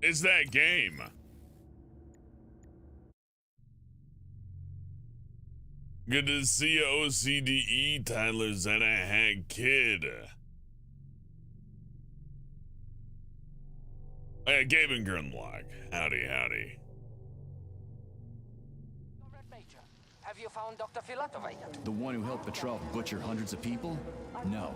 is that game? Good to see you, OCDE, Tyler Zena Hag Kid. Hey, Gaben Grimlock. Howdy, howdy. Major, have you found Dr. Filatova yet? The one who helped Petrov butcher hundreds of people? No.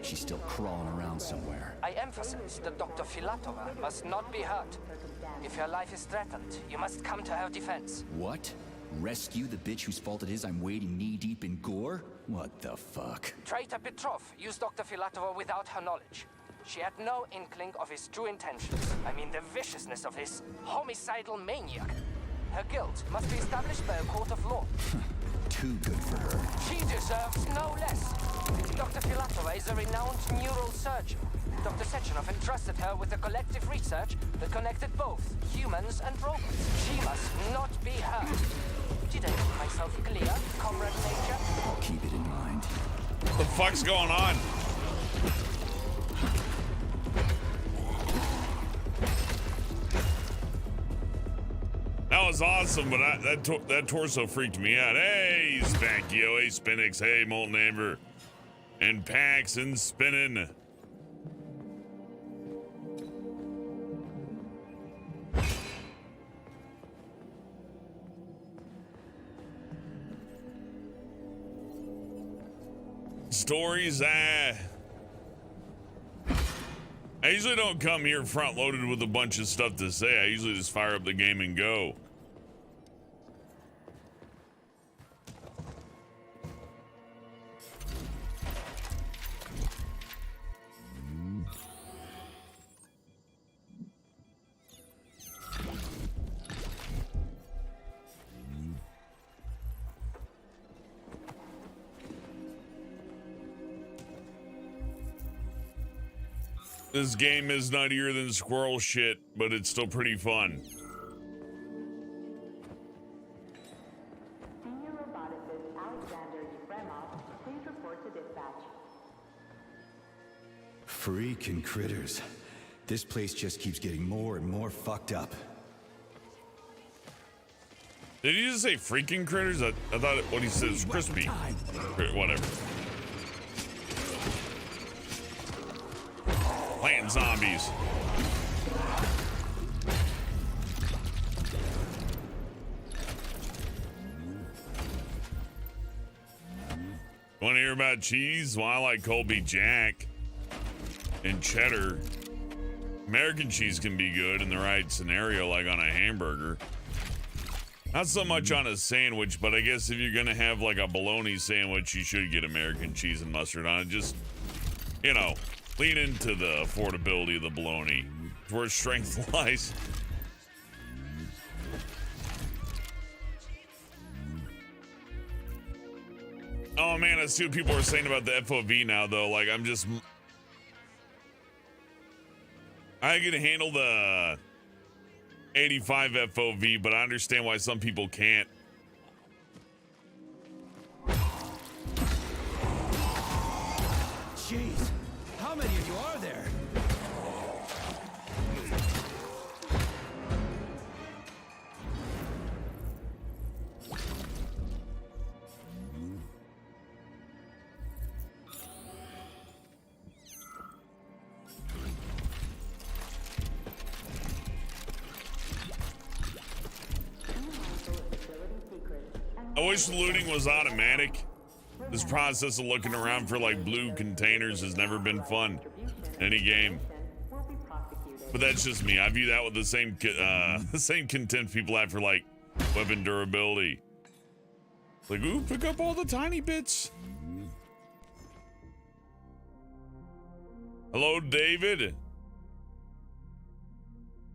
She's still crawling around somewhere. I emphasize that Dr. Filatova must not be hurt. If her life is threatened, you must come to her defense. What? Rescue the bitch whose fault it is I'm wading knee-deep in gore? What the fuck? Traitor Petrov used Dr. Filatova without her knowledge. She had no inkling of his true intentions. I mean, the viciousness of this homicidal maniac. Her guilt must be established by a court of law. Too good for her. She deserves no less. Dr. Filatova is a renowned neurosurgeon. Dr. Sechenov entrusted her with a collective research that connected both humans and robots. She must not be hurt. Did I make myself clear, Comrade Major? I'll keep it in mind. What the fuck's going on? That was awesome, but that torso freaked me out. Hey, Spankio, hey, Spinix, hey, Molten Amber, and Pax and Spinning. Stories, I usually don't come here front loaded with a bunch of stuff to say. I usually just fire up the game and go. This game is nuttier than squirrel shit, but it's still pretty fun. Senior roboticist Alexander Yefremov, please report to dispatch. Freaking critters. This place just keeps getting more and more fucked up. Did he just say freaking critters? I thought what he said was crispy. Whatever. Playing zombies. Want to hear about cheese? Well, I like Colby Jack and cheddar. American cheese can be good in the right scenario, like on a hamburger. Not so much on a sandwich, but I guess if you're gonna have like a bologna sandwich, you should get American cheese and mustard on it. Just, you know, lean into the affordability of the bologna. It's where strength lies. Oh man, I see what people are saying about the FOV now though. Like I can handle the 85 FOV, but I understand why some people can't. Jeez, how many of you are there? I wish looting was automatic. This process of looking around for like blue containers has never been fun in any game. But that's just me. I view that with the same contempt people have for like weapon durability. Like, ooh, pick up all the tiny bits. Hello, David.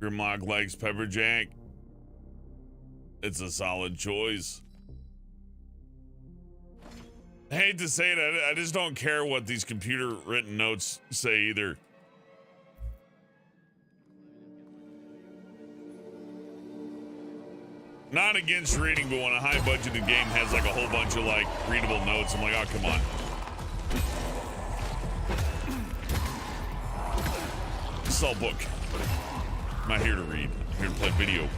Grimlock likes pepper jack. It's a solid choice. I hate to say it, I just don't care what these computer written notes say either. Not against reading, but when a high budgeted game has like a whole bunch of like readable notes, I'm like, oh, come on. Sell book. I'm not here to read. I'm here to play video.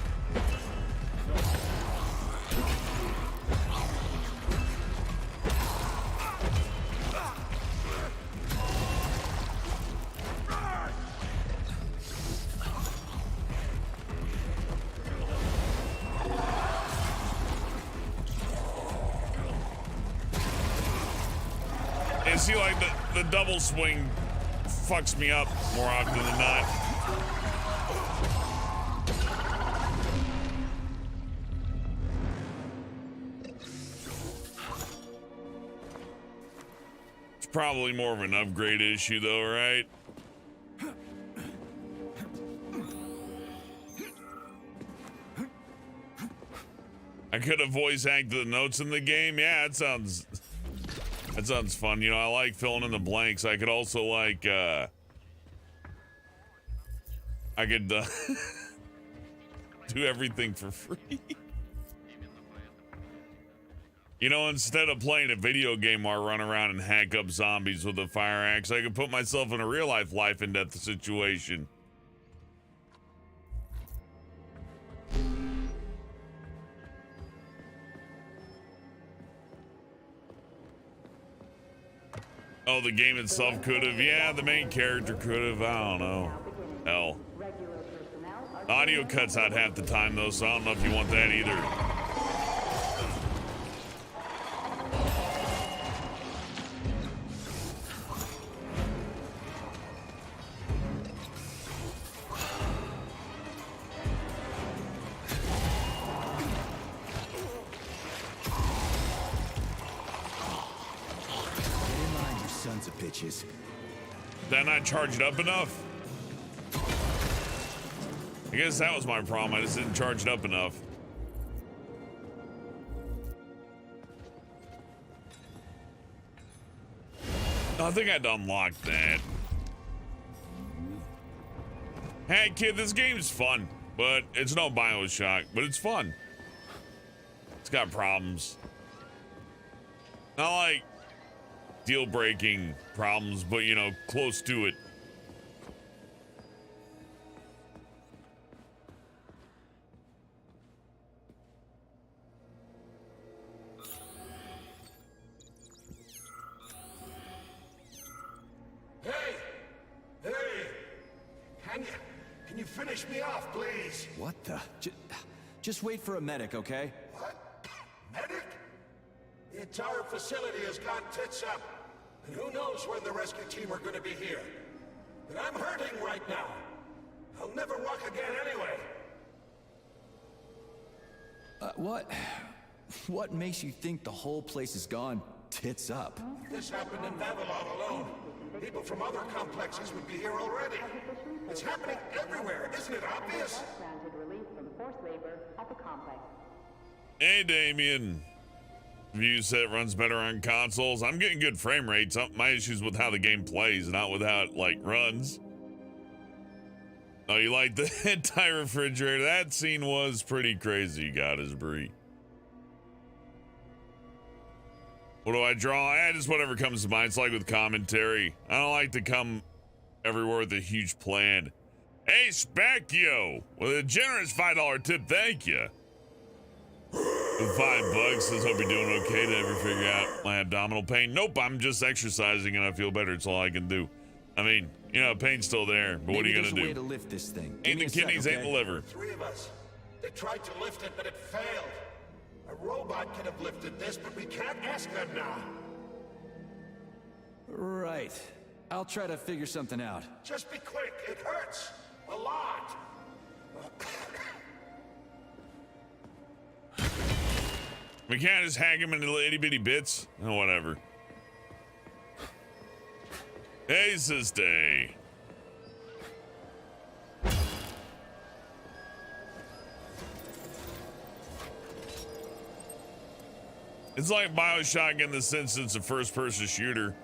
And see, like, the double swing fucks me up more often than not. It's probably more of an upgrade issue, though, right? I could have voice acted the notes in the game. Yeah, that sounds fun. You know, I like filling in the blanks. I could also like I could do everything for free. You know, instead of playing a video game where I run around and hack up zombies with a fire axe, I could put myself in a real life and death situation. Oh, the game itself could have. Yeah, the main character could have. I don't know. Hell. Audio cuts out half the time, though, so I don't know if you want that either. Sons of bitches. Did I not charge it up enough? I guess that was my problem. I just didn't charge it up enough. I think I'd unlocked that. Hey kid, this game's fun, but it's no BioShock, but it's fun. It's got problems. Not like deal-breaking problems, but you know, close to it. Hey, can you finish me off, please? What the? Just wait for a medic, okay? What? Medic? The entire facility has gone tits up, and who knows when the rescue team are going to be here. And I'm hurting right now. I'll never walk again anyway. What makes you think the whole place has gone tits up? This happened in Babylon alone. People from other complexes would be here already. It's happening everywhere, isn't it obvious? Granted release from forced labor at the complex. Hey, Damien. View set runs better on consoles. I'm getting good frame rates. My issue's with how the game plays, not with how it, like, runs. Oh, you like the entire refrigerator? That scene was pretty crazy, Goddess Brie. What do I draw? Just whatever comes to mind. It's like with commentary. I don't like to come everywhere with a huge plan. Hey, Spacchio, with a generous $5 tip, thank you. With $5, says hope you're doing okay. Did I ever figure out my abdominal pain? Nope, I'm just exercising and I feel better. It's all I can do. I mean, you know, pain's still there, but what are you gonna do? Maybe there's a way to lift this thing. Ain't the kidneys, ain't the liver. Three of us. They tried to lift it, but it failed. A robot could have lifted this, but we can't ask them now. Right. I'll try to figure something out. Just be quick. It hurts. A lot. We can't just hack him into little itty bitty bits. Oh, whatever. Hey, sister. It's like BioShock in the sense it's a first-person shooter.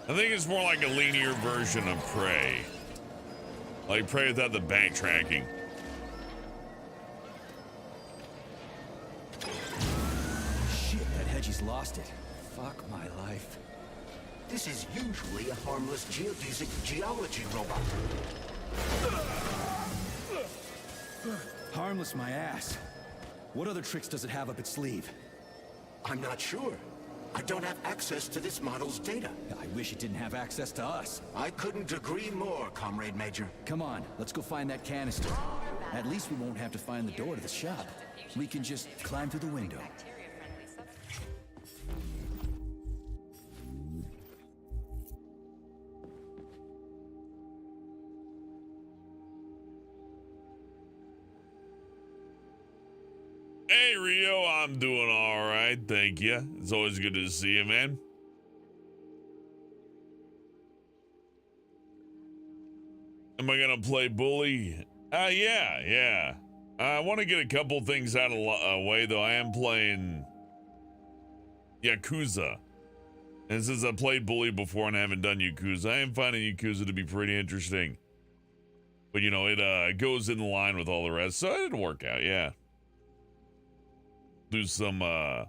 I think it's more like a linear version of Prey. Like Prey without the backtracking. Shit, that Hedgie's lost it. Fuck my life. This is usually a harmless geodesic geology robot. Harmless my ass. What other tricks does it have up its sleeve? I'm not sure. I don't have access to this model's data. I wish it didn't have access to us. I couldn't agree more, Comrade Major. Come on, let's go find that canister. At least we won't have to find the door to the shop. We can just climb through the window. Hey, Rio, I'm doing all right, thank you. It's always good to see you, man. Am I gonna play bully? Yeah. I want to get a couple things out of the way, though. I am playing Yakuza. And since I played bully before and I haven't done Yakuza, I am finding Yakuza to be pretty interesting. But, you know, it goes in line with all the rest, so it'll work out, yeah. Do some of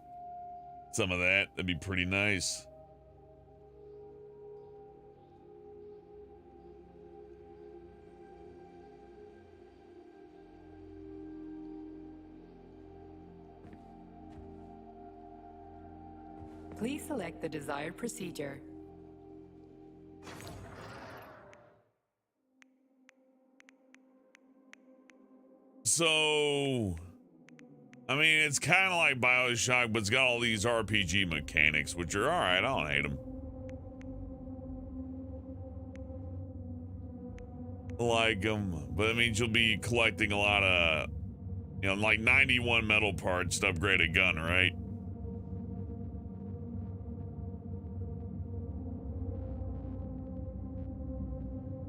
that. That'd be pretty nice. Please select the desired procedure. So, I mean, it's kind of like BioShock, but it's got all these RPG mechanics, which are all right. I don't hate them. Like them, but it means you'll be collecting a lot of, you know, like 91 metal parts to upgrade a gun, right?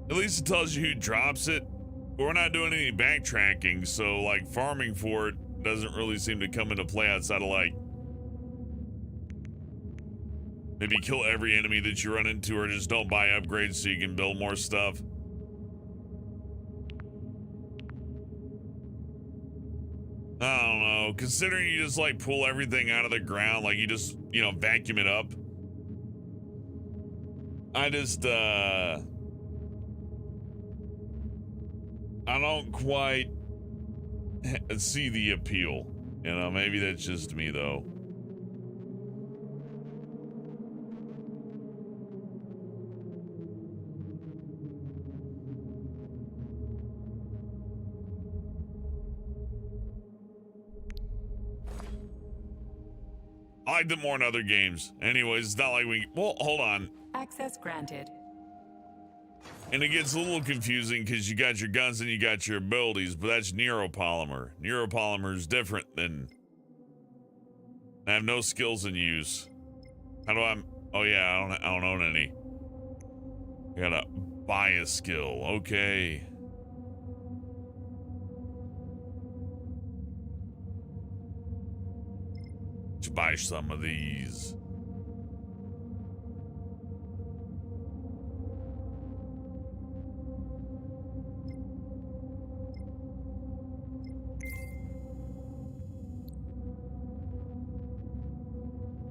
At least it tells you who drops it. But we're not doing any backtracking, so like farming for it doesn't really seem to come into play outside of like maybe kill every enemy that you run into, or just don't buy upgrades so you can build more stuff. I don't know. Considering you just like pull everything out of the ground, like you just, you know, vacuum it up. I don't quite see the appeal. You know, maybe that's just me though. I liked it more in other games. Anyways, it's not like well, hold on. Access granted. And it gets a little confusing because you got your guns and you got your abilities, but that's neuropolymer. Neuropolymer is different than... I have no skills in use. How do I... Oh yeah, I don't own any. I gotta buy a skill. Okay. Let's buy some of these.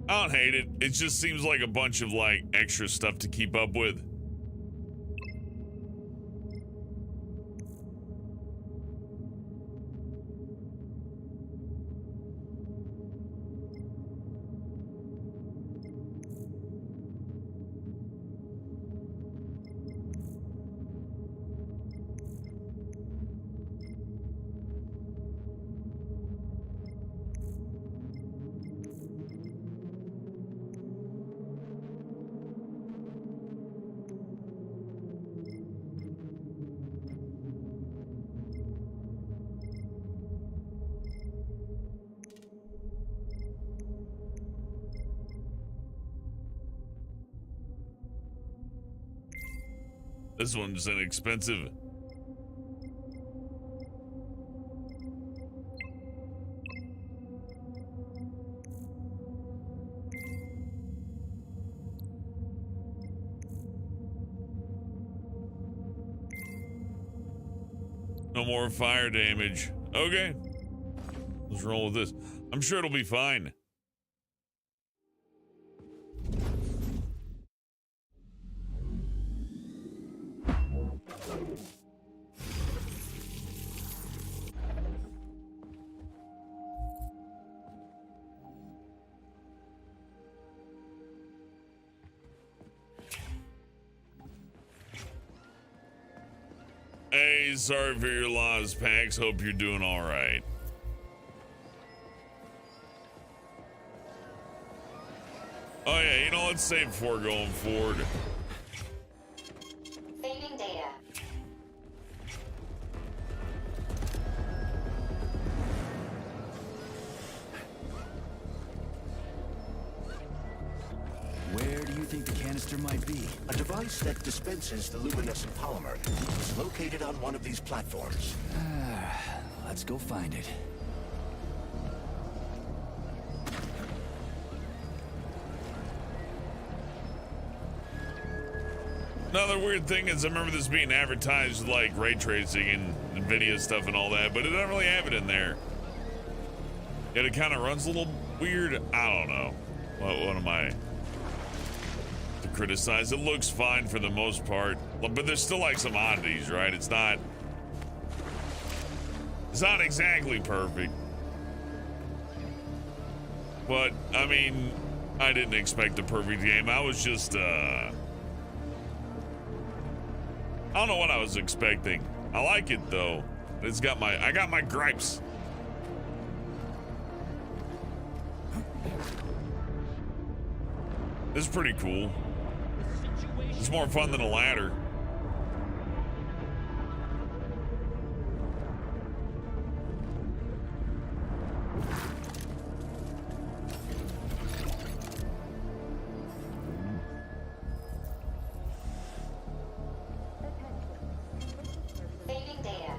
I don't hate it. It just seems like a bunch of like extra stuff to keep up with. This one's inexpensive. No more fire damage. Okay. Let's roll with this. I'm sure it'll be fine. Hey, sorry for your loss, Pax. Hope you're doing all right. Oh yeah, you know, let's save before going forward. Saving data. Where do you think the canister might be? A device that dispenses the luminescent polymer is located on one of these platforms. Let's go find it. Another weird thing is I remember this being advertised like ray tracing and NVIDIA stuff and all that, but it doesn't really have it in there. Yet it kind of runs a little weird. I don't know. What am I to criticize? It looks fine for the most part, but there's still like some oddities, right? It's not exactly perfect. But I mean, I didn't expect a perfect game. I was just I don't know what I was expecting. I like it though. I got my gripes. This is pretty cool. It's more fun than a ladder. Saving data.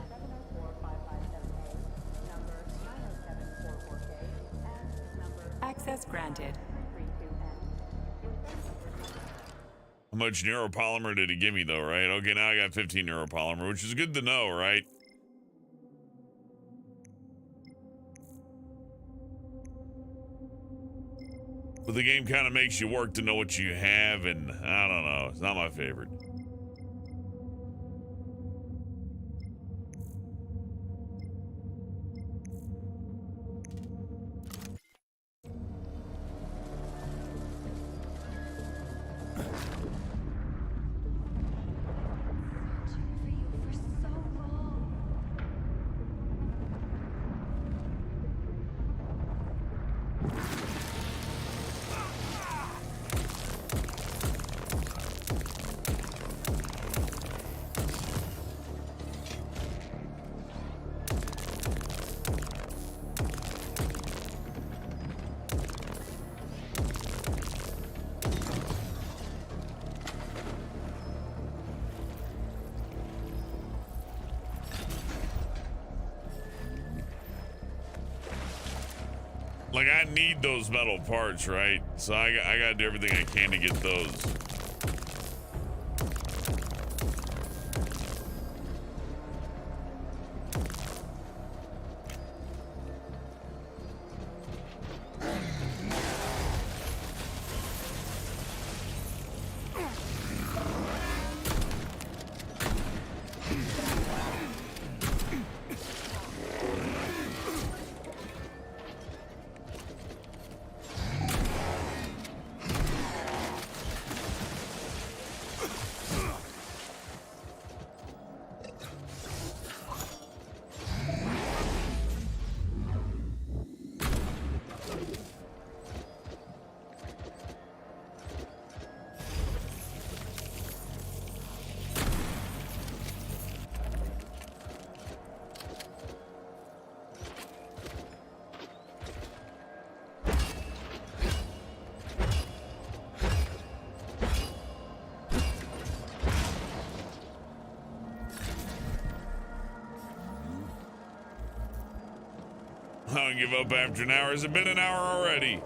Access granted. How much neuropolymer did he give me though, right? Okay, now I got 15 neuropolymer, which is good to know, right? But the game kind of makes you work to know what you have, and I don't know. It's not my favorite. Like, I need those metal parts, right? So I gotta do everything I can to get those. I don't give up after an hour. Has it been an hour already?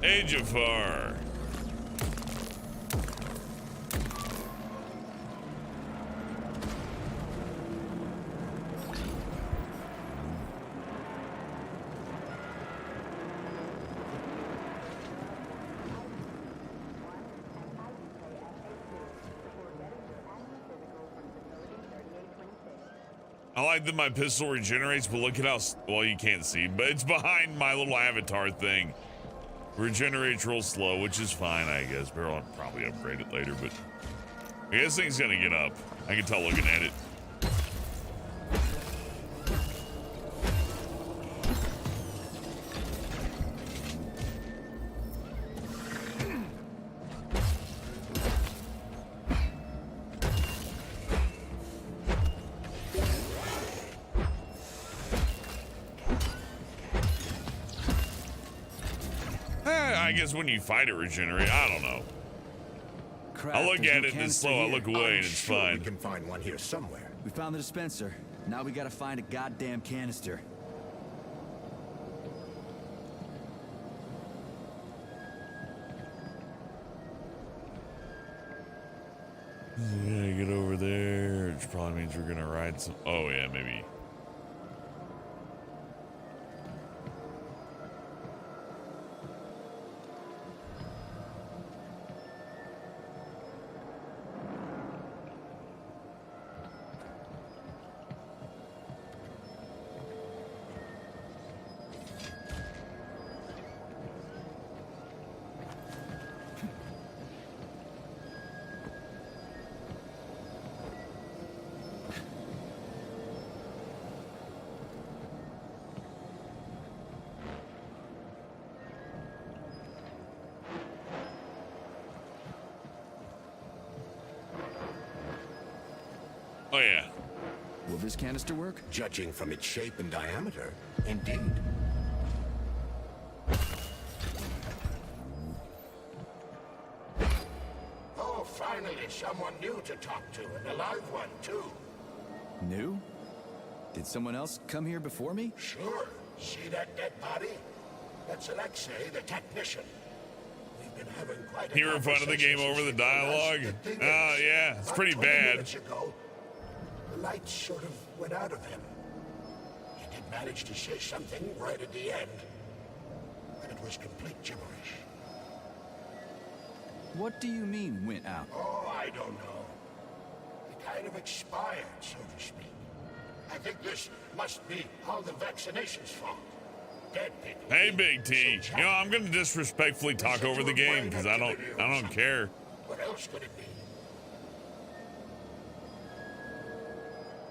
Age of Far. I like that my pistol regenerates, but look at how, well, you can't see, but it's behind my little avatar thing. Regenerates real slow, which is fine, I guess. But I'll probably upgrade it later, but I guess thing's gonna get up. I can tell looking at it. I guess when you fight it regenerate. I don't know. Crap, I look there's at no it and it's canister slow. I here. look away and it's Sure, fine. we can find one here somewhere. We found the dispenser. Now we gotta find a goddamn canister. Yeah, get over there. Which probably means we're gonna ride some. Oh yeah, maybe. Oh yeah. Will this canister work? Judging from its shape and diameter, indeed. Oh, finally, someone new to talk to, and a live one, too. New? Did someone else come here before me? Sure. See that dead body? That's Alexei, the technician. We've been having quite a You were fun of the game over the dialogue? Oh yeah, it's pretty bad. Minutes ago, the light sort of went out of him. He did manage to say something right at the end, but it was complete gibberish. What do you mean, went out? Oh, I don't know. He kind of expired, so to speak. I think this must be all the vaccination's fault. Dead people. Hey, Big T. You know, I'm gonna disrespectfully talk over the game because I don't care. What else could it be?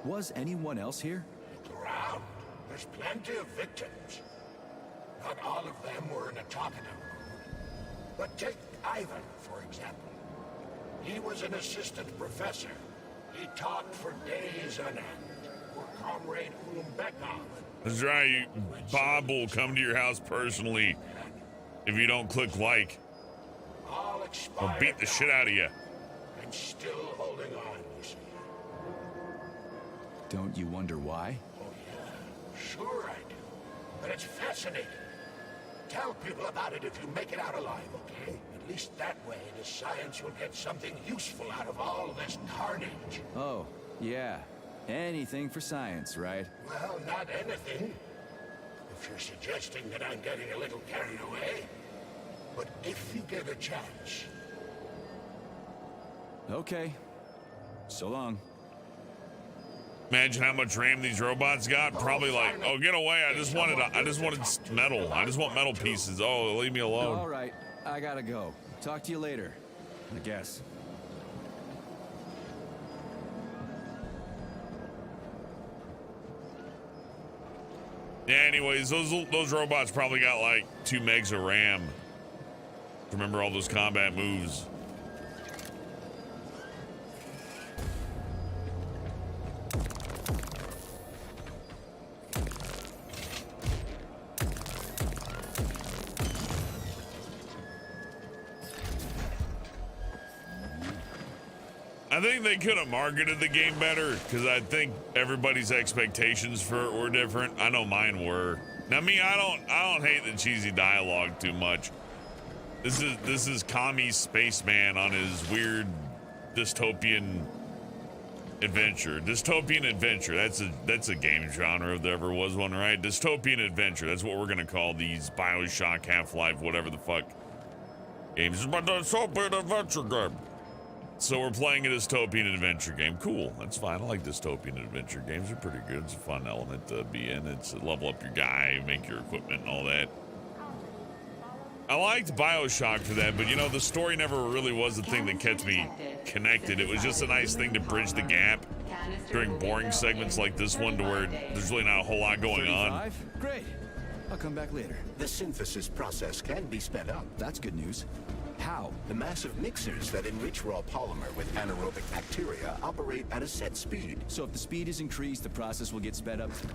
Was anyone else here? Look around. There's plenty of victims. Not all of them were in a talkative mood. But take Ivan, for example. He was an assistant professor. He taught for days on end. Poor comrade Umbekov. That's right. Bob will come to your house personally if you don't click like. All I'll expired beat the shit out of you. and still holding on, you see. Don't you wonder why? Oh, yeah. Sure I do. But it's fascinating. Tell people about it if you make it out alive, okay? At least that way the science will get something useful out of all this carnage. Oh, yeah. Anything for science, right? Well, not anything. If you're suggesting that I'm getting a little carried away. But if you get a chance. Okay. So long. Imagine how much RAM these robots got. Probably like, oh, get away! I just wanted metal. I just want metal pieces. Oh, leave me alone. All right. I gotta go. Talk to you later. I guess. Yeah. Anyways, those robots probably got like 2 megs of RAM. Remember all those combat moves. I think they could have marketed the game better because I think everybody's expectations for it were different. I know mine were. Now me, I don't hate the cheesy dialogue too much. This is commie spaceman on his weird dystopian adventure. Dystopian adventure. That's a game genre if there ever was one, right? Dystopian adventure. That's what we're gonna call these BioShock, Half-Life, whatever the fuck games. But dystopian adventure game. So we're playing a dystopian adventure game. Cool, that's fine. I like dystopian adventure games. They're pretty good. It's a fun element to be in. It's level up your guy, make your equipment and all that. I liked BioShock for that, but you know, the story never really was the thing that kept me connected. It was just a nice thing to bridge the gap during boring segments like this one to where there's really not a whole lot going on. Great. I'll come back later. The synthesis process can be sped up. That's good news. How? The massive mixers that enrich raw polymer with anaerobic bacteria operate at a set speed. So if the speed is increased, the process will get sped up. Excellent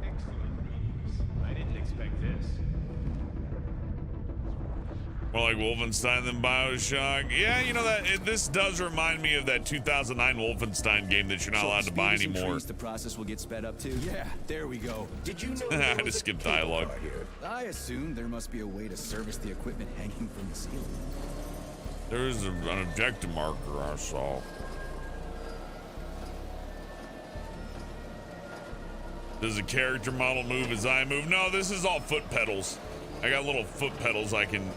news. I didn't expect this. More like Wolfenstein than BioShock. Yeah, you know that this does remind me of that 2009 Wolfenstein game that you're not allowed to buy anymore. The process will get sped up too. Yeah, there we go. Did you know I there had to was a skip cable dialogue. car here? I assume there must be a way to service the equipment hanging from the ceiling. There's an objective marker I saw. Does the character model move as I move? No, this is all foot pedals. I got little foot pedals I can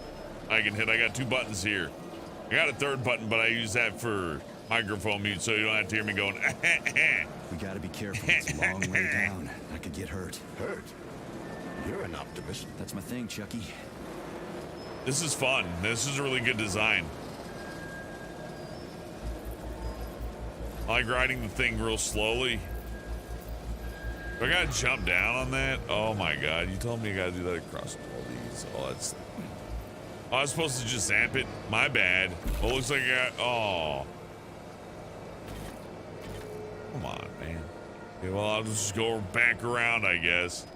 hit. I got 2 buttons here. I got a 3rd button, but I use that for microphone mute, so you don't have to hear me going. We gotta be careful. It's a long way down. I could get hurt. Hurt? You're an optimist. That's my thing, Chucky. This is fun. This is a really good design. I like riding the thing real slowly. Do I gotta jump down on that? Oh my god, you told me I gotta do that across all these. Oh, that's... Oh, I was supposed to just zamp it? My bad. Well, looks like I got... Oh. Come on, man. Okay, well, I'll just go back around, I guess.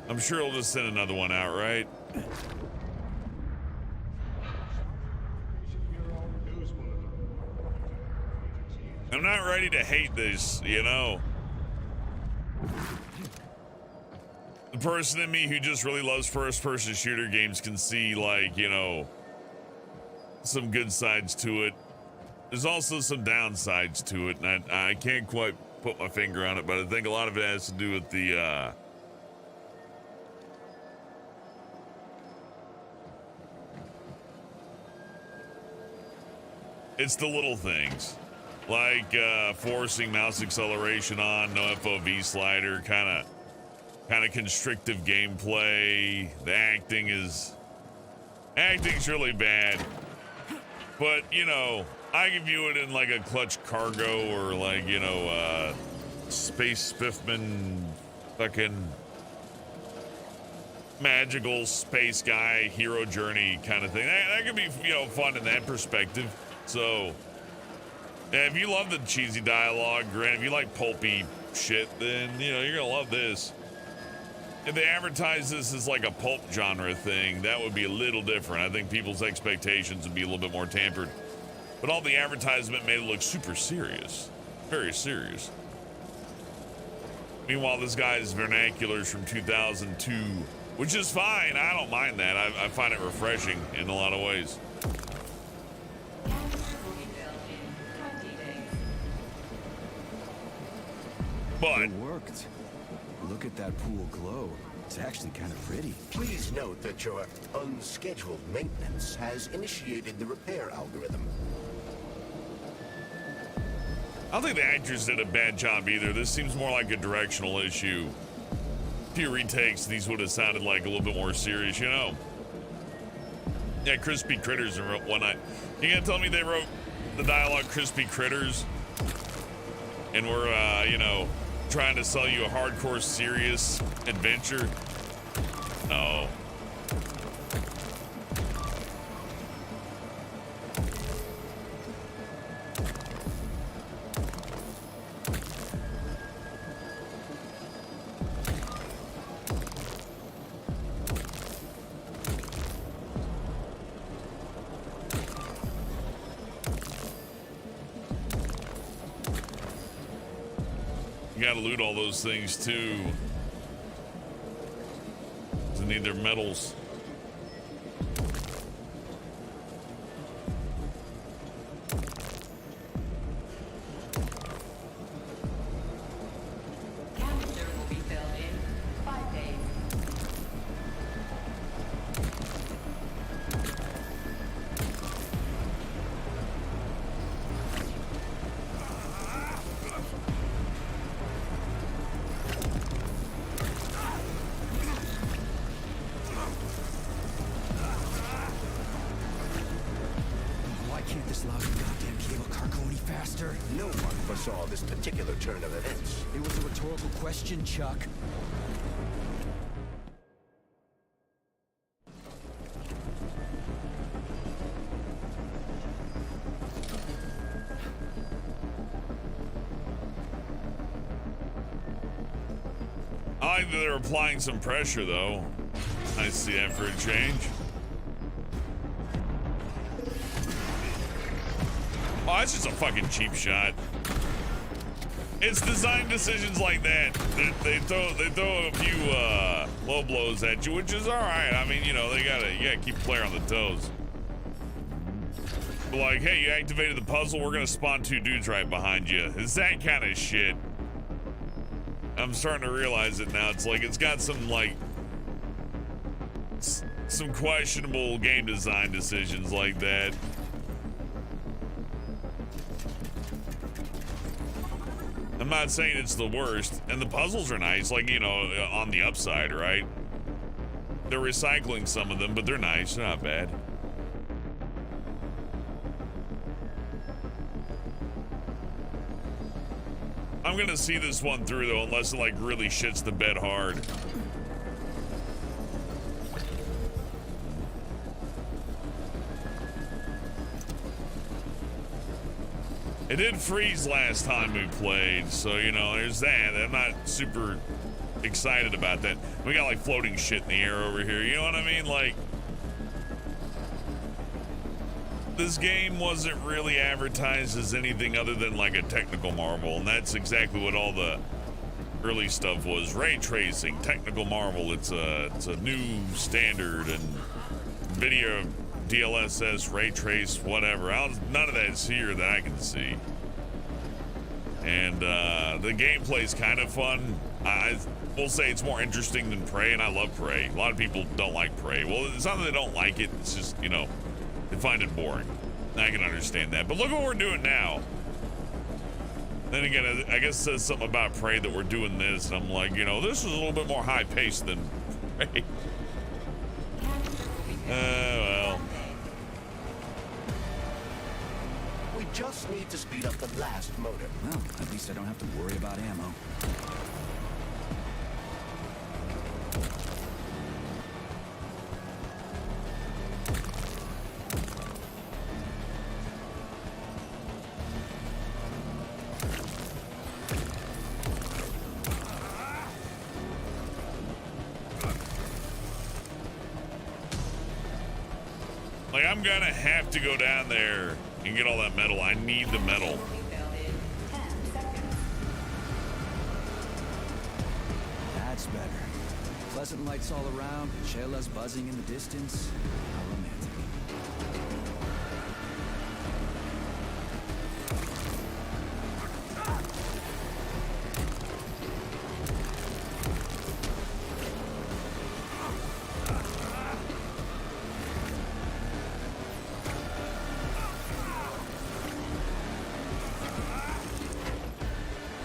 I'm sure he'll just send another one out, right? I'm not ready to hate this, you know. The person in me who just really loves first-person shooter games can see, like, you know, some good sides to it. There's also some downsides to it, and I can't quite put my finger on it, but I think a lot of it has to do with the, it's the little things. Like forcing mouse acceleration on, no FOV slider, kind of constrictive gameplay. The acting's really bad. But, you know, I can view it in like a Clutch Cargo or like, you know, Space Spiffman fucking magical space guy hero journey kind of thing. That could be, you know, fun in that perspective. So, yeah, if you love the cheesy dialogue, Grant, if you like pulpy shit, then, you know, you're gonna love this. If they advertise this as like a pulp genre thing, that would be a little different. I think people's expectations would be a little bit more tampered. But all the advertisement made it look super serious. Very serious. Meanwhile, this guy's vernacular's from 2002, which is fine. I don't mind that. I find it refreshing in a lot of ways. But it worked. Look at that pool glow. It's actually kind of pretty. Please note that your unscheduled maintenance has initiated the repair algorithm. I don't think the actors did a bad job either. This seems more like a directional issue. A few retakes, these would have sounded like a little bit more serious, you know? Yeah, Crispy Critters and whatnot. You gonna tell me they wrote the dialogue Crispy Critters and we're, you know, trying to sell you a hardcore, serious adventure? No. You gotta loot all those things too. They need their medals. Canister will be filled in 5 days. No one foresaw this particular turn of events. It was a rhetorical question, Chuck. I like that they're applying some pressure, though. Nice to see that for a change. Oh, that's just a fucking cheap shot. It's design decisions like that. They throw a few low blows at you, which is all right. I mean, you know, you gotta keep the player on the toes. But like, hey, you activated the puzzle. We're gonna spawn 2 dudes right behind you. It's that kind of shit. I'm starting to realize it now. It's like it's got some like some questionable game design decisions like that. I'm not saying it's the worst, and the puzzles are nice, like, you know, on the upside, right? They're recycling some of them, but they're nice, they're not bad. I'm gonna see this one through, though, unless it, like, really shits the bed hard. It did freeze last time we played, so, you know, there's that. I'm not super excited about that. We got, like, floating shit in the air over here, you know what I mean? Like, this game wasn't really advertised as anything other than, like, a technical marvel, and that's exactly what all the early stuff was. Ray tracing, technical marvel. It's a new standard, and video DLSS, ray trace, whatever. None of that's here that I can see. And the gameplay's kind of fun. I will say it's more interesting than Prey, and I love Prey. A lot of people don't like Prey. Well, it's not that they don't like it. It's just, you know, they find it boring. I can understand that. But look what we're doing now. Then again, I guess it says something about Prey that we're doing this, and I'm like, you know, this is a little bit more high-paced than Prey. Well. We just need to speed up the last motor. Well, at least I don't have to worry about ammo. Like, I'm gonna have to go down there and get all that metal. I need the metal. That's better. Pleasant lights all around, Shayla's buzzing in the distance. How romantic.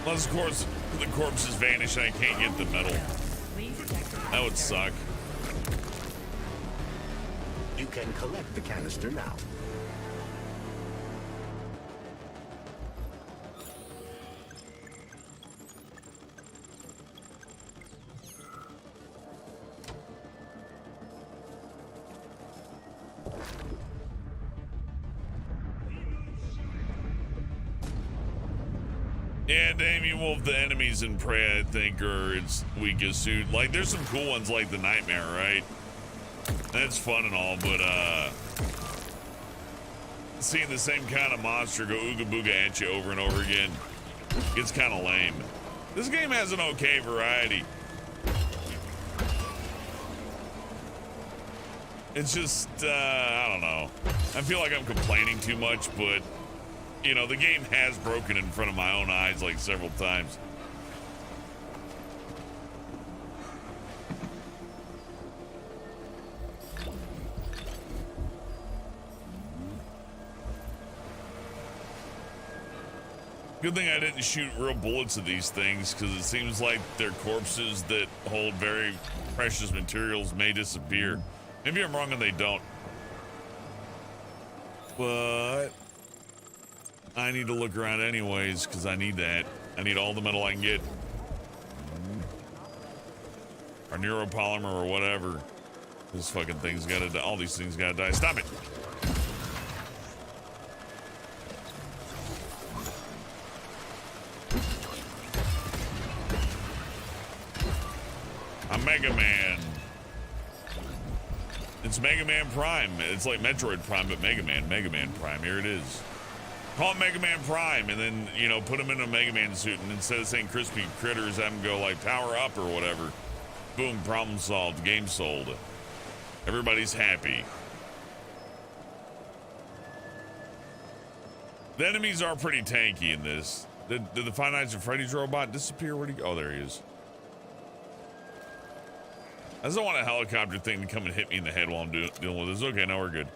Unless, of course, the corpses vanish and I can't get the metal. That would suck. You can collect the canister now. Yeah, Damien Wolf, the enemies in Prey, I think, are its weakest suit. Like, there's some cool ones like the Nightmare, right? That's fun and all, but, seeing the same kind of monster go ooga booga at you over and over again gets kind of lame. This game has an okay variety. It's just, I don't know. I feel like I'm complaining too much, but you know, the game has broken in front of my own eyes like several times. Good thing I didn't shoot real bullets at these things, because it seems like their corpses that hold very precious materials may disappear. Maybe I'm wrong and they don't. But I need to look around anyways, because I need that. I need all the metal I can get. Or neuropolymer or whatever. This fucking thing's gotta die. All these things gotta die. Stop it! I'm Mega Man. It's Mega Man Prime. It's like Metroid Prime, but Mega Man Prime. Here it is. Call it Mega Man Prime, and then, you know, put him in a Mega Man suit, and instead of saying crispy critters, have him go like power up or whatever. Boom, problem solved, game sold. Everybody's happy. The enemies are pretty tanky in this. Did the Five Nights at Freddy's robot disappear? Where'd he go? Oh, there he is. I just don't want a helicopter thing to come and hit me in the head while I'm dealing with this. Okay, now we're good.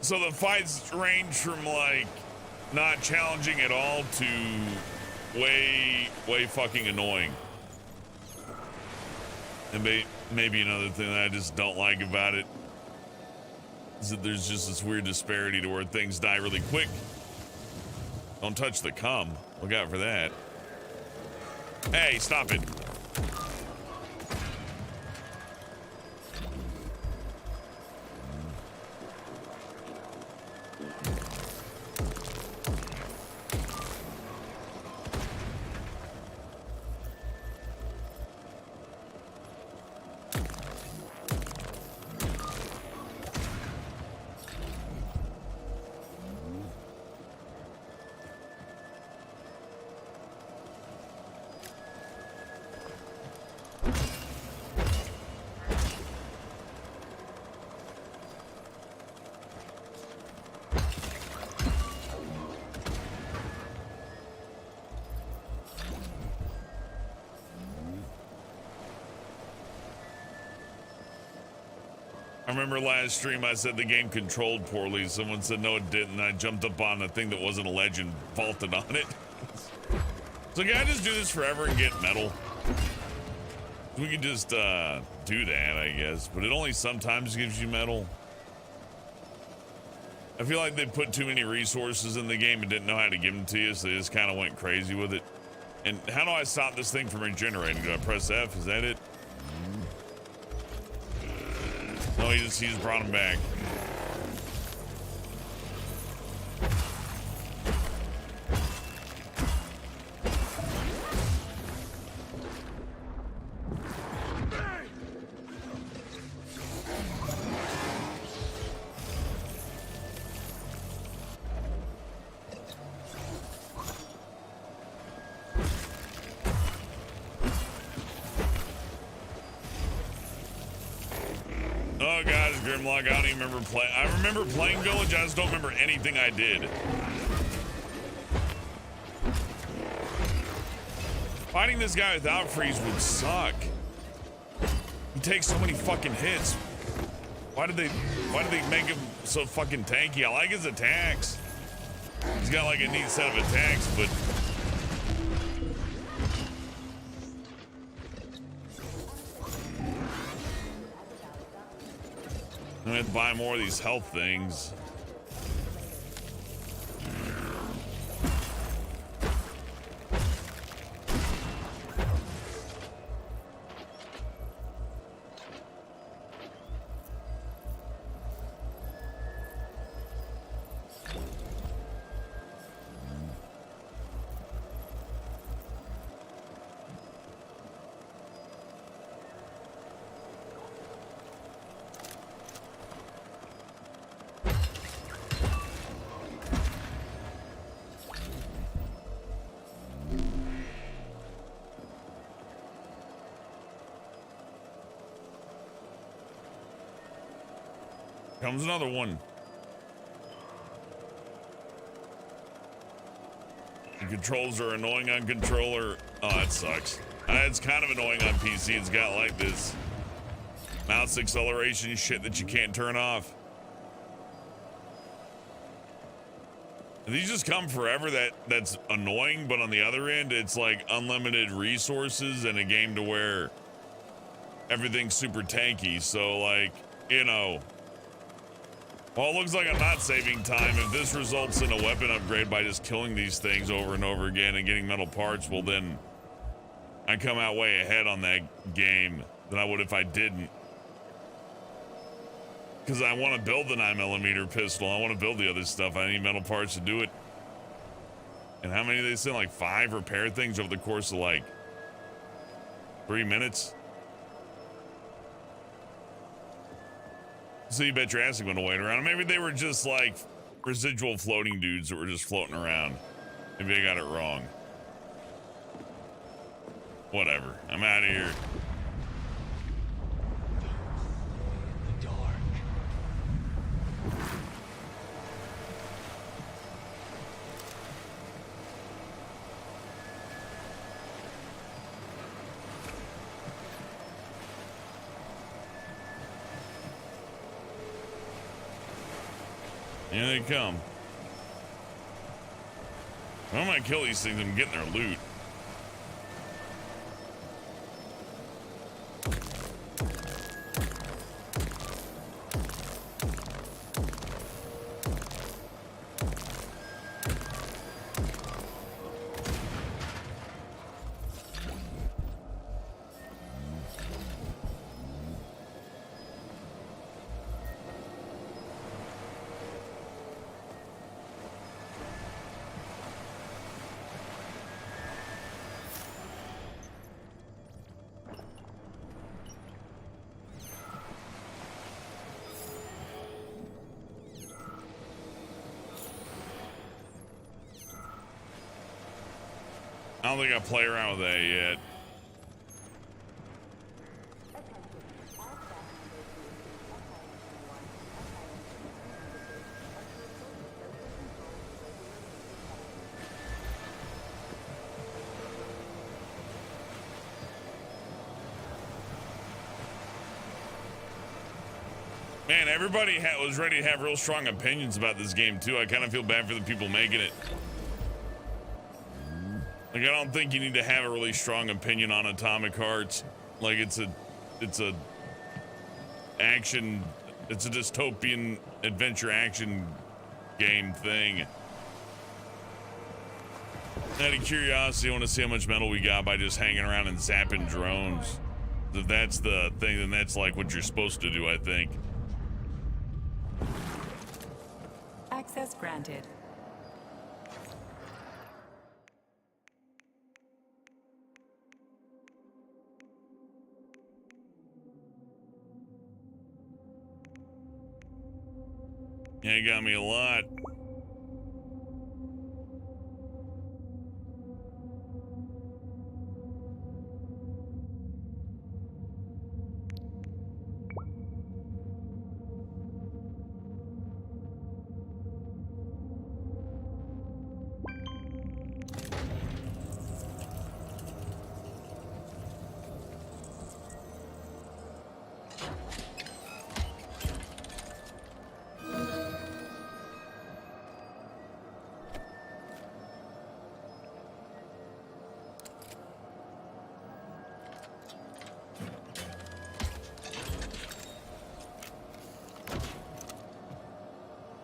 So the fights range from like not challenging at all to way fucking annoying. And maybe another thing that I just don't like about it is that there's just this weird disparity to where things die really quick. Don't touch the cum. Look out for that. Hey, stop it. I remember last stream I said the game controlled poorly. Someone said no it didn't. I jumped up on a thing that wasn't a ledge and vaulted on it. So can I just do this forever and get metal? We could just do that, I guess. But it only sometimes gives you metal. I feel like they put too many resources in the game and didn't know how to give them to you, so they just kind of went crazy with it. And how do I stop this thing from regenerating? Do I press F? Is that it? No, he just brought him back. Oh god, it's Grimlock. I don't even remember playing. I remember playing Village, I just don't remember anything I did. Fighting this guy without freeze would suck. He takes so many fucking hits. Why did they make him so fucking tanky? I like his attacks. He's got like a neat set of attacks, but I'm gonna have to buy more of these health things. Comes another one. The controls are annoying on controller. Oh, that sucks. It's kind of annoying on PC. It's got like this mouse acceleration shit that you can't turn off. These just come forever. That's annoying, but on the other end, it's like unlimited resources and a game to where everything's super tanky. So like, you know, well, it looks like I'm not saving time. If this results in a weapon upgrade by just killing these things over and over again and getting metal parts, well then I come out way ahead on that game than I would if I didn't. Because I want to build the 9mm pistol. I want to build the other stuff. I need metal parts to do it. And how many they send? Like 5 repair things over the course of like 3 minutes? So you bet your ass I'm going to wait around. Maybe they were just like residual floating dudes that were just floating around. Maybe I got it wrong. Whatever. I'm out of here. Here they come. Why don't I kill these things and get their loot? I don't think I play around with that yet. Man, everybody was ready to have real strong opinions about this game too. I kind of feel bad for the people making it. Like, I don't think you need to have a really strong opinion on Atomic Hearts. Like, it's a action, it's a dystopian adventure action game thing. Out of curiosity, I want to see how much metal we got by just hanging around and zapping drones. If that's the thing, then that's like what you're supposed to do, I think. Access granted. Yeah, you got me a lot.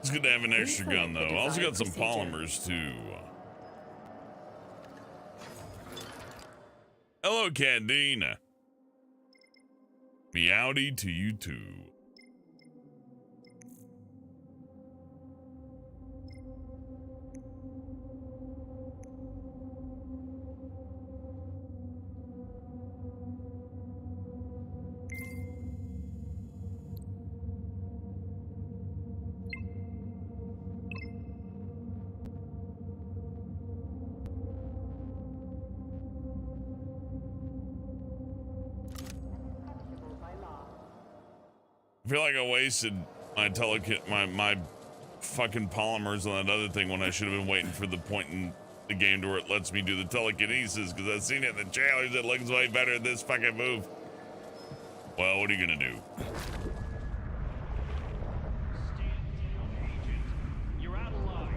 It's good to have an extra gun, though. I also got some polymers, too. Hello, Cadena. Meowdy to you, too. I feel like I wasted my fucking polymers on that other thing when I should have been waiting for the point in the game to where it lets me do the telekinesis, because I've seen it in the trailers. It looks way better than this fucking move. Well, what are you gonna do? You're out of line.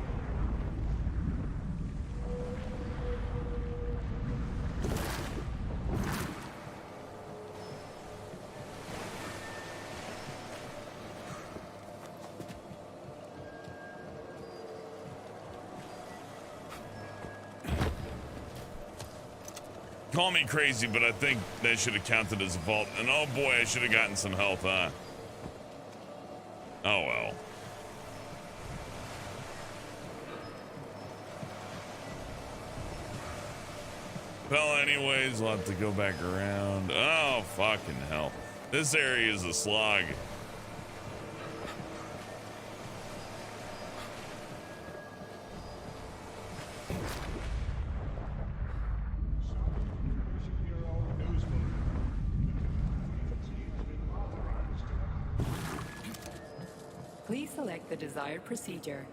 Call me crazy, but I think that should have counted as a vault. And oh boy, I should have gotten some health, huh? Oh well. Well, anyways, we'll have to go back around. Oh, fucking hell. This area is a slog. Please select the desired procedure.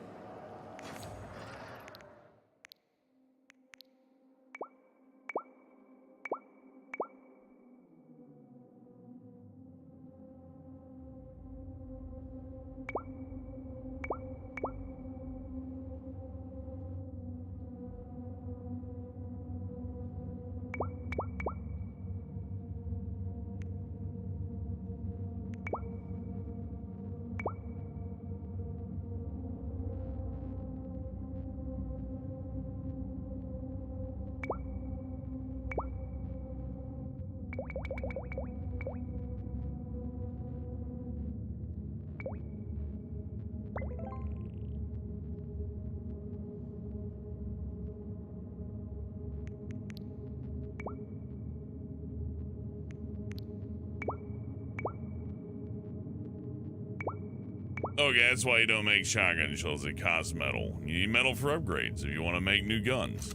Okay, that's why you don't make shotgun shells. It costs metal. You need metal for upgrades if you want to make new guns.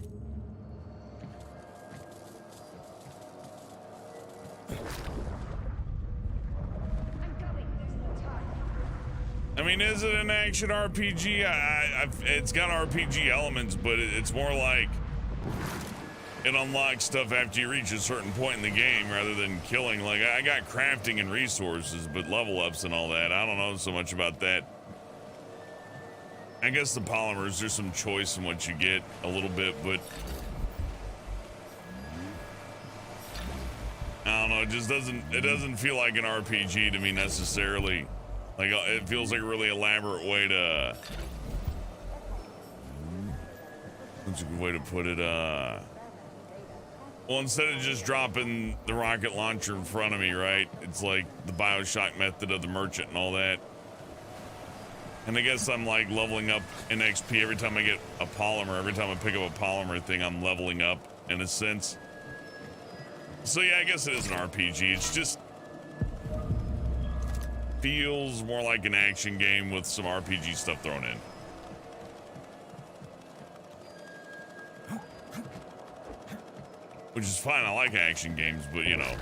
I mean, is it an action RPG? It's got RPG elements, but it's more like it unlocks stuff after you reach a certain point in the game rather than killing. Like, I got crafting and resources, but level ups and all that, I don't know so much about that. I guess the polymers, there's some choice in what you get a little bit, but I don't know, it doesn't feel like an RPG to me necessarily. Like, it feels like a really elaborate way to, what's a good way to put it, well, instead of just dropping the rocket launcher in front of me, right? It's like the Bioshock method of the merchant and all that. And I guess I'm like leveling up in XP every time I get a polymer. Every time I pick up a polymer thing, I'm leveling up in a sense. So yeah, I guess it is an RPG. It's just feels more like an action game with some RPG stuff thrown in. Which is fine, I like action games, but you know.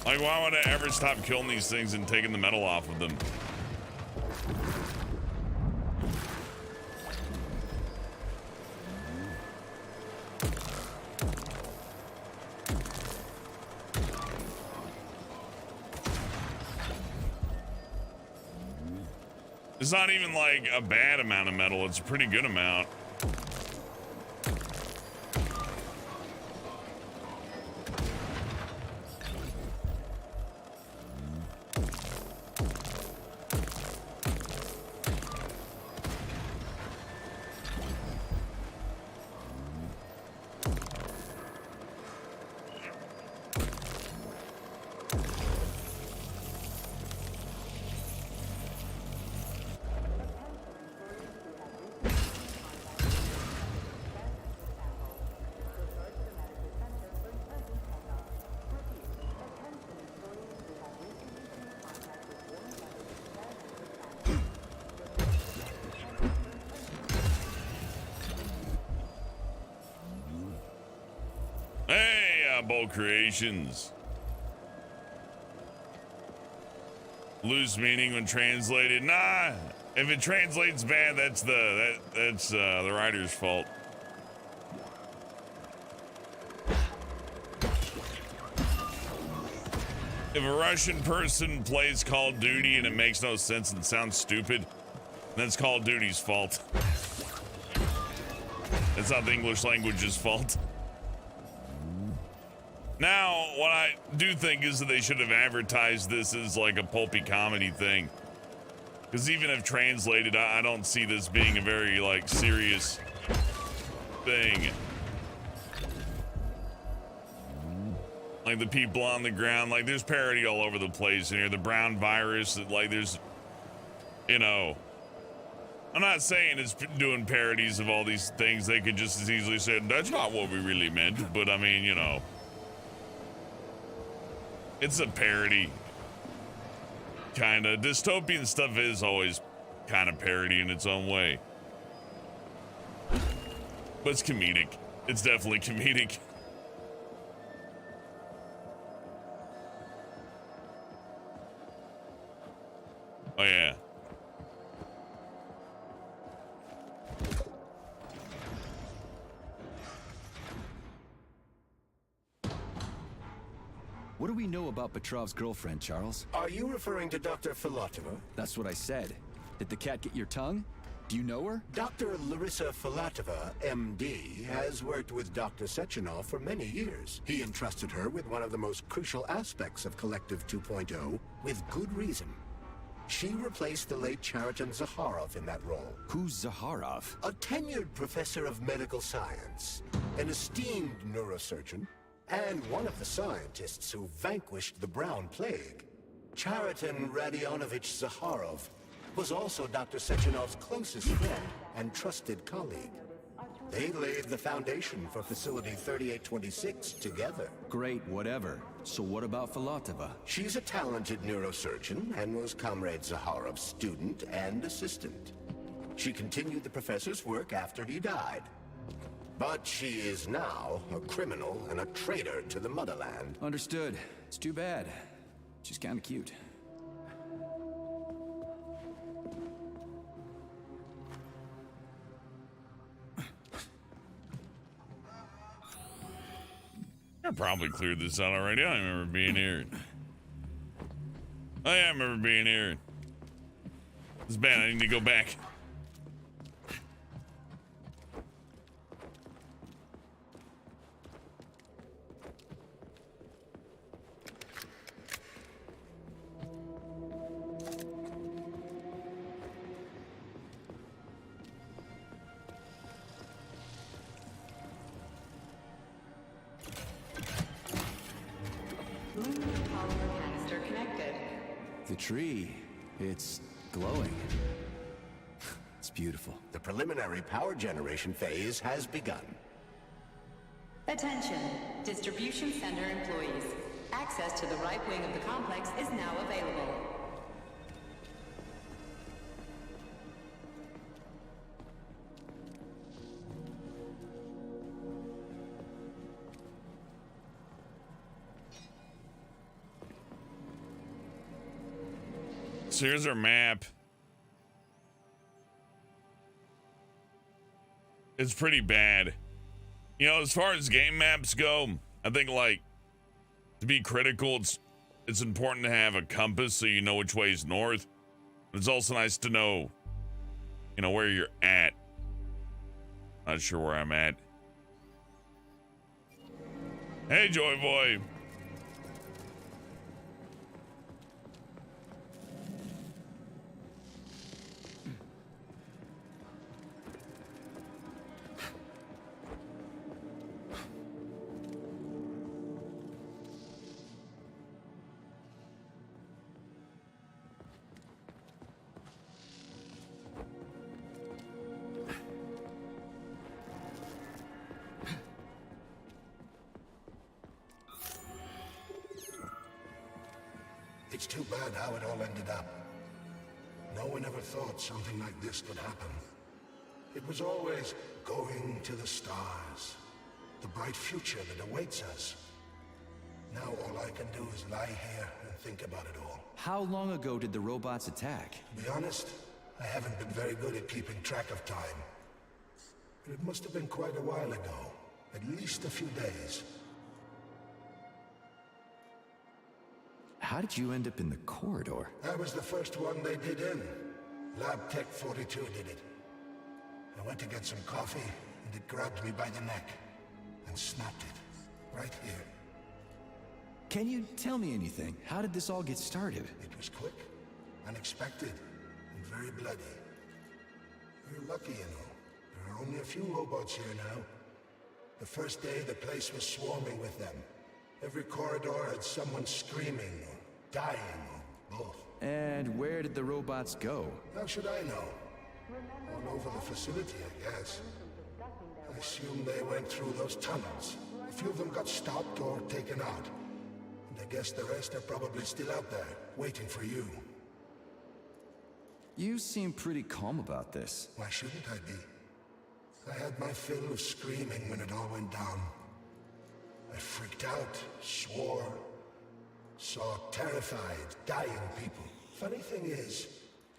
Like, why would I ever stop killing these things and taking the metal off of them? It's not even like a bad amount of metal, it's a pretty good amount. Bowl Creations. Loose meaning when translated. Nah, if it translates bad, that's the writer's fault. If a Russian person plays Call of Duty and it makes no sense and sounds stupid, that's Call of Duty's fault. It's not the English language's fault. Now, what I do think is that they should have advertised this as like a pulpy comedy thing. Because even if translated, I don't see this being a very, like, serious thing. Like, the people on the ground, like, there's parody all over the place in here. The brown virus, like, there's, you know. I'm not saying it's doing parodies of all these things. They could just as easily say, that's not what we really meant. But, I mean, you know. It's a parody. Kind of. Dystopian stuff is always kind of parody in its own way. But it's comedic. It's definitely comedic. Oh, yeah. What do we know about Petrov's girlfriend, Charles? Are you referring to Dr. Filatova? That's what I said. Did the cat get your tongue? Do you know her? Dr. Larissa Filatova, MD, has worked with Dr. Sechenov for many years. He entrusted her with one of the most crucial aspects of Collective 2.0, with good reason. She replaced the late Chariton Zakharov in that role. Who's Zakharov? A tenured professor of medical science, an esteemed neurosurgeon, and one of the scientists who vanquished the Brown Plague. Chariton Radionovich Zakharov was also Dr. Sechenov's closest friend and trusted colleague. They laid the foundation for Facility 3826 together. Great, whatever. So what about Filatova? She's a talented neurosurgeon and was Comrade Zakharov's student and assistant. She continued the professor's work after he died. But she is now a criminal and a traitor to the motherland. Understood. It's too bad. She's kind of cute. I probably cleared this out already. I don't remember being here. Oh yeah, I remember being here. It's bad. I need to go back. The tree, it's glowing. It's beautiful. The preliminary power generation phase has begun. Attention, distribution center employees. Access to the right wing of the complex is now available. So here's our map. It's pretty bad. You know, as far as game maps go, I think, like, to be critical, it's important to have a compass so you know which way is north. It's also nice to know, you know, where you're at. Not sure where I'm at. Hey, Joy Boy. It's too bad how it all ended up. No one ever thought something like this could happen. It was always going to the stars, the bright future that awaits us. Now all I can do is lie here and think about it all. How long ago did the robots attack? To be honest, I haven't been very good at keeping track of time. But it must have been quite a while ago. At least a few days. How did you end up in the corridor? I was the first one they did in. Lab Tech 42 did it. I went to get some coffee, and it grabbed me by the neck. And snapped it. Right here. Can you tell me anything? How did this all get started? It was quick, unexpected, and very bloody. You're lucky, you know. There are only a few robots here now. The first day, the place was swarming with them. Every corridor had someone screaming, or dying, or both. And where did the robots go? How should I know? All over the facility, I guess. I assume they went through those tunnels. A few of them got stopped or taken out. And I guess the rest are probably still out there, waiting for you. You seem pretty calm about this. Why shouldn't I be? I had my fill of screaming when it all went down. I freaked out, swore, saw terrified, dying people. Funny thing is,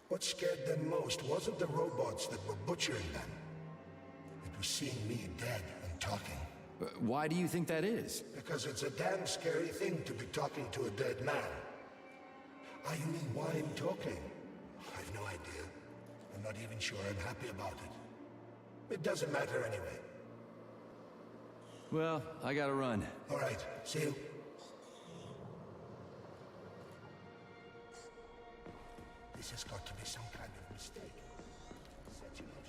what scared them most wasn't the robots that were butchering them. It was seeing me dead and talking. Why do you think that is? Because it's a damn scary thing to be talking to a dead man. Ah, you mean why I'm talking? I've no idea. I'm not even sure I'm happy about it. It doesn't matter anyway. Well, I gotta run. All right, see you. This has got to be some kind of mistake. Set you up,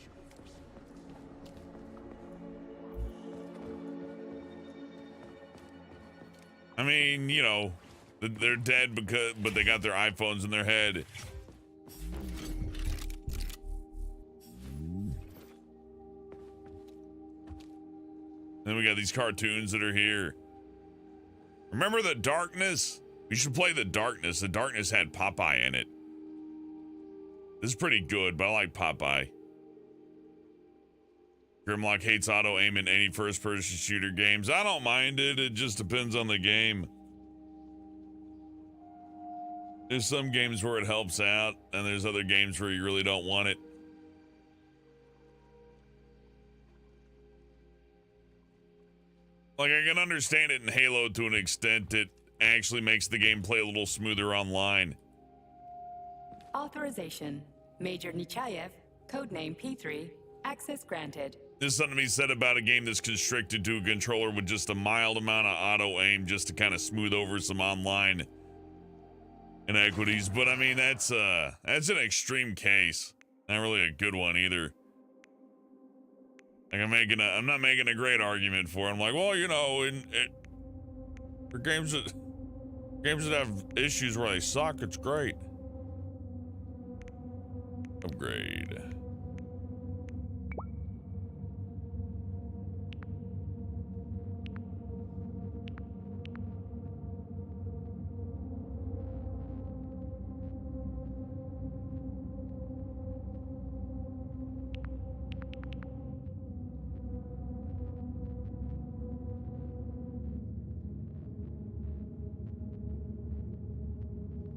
I mean, you know, they're dead but they got their iPhones in their head. Then we got these cartoons that are here. Remember The Darkness? We should play The Darkness. The Darkness had Popeye in it. This is pretty good, but I like Popeye. Grimlock hates auto aim in any first-person shooter games. I don't mind it. It just depends on the game. There's some games where it helps out, and there's other games where you really don't want it. Like, I can understand it in Halo to an extent. It actually makes the gameplay a little smoother online. Authorization. Major Nechayev, codename P3, access granted. There's something to be said about a game that's constricted to a controller with just a mild amount of auto aim just to kind of smooth over some online inequities. But I mean, that's an extreme case. Not really a good one either. Like I'm not making a great argument for it. I'm like, well, you know, for games that have issues where they suck, it's great. Upgrade.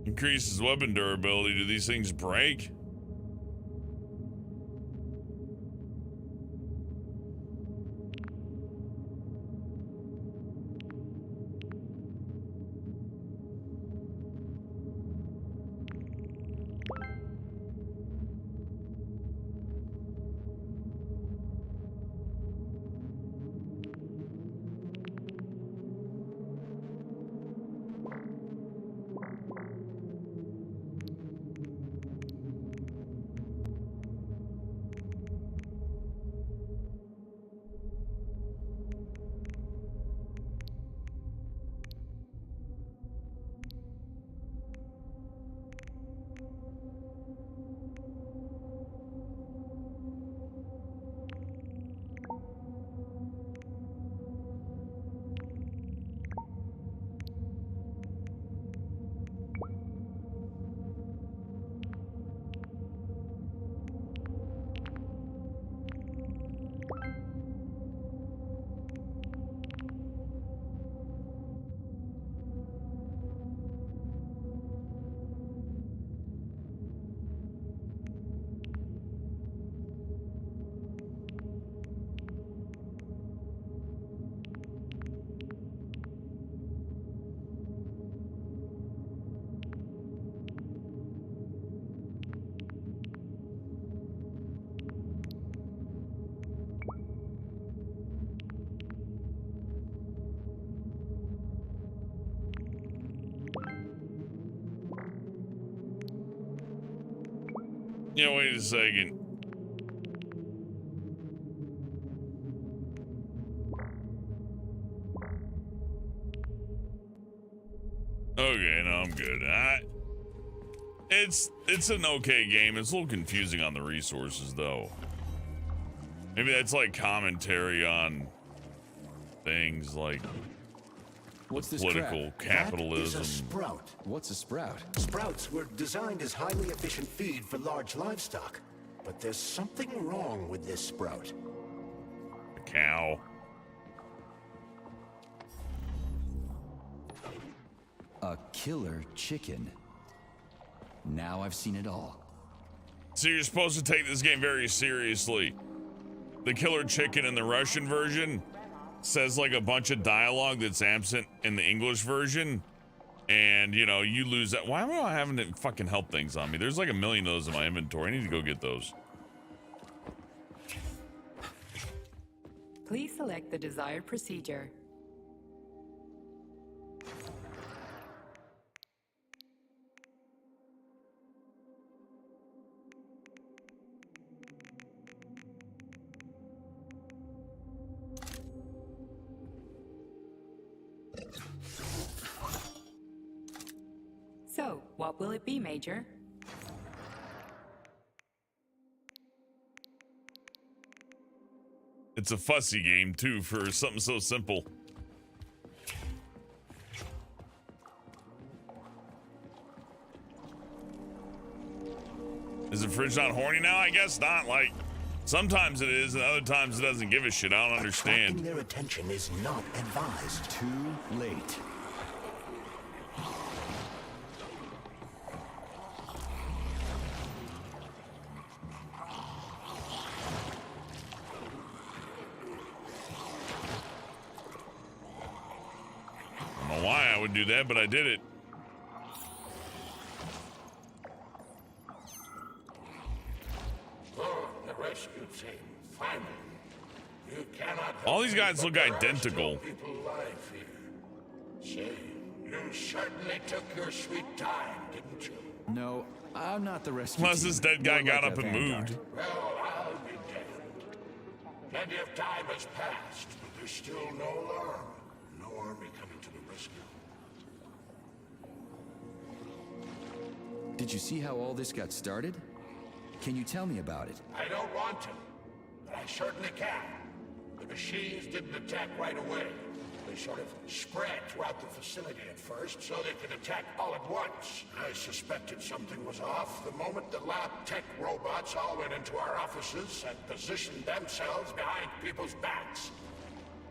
Increases weapon durability. Do these things break? Yeah, wait a second. Okay, no, I'm good. It's an okay game. It's a little confusing on the resources, though. Maybe that's like commentary on things like What's this political crap? capitalism. That is a sprout. What's a sprout? Sprouts were designed as highly efficient feed for large livestock. But there's something wrong with this sprout. A cow. A killer chicken. Now I've seen it all. So you're supposed to take this game very seriously. The killer chicken in the Russian version says like a bunch of dialogue that's absent in the English version. And, you know, you lose that. Why am I having it fucking help things on me? There's like a million of those in my inventory. I need to go get those. Please select the desired procedure. So, what will it be, Major? It's a fussy game, too, for something so simple. Is the fridge not horny now? I guess not. Like, sometimes it is, and other times it doesn't give a shit. I don't understand. Attracting their attention is not advised. Too late. I don't know why I would do that, but I did it. Oh, the rescue team, finally. You cannot All these guys look identical. People alive here. Say, you certainly took your sweet time, didn't you? No, I'm not the rescue Unless team. this dead guy More got like up a and vanguard. moved. Well, I'll be damned. Plenty of time has passed, but there's still no alarm. No army coming to the rescue. Did you see how all this got started? Can you tell me about it? I don't want to, but I certainly can. The machines didn't attack right away. They sort of spread throughout the facility at first, so they could attack all at once. I suspected something was off the moment the lab tech robots all went into our offices and positioned themselves behind people's backs.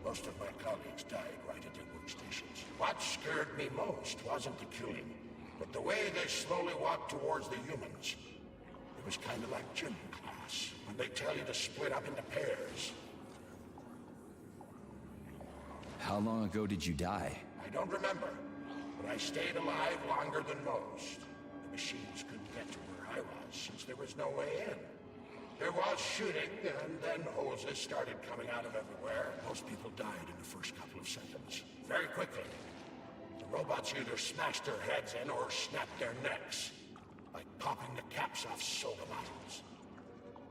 Most of my colleagues died right at their workstations. What scared me most wasn't the killing, but the way they slowly walked towards the humans. It was kind of like gym class, when they tell you to split up into pairs. How long ago did you die? I don't remember, but I stayed alive longer than most. The machines couldn't get to where I was, since there was no way in. There was shooting, and then hoses started coming out of everywhere. Most people died in the first couple of seconds. Very quickly. The robots either smashed their heads in or snapped their necks, like popping the caps off soda bottles.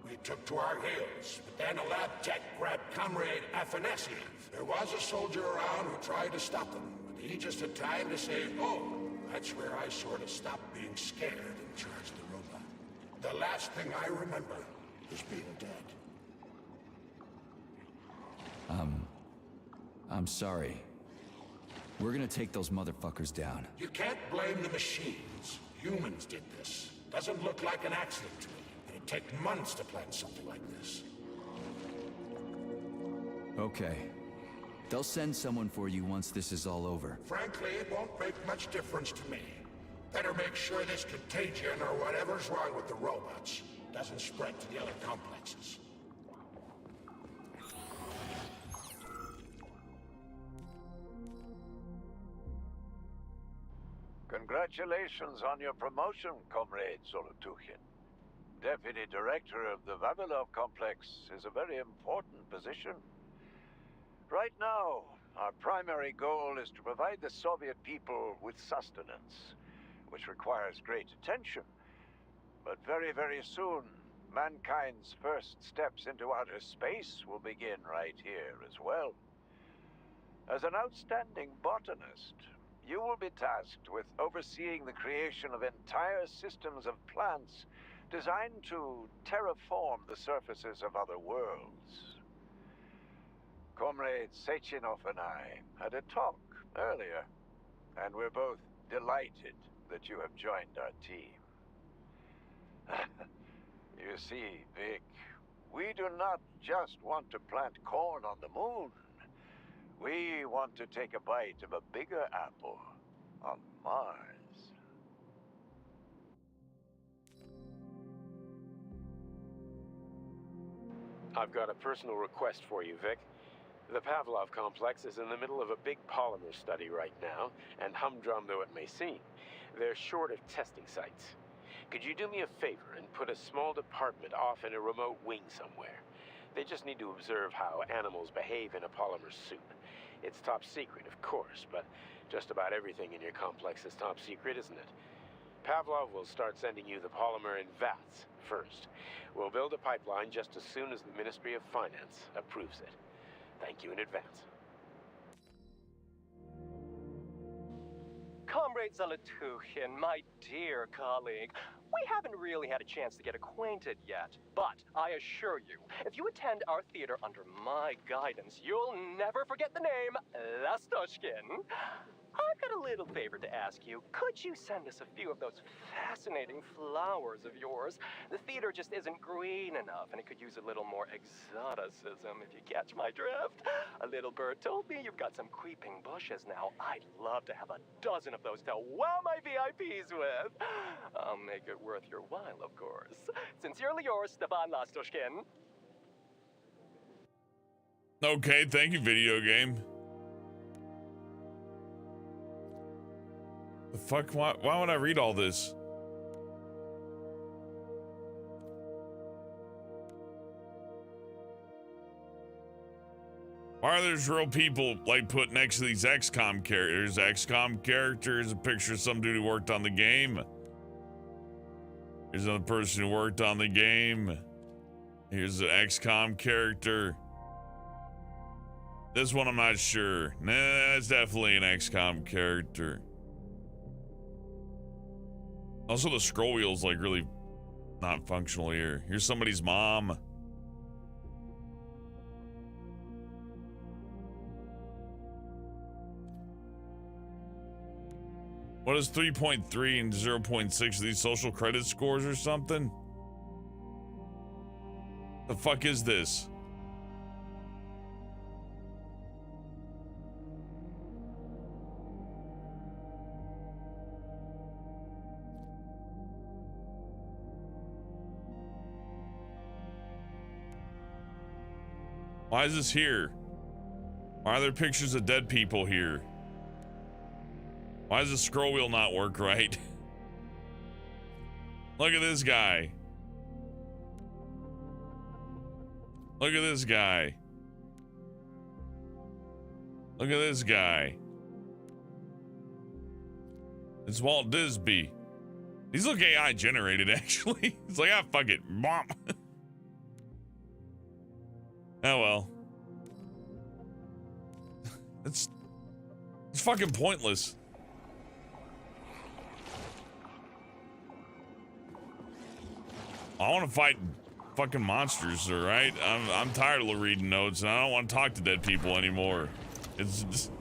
We took to our heels, but then a lab tech grabbed Comrade Afanasiev. There was a soldier around who tried to stop them, but he just had time to say, oh, that's where I sort of stopped being scared and charged the robot. The last thing I remember is being dead. I'm sorry. We're gonna take those motherfuckers down. You can't blame the machines. Humans did this. Doesn't look like an accident to me. It'd take months to plan something like this. Okay. They'll send someone for you once this is all over. Frankly, it won't make much difference to me. Better make sure this contagion or whatever's wrong with the robots doesn't spread to the other complexes. Congratulations on your promotion, Comrade Zolotukhin. Deputy Director of the Vavilov Complex is a very important position. Right now, our primary goal is to provide the Soviet people with sustenance, which requires great attention. But very, very soon, mankind's first steps into outer space will begin right here as well. As an outstanding botanist, you will be tasked with overseeing the creation of entire systems of plants designed to terraform the surfaces of other worlds. Comrade Sechenov and I had a talk earlier, and we're both delighted that you have joined our team. You see, Vic, we do not just want to plant corn on the moon. We want to take a bite of a bigger apple on Mars. I've got a personal request for you, Vic. The Pavlov complex is in the middle of a big polymer study right now, and humdrum though it may seem, they're short of testing sites. Could you do me a favor and put a small department off in a remote wing somewhere? They just need to observe how animals behave in a polymer soup. It's top secret, of course, but just about everything in your complex is top secret, isn't it? Pavlov will start sending you the polymer in vats first. We'll build a pipeline just as soon as the Ministry of Finance approves it. Thank you in advance. Comrade Zalatuchin, my dear colleague, we haven't really had a chance to get acquainted yet, but I assure you, if you attend our theater under my guidance, you'll never forget the name Lastoshkin. I've got a little favor to ask you. Could you send us a few of those fascinating flowers of yours? The theater just isn't green enough, and it could use a little more exoticism, if you catch my drift. A little bird told me you've got some creeping bushes now. I'd love to have a dozen of those to wow my VIPs with. I'll make it worth your while, of course. Sincerely yours, Stefan Lastoshkin. Okay, thank you, video game. The fuck? Why would I read all this? Why are there real people like put next to these XCOM characters? XCOM characters, a picture of some dude who worked on the game. Here's another person who worked on the game. Here's an XCOM character. This one I'm not sure. Nah, that's definitely an XCOM character. Also, the scroll wheel's like really not functional here. Here's somebody's mom. What is 3.3 and 0.6? Are these social credit scores or something? The fuck is this? Why is this here? Why are there pictures of dead people here? Why does the scroll wheel not work right? Look at this guy. Look at this guy. Look at this guy. It's Walt Disney. These look AI generated, actually. It's like, ah, fuck it. Bomb. Oh well. It's fucking pointless. I want to fight fucking monsters, all right? I'm tired of reading notes, and I don't want to talk to dead people anymore. It's just...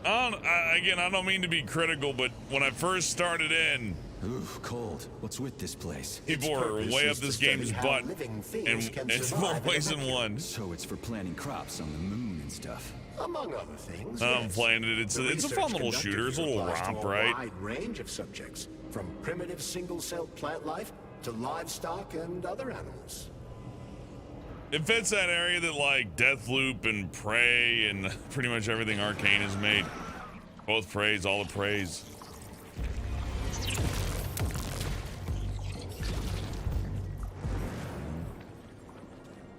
Again, I don't mean to be critical, but when I first started in... Ooh, cold. What's with this place? People are way up this game's butt, and it's more ways than one. So it's for planting crops on the moon and stuff. Among other things. I'm playing it. It's a fun little shooter. It's a little romp, right? A wide range of subjects, from primitive single-celled plant life to livestock and other animals. It fits that area that like Deathloop and Prey and pretty much everything Arcane has made. Both Preys, all the Preys.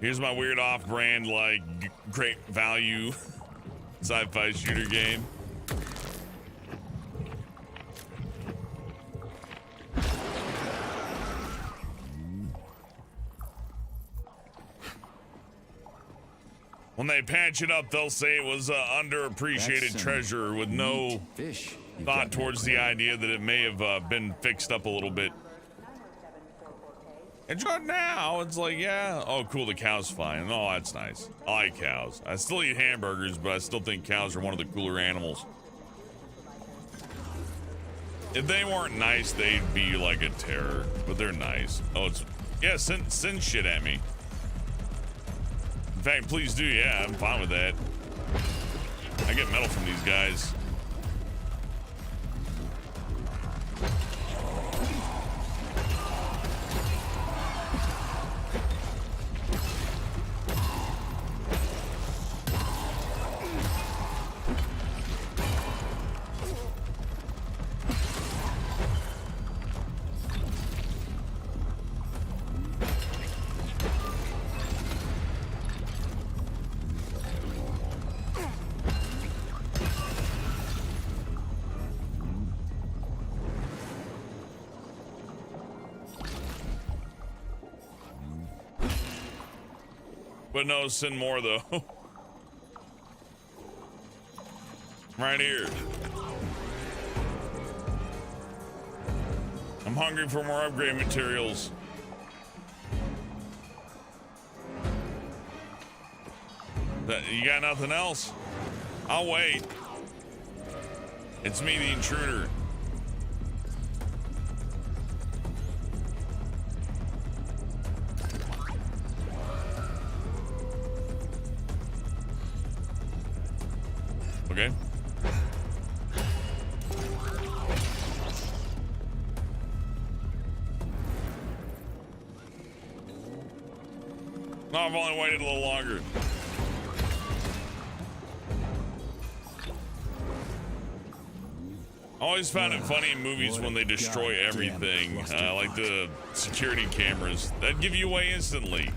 Here's my weird off-brand, like, great value sci-fi shooter game. When they patch it up, they'll say it was underappreciated That's treasure with no fish. thought towards the idea that it may have been fixed up a little bit. Enjoy it now. It's like, yeah. Oh, cool. The cow's fine. Oh, that's nice. I like cows. I still eat hamburgers, but I still think cows are one of the cooler animals. If they weren't nice, they'd be like a terror, but they're nice. Oh, it's, yeah, send shit at me. In fact, please do. Yeah, I'm fine with that. I get metal from these guys. But no, send more though. Right here. I'm hungry for more upgrade materials. You got nothing else? I'll wait. It's me, the intruder. Okay. No, I've only waited a little longer. I always found it funny in movies when they destroy everything, like the security cameras. That'd give you away instantly.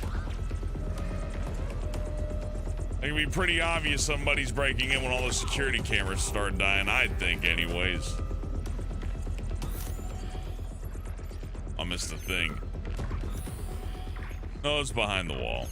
It can be pretty obvious somebody's breaking in when all the security cameras start dying, I think, anyways. I missed the thing. No, it's behind the wall.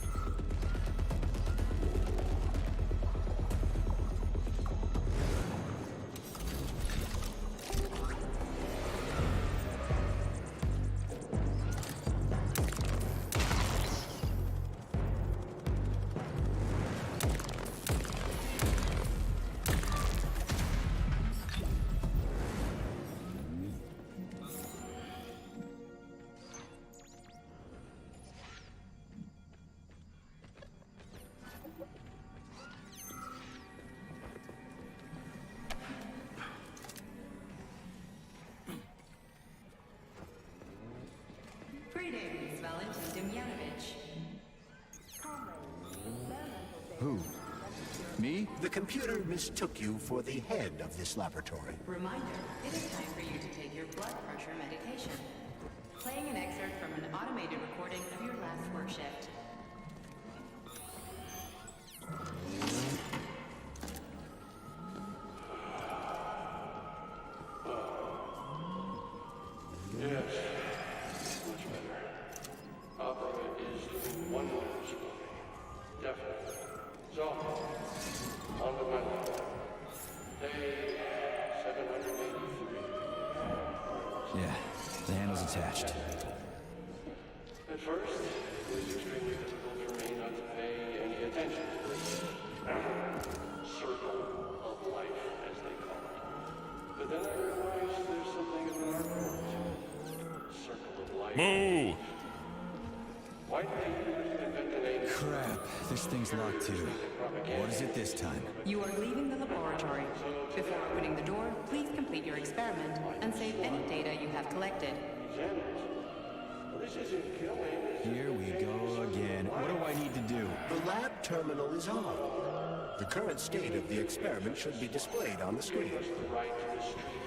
Who? Me? The computer mistook you for the head of this laboratory. Reminder, it is time for you to take your blood pressure medication. Playing an excerpt from an automated recording of your last work shift. Yes, much better. Opera is doing wonders for me. Definitely. So, on to my lab. Day 783. Yeah, the handle's attached. At first, it was extremely difficult for me not to pay any attention to this circle of life, as they call it. But then I realized there's something of an art form to it. Circle of life. Moo! Why did they invent the name? Crap, this thing's locked too. What is it this time? You are leaving the laboratory. Before opening the door, please complete your experiment and save any data you have collected. This isn't killing. Here we go again. What do I need to do? The lab terminal is on. The current state of the experiment should be displayed on the screen. Right to the street.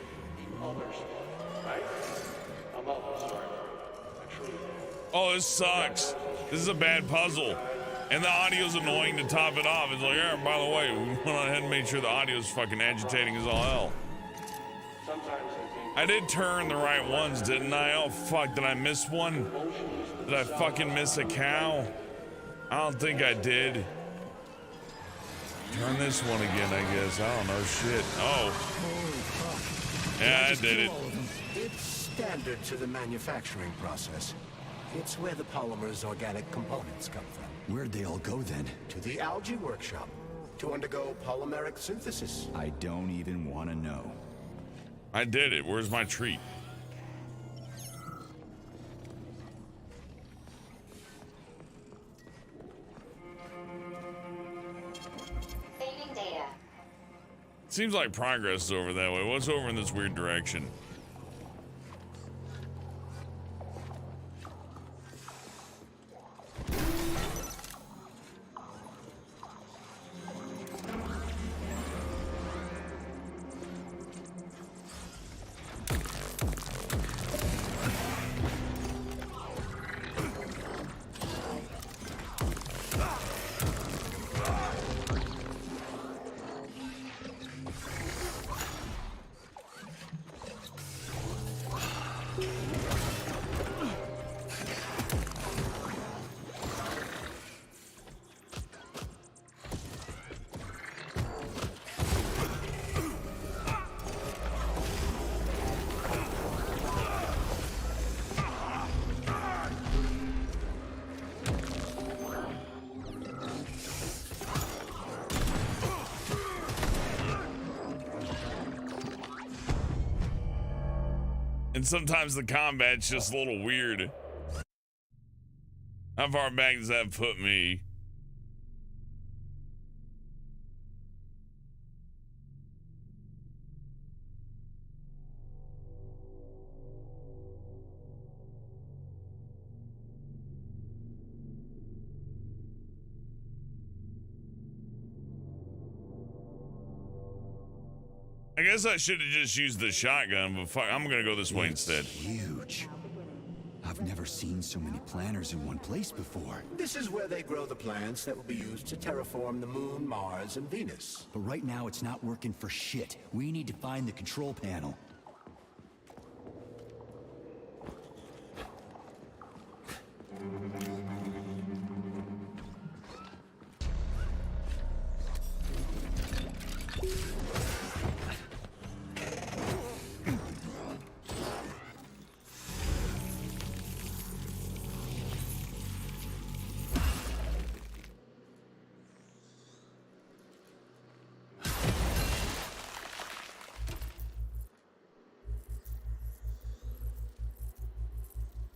The other spot, right? I'm awfully sorry. I truly am. Oh, this sucks. This is a bad puzzle. And the audio's annoying to top it off. It's like, yeah, by the way, we went on ahead and made sure the audio's fucking agitating as all hell. Sometimes I think I did turn the right ones, didn't I? Oh, fuck, did I miss one? Did I fucking miss a cow? I don't think I did. Turn this one again, I guess. I don't know. Shit. Oh. Yeah, I did it. It's standard to the manufacturing process. It's where the polymer's organic components come from. Where'd they all go then? To the algae workshop to undergo polymeric synthesis. I don't even want to know. I did it. Where's my treat? Saving data. Seems like progress is over that way. What's over in this weird direction? And sometimes the combat's just a little weird. How far back does that put me? I guess I should have just used the shotgun, but fuck, I'm gonna go this way instead. Huge. I've never seen so many planters in one place before. This is where they grow the plants that will be used to terraform the Moon, Mars, and Venus. But right now it's not working for shit. We need to find the control panel.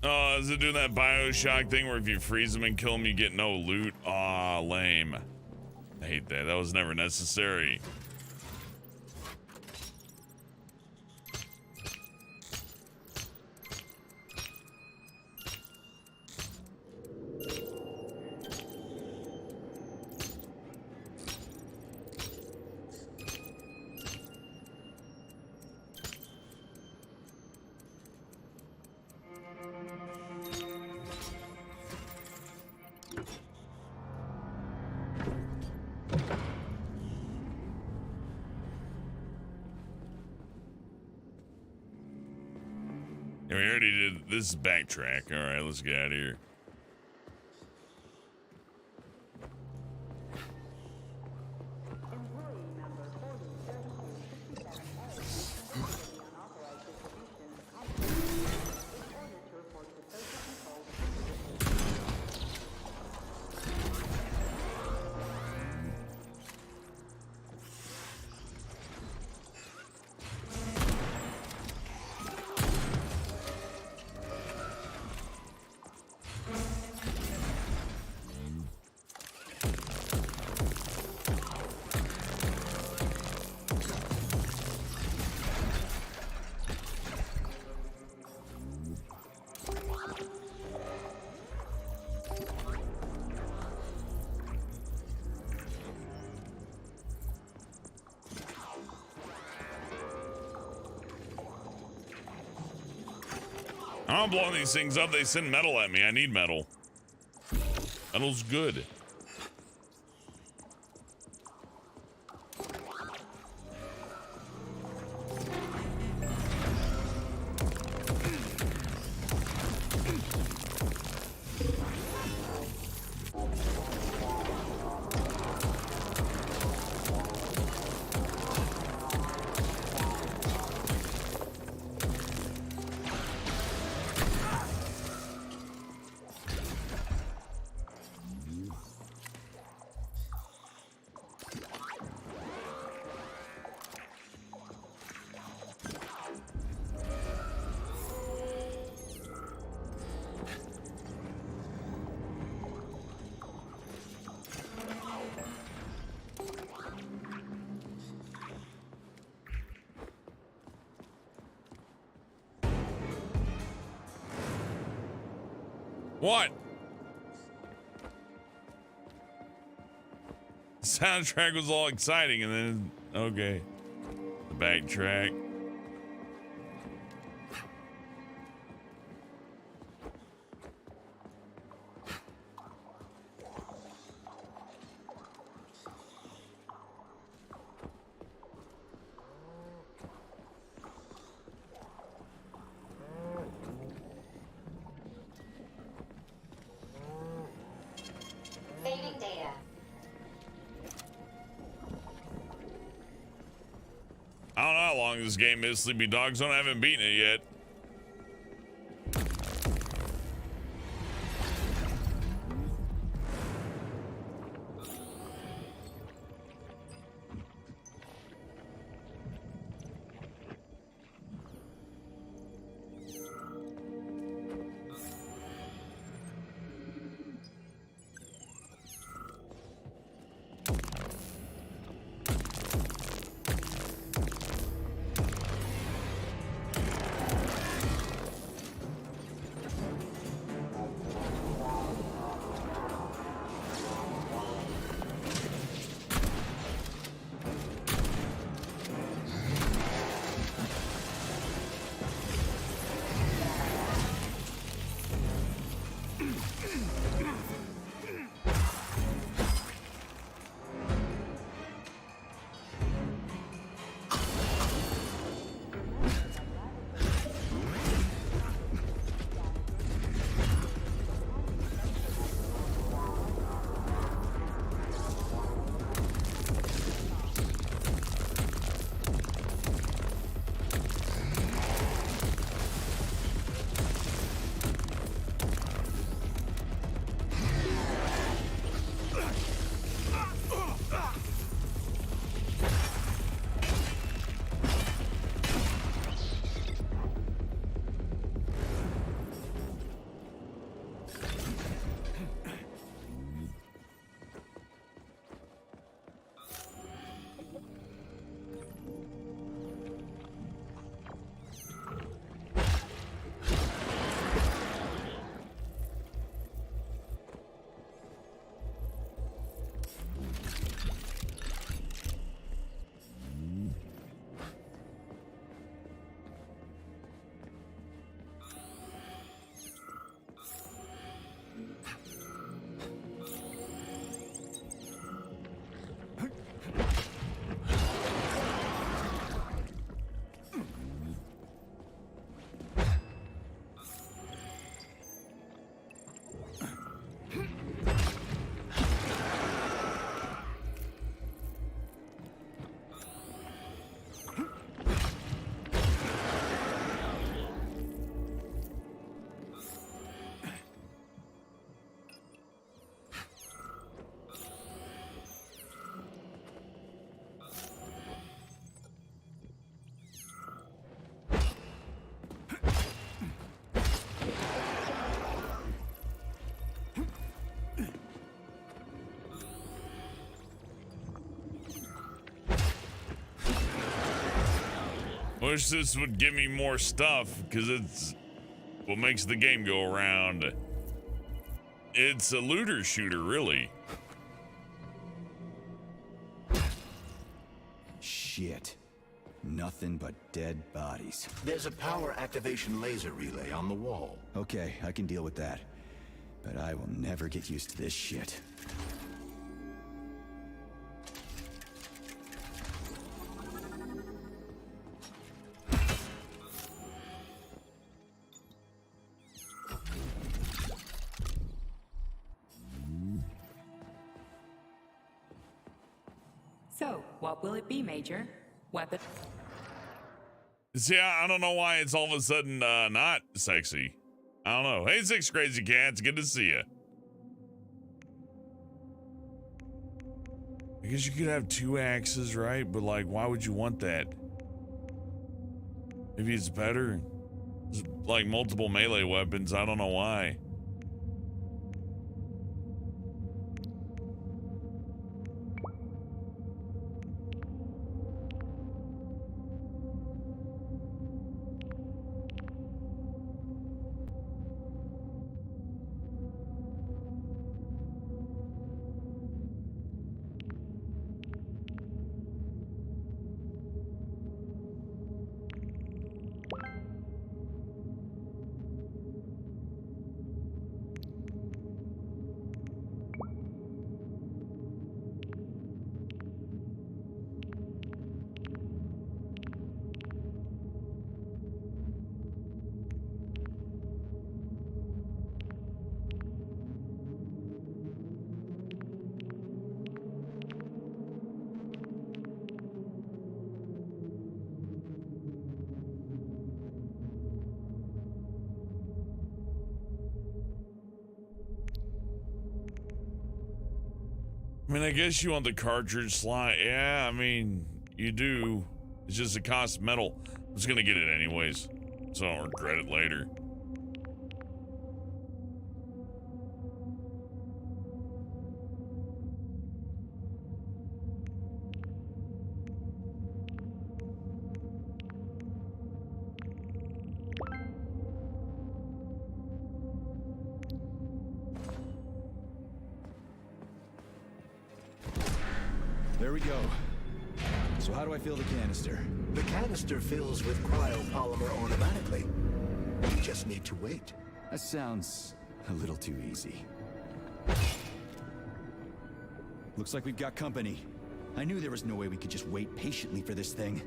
Oh, is it doing that Bioshock thing where if you freeze them and kill them, you get no loot? Aw, lame. I hate that. That was never necessary. Yeah, we already did. This is backtrack. All right, let's get out of here. I'm blowing these things up. They send metal at me. I need metal. Metal's good. What? The soundtrack was all exciting and then, okay. The backtrack. Saving data. I don't know how long this game is, Sleepy Dogs. I haven't beaten it yet. Wish this would give me more stuff, because it's what makes the game go around. It's a looter shooter, really. Shit. Nothing but dead bodies. There's a power activation laser relay on the wall. Okay, I can deal with that. But I will never get used to this shit. So, what will it be, Major? Weapon? See, I don't know why it's all of a sudden not sexy. I don't know. Hey, Six Crazy Cats, good to see you. I guess you could have two axes, right? But like, why would you want that? Maybe it's better. There's like multiple melee weapons. I don't know why. I mean, I guess you want the cartridge slot. Yeah, I mean, you do. It's just it costs metal. I'm just gonna get it anyways, so I don't regret it later. There we go. So how do I fill the canister? The canister fills with cryopolymer automatically. You just need to wait. That sounds a little too easy. Looks like we've got company. I knew there was no way we could just wait patiently for this thing.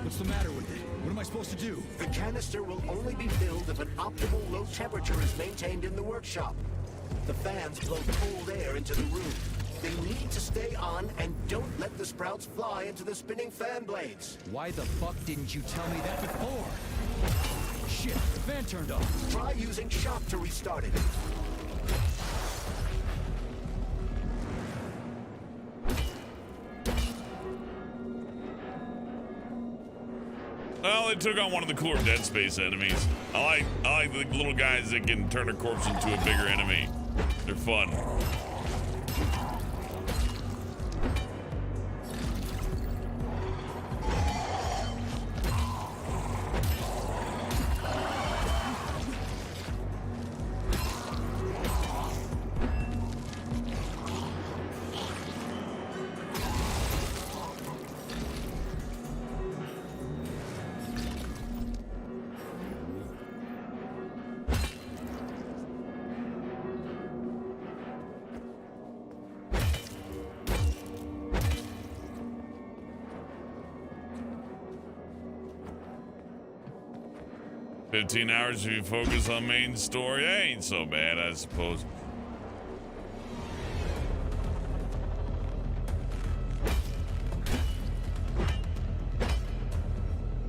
What's the matter with it? What am I supposed to do? The canister will only be filled if an optimal low temperature is maintained in the workshop. The fans blow cold air into the room. They need to stay on, and don't let the sprouts fly into the spinning fan blades. Why the fuck didn't you tell me that before? Shit, the fan turned off. Try using shock to restart it. Well, they took on one of the cooler Dead Space enemies. I like the little guys that can turn a corpse into a bigger enemy. They're fun. $15 hours if you focus on main story. That ain't so bad, I suppose.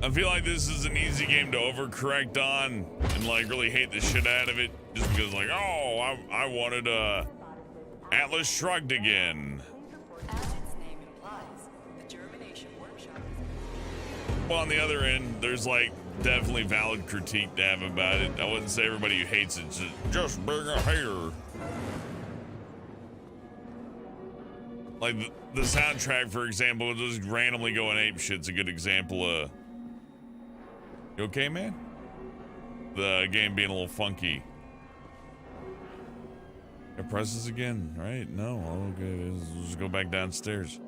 I feel like this is an easy game to overcorrect on and like really hate the shit out of it just because like, oh, I wanted Atlas Shrugged again. As its name implies, the germination workshop is... Well, on the other end, there's like definitely valid critique to have about it. I wouldn't say everybody who hates it's just being a hater. Like the soundtrack, for example, just randomly going ape shit's a good example of. You okay, man? The game being a little funky. It presses again, right? No, okay, let's just go back downstairs.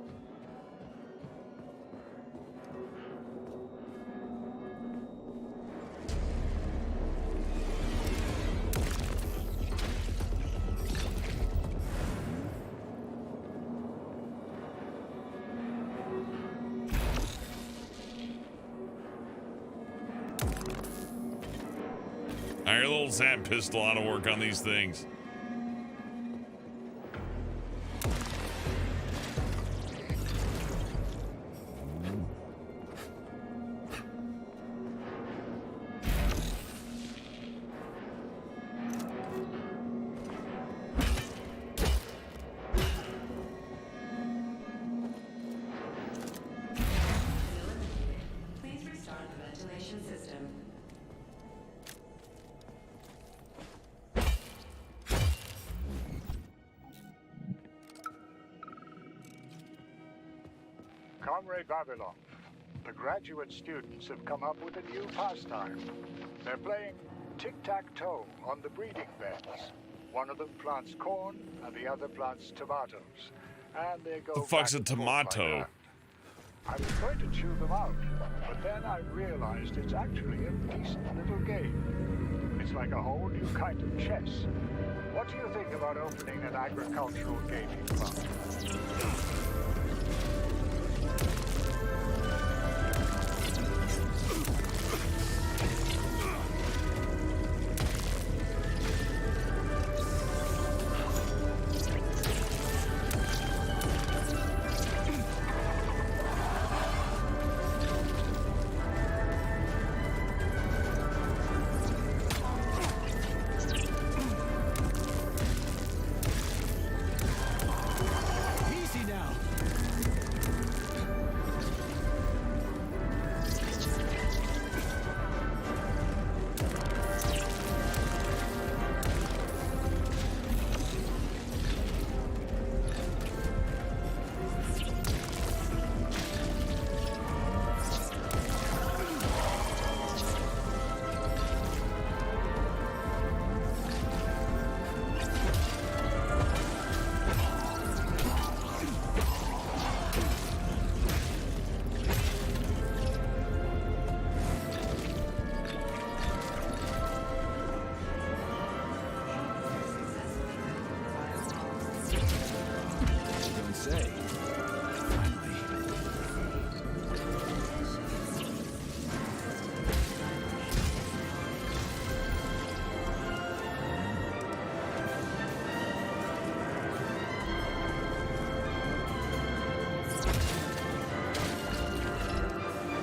Your little Zap pistol ought to work on these things. Please restart the ventilation system. Comrade Vavilov, the graduate students have come up with a new pastime. They're playing tic-tac-toe on the breeding beds. One of them plants corn, and the other plants tomatoes. And they go. The fuck's back a and forth like tomato? that. I was going to chew them out, but then I realized it's actually a decent little game. It's like a whole new kind of chess. What do you think about opening an agricultural gaming club?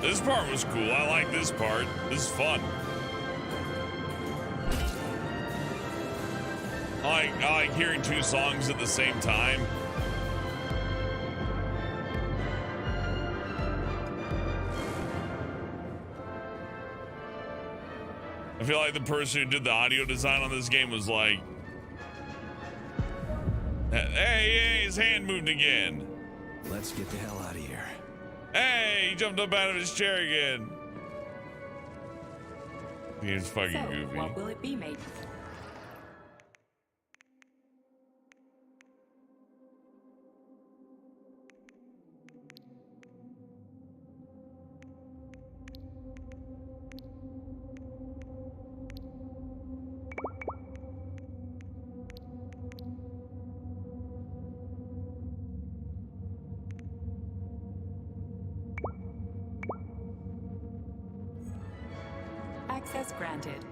This part was cool. I like this part. This is fun. I like hearing two songs at the same time. I feel like the person who did the audio design on this game was like, hey, his hand moved again. Let's get the hell out of here. Hey, he jumped up out of his chair again. He's fucking goofy. What will it be, mate? Access granted.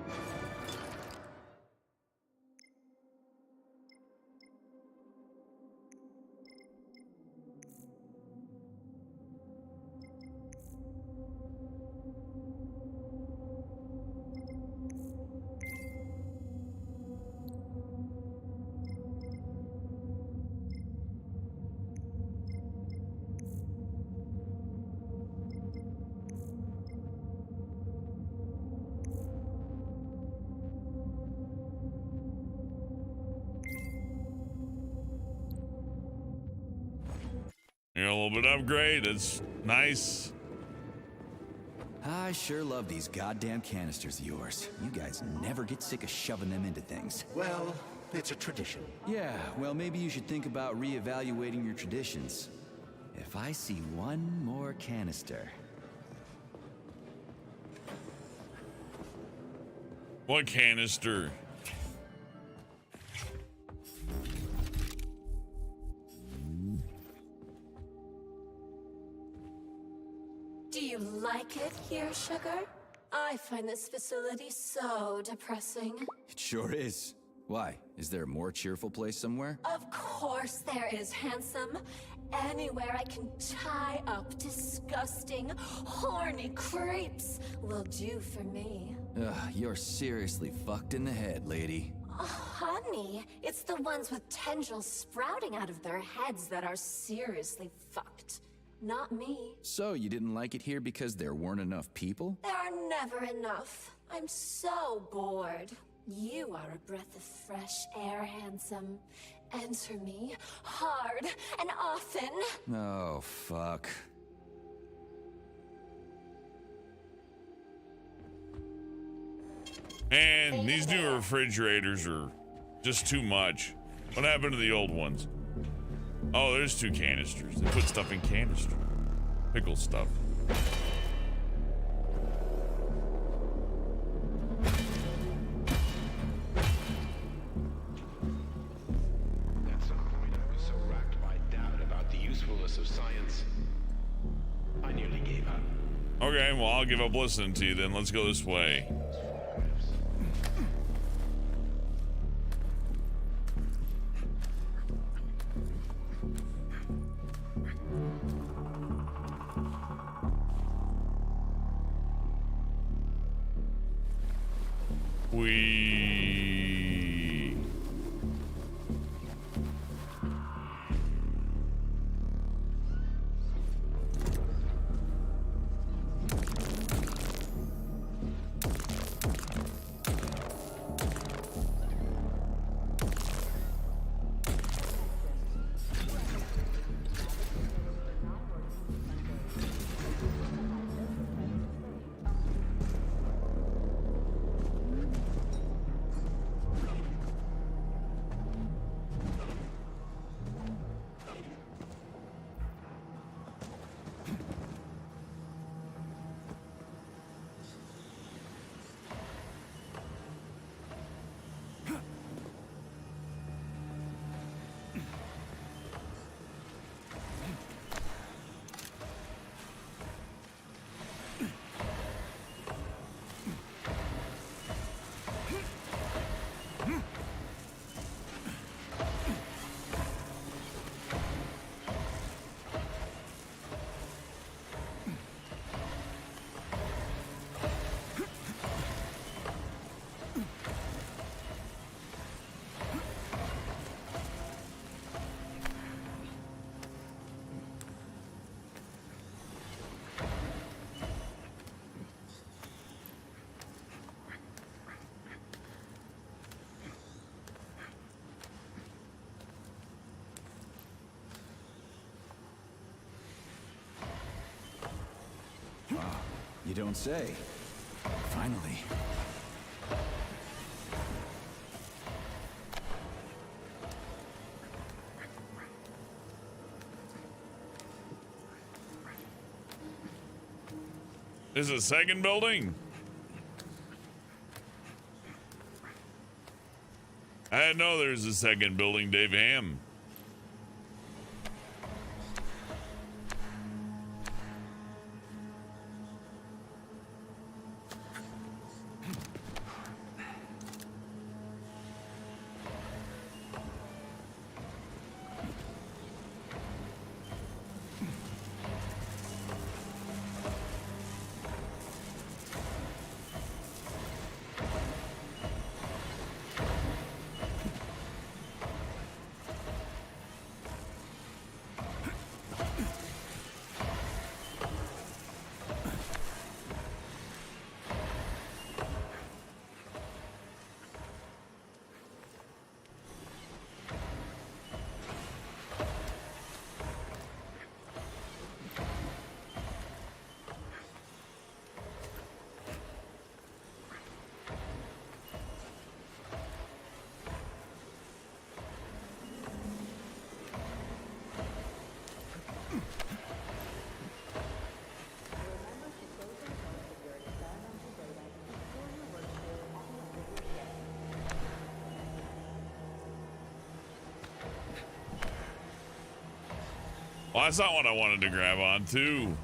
You know, a little bit of upgrade. It's nice. I sure love these goddamn canisters of yours. You guys never get sick of shoving them into things. Well, it's a tradition. Yeah, well, maybe you should think about reevaluating your traditions. If I see one more canister... What canister? Do you like it here, Sugar? I find this facility so depressing. It sure is. Why? Is there a more cheerful place somewhere? Of course there is, handsome. Anywhere I can tie up disgusting, horny creeps will do for me. Ugh, you're seriously fucked in the head, lady. Oh, honey, it's the ones with tendrils sprouting out of their heads that are seriously fucked. Not me. So, you didn't like it here because there weren't enough people? There are never enough. I'm so bored. You are a breath of fresh air, handsome. Enter me hard and often. Oh, fuck. And these new refrigerators are just too much. What happened to the old ones? Oh, there's two canisters. They put stuff in canisters. Pickle stuff. Okay, well, I'll give up listening to you then. Let's go this way. You don't say. Finally. Is it a second building? I didn't know there's a second building, Dave Ham. Well, that's not what I wanted to grab onto.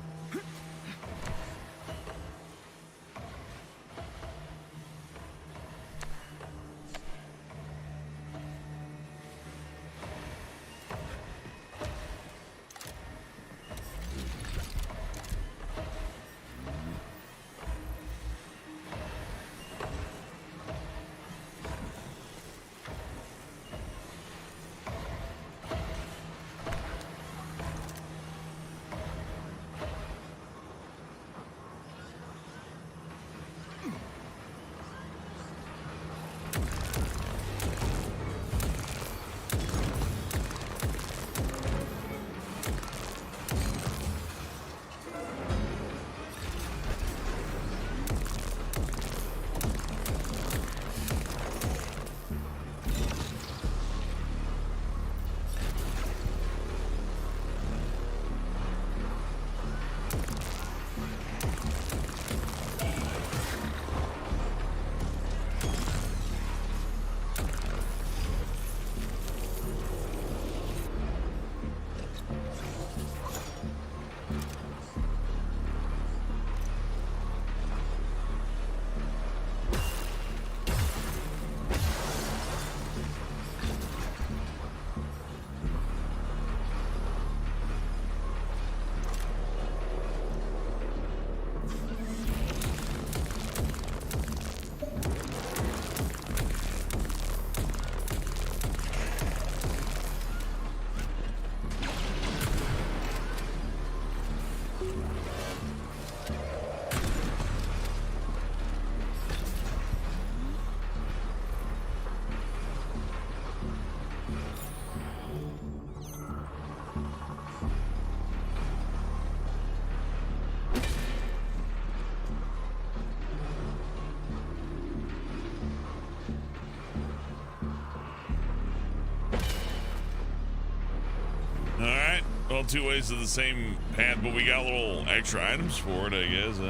Well, two ways to the same path, but we got little extra items for it, I guess.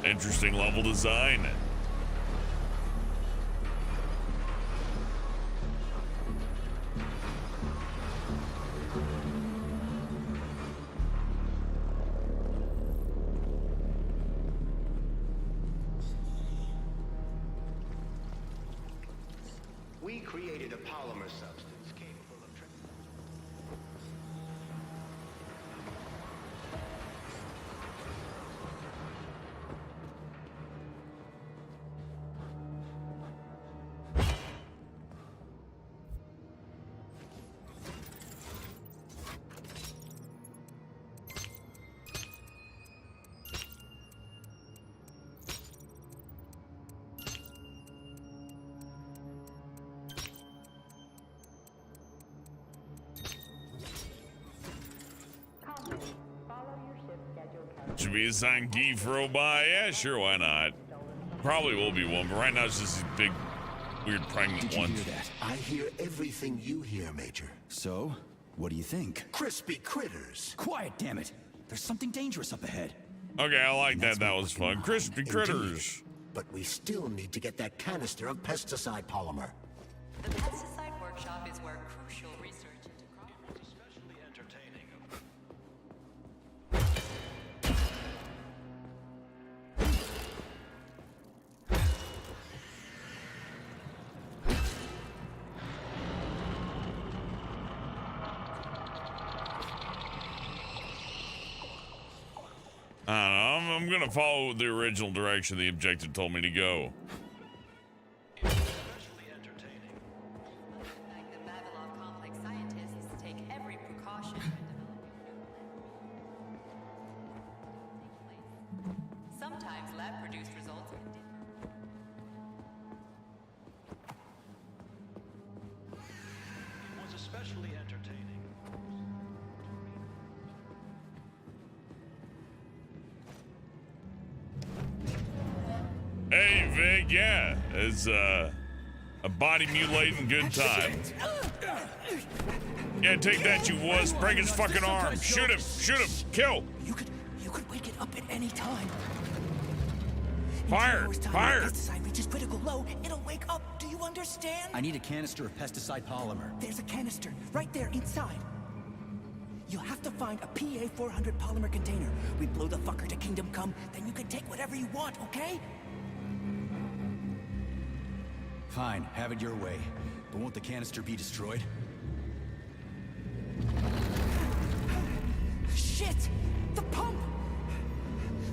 Interesting level design. We created a polymer substance capable of Should we assign key for Obai? Yeah, sure, why not? Probably will be one, but right now it's just these big, weird pregnant Did you ones. hear that? I hear everything you hear, Major. So, what do you think? Crispy critters. Quiet, damn it. There's something dangerous up ahead. Okay, I like that. That was fun. Crispy critters. But we still need to get that canister of pesticide polymer. The pesticide workshop is where crucial research into crops is especially entertaining. I don't know. I'm gonna follow the original direction the objective told me to go. Especially entertaining. Like the Vavilov complex scientists take every precaution when developing. Sometimes lab-produced results can differ. It was especially entertaining. Hey, Vic, yeah, it's a body mutilating good time. Yeah, take that, you wuss. Break his fucking arm. Shoot him, kill. You could wake it up at any time. Fire, fire. Pesticide reaches critical low, it'll wake up. Do you understand? I need a canister of pesticide polymer. There's a canister right there inside. You'll have to find a PA-400 polymer container. We blow the fucker to Kingdom Come, then you can take whatever you want, okay? Fine, have it your way. But won't the canister be destroyed? Shit! The pump!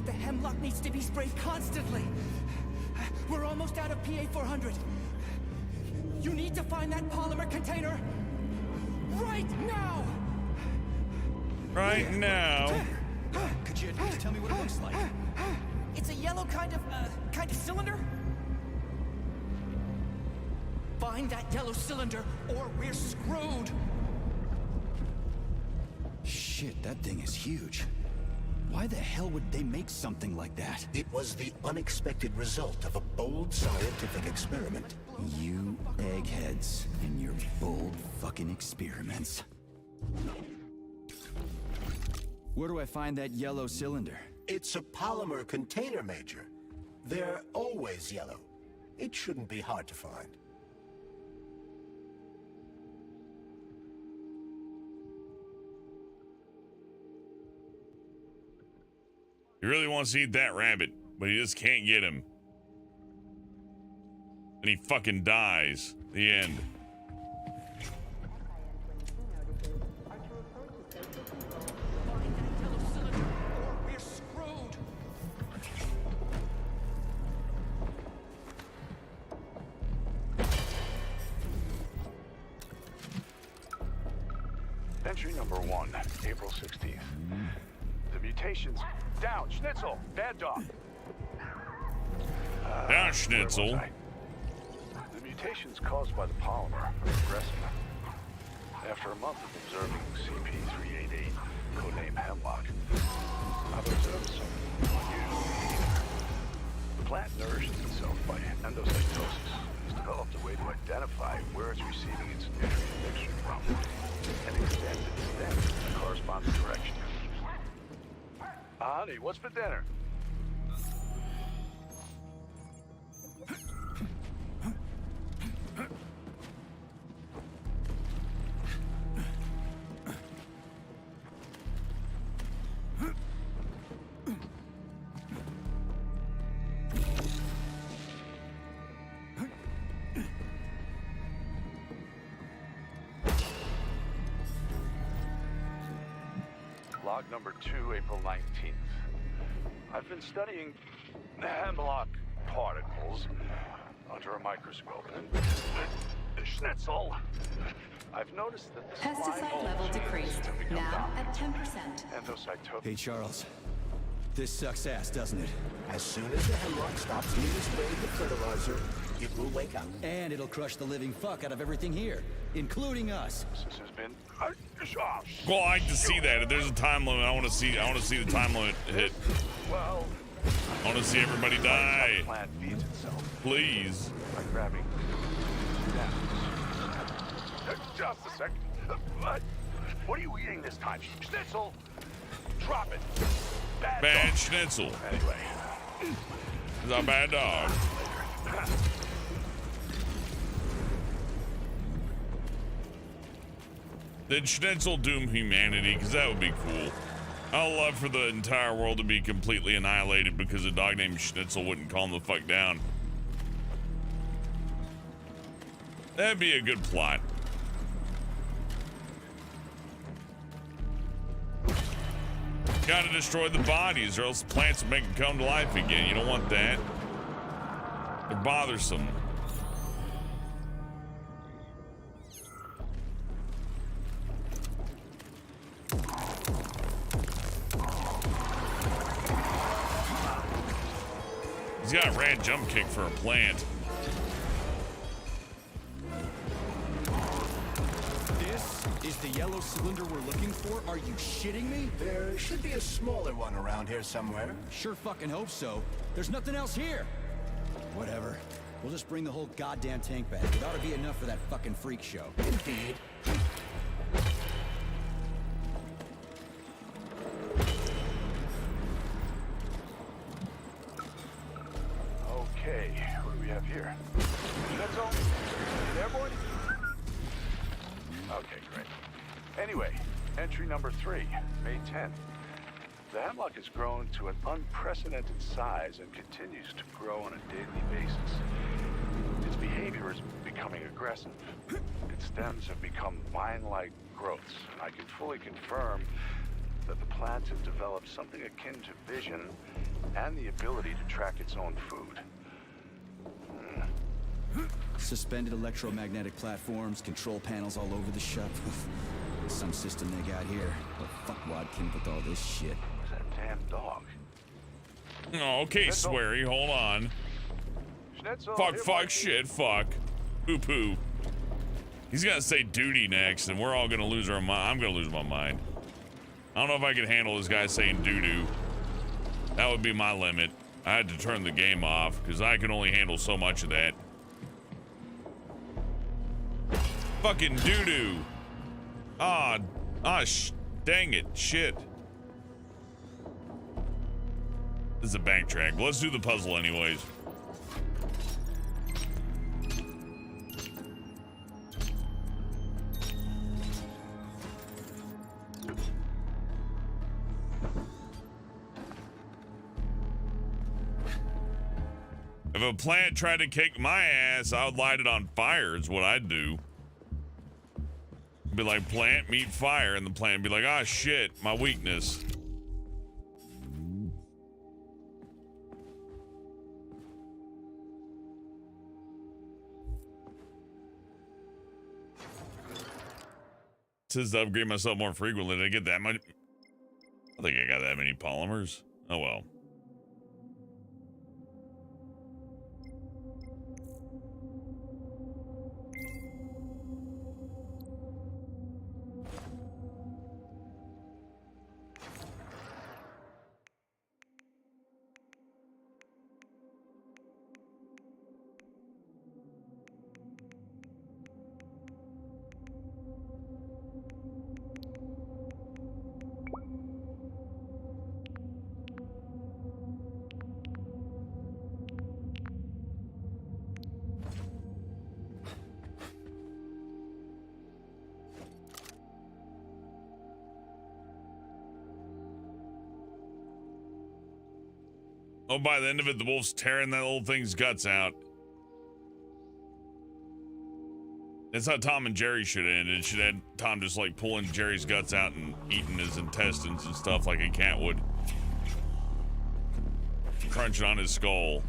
The hemlock needs to be sprayed constantly. We're almost out of PA-400. You need to find that polymer container right now! Right now. Could you tell me what it looks like? It's a yellow kind of cylinder. Find that yellow cylinder, or we're screwed. Shit, that thing is huge. Why the hell would they make something like that? It was the unexpected result of a bold scientific experiment. You eggheads and your bold fucking experiments. Where do I find that yellow cylinder? It's a polymer container, Major. They're always yellow. It shouldn't be hard to find. He really wants to eat that rabbit, but he just can't get him. And he fucking dies. The end. We're screwed. Entry number 1, April 16th. The mutations. Down, Schnitzel! Bad dog! Down, Schnitzel. The mutations caused by the polymer are aggressive. After a month of observing CP388, codenamed Hemlock, I've observed something unusual here. The plant nourishes itself by endocytosis and has developed a way to identify where it's receiving its nutrient mixture from and extend its stem in the corresponding direction. Honey, what's for dinner? Log number 2, April 19th. I've been studying hemlock particles under a microscope. Schnitzel. I've noticed that the Pesticide level decreased. Now at 10%. Hey, Charles. This sucks ass, doesn't it? As soon as the hemlock stops being sprayed with fertilizer, it will wake up. And it'll crush the living fuck out of everything here, including us. This has been... Well, I like to see that. If there's a time limit, I want to see the time limit hit. Well, I want to see everybody die. The plant feeds itself. Please. By grabbing... Just a sec. What are you eating this time? Schnitzel? Drop it. Bad schnitzel. Anyway. He's a bad dog. Did Schnitzel doom humanity? Because that would be cool. I'd love for the entire world to be completely annihilated because a dog named Schnitzel wouldn't calm the fuck down. That'd be a good plot. Gotta destroy the bodies or else the plants will make them come to life again. You don't want that. They're bothersome. He's got a rad jump kick for a plant. This is the yellow cylinder we're looking for? Are you shitting me? There should be a smaller one around here somewhere. Sure fucking hope so. There's nothing else here. Whatever. We'll just bring the whole goddamn tank back. It ought to be enough for that fucking freak show. Indeed. Okay, what do we have here? Schnitzel? There, boy? Okay, great. Anyway, entry number 3, May 10th. The hemlock has grown to an unprecedented size and continues to grow on a daily basis. Its behavior is becoming aggressive. Its stems have become vine-like growths, and I can fully confirm that the plant has developed something akin to vision and the ability to track its own food. Suspended electromagnetic platforms, control panels all over the shop. Some system they got here. But fuckwad came with all this shit. What's that damn dog? Oh, okay, Schnitzel. Sweary, hold on. Schnitzel, Fuck, shit, fuck. Poo-poo. He's gonna say duty next, and we're all gonna lose our mind. I'm gonna lose my mind. I don't know if I can handle this guy saying doo-doo. That would be my limit. I had to turn the game off, because I can only handle so much of that. Fucking doo-doo. Dang it, shit. This is a backtrack. Let's do the puzzle anyways. If a plant tried to kick my ass, I would light it on fire is what I'd do. Be like, plant, meet fire, and the plant would be like, ah, shit, my weakness. It says to upgrade myself more frequently. Did I get that much? I think I got that many polymers. Oh well. Oh, by the end of it, the wolf's tearing that little thing's guts out. That's how Tom and Jerry should have ended. It should have had Tom just like pulling Jerry's guts out and eating his intestines and stuff like a cat would. Crunching on his skull.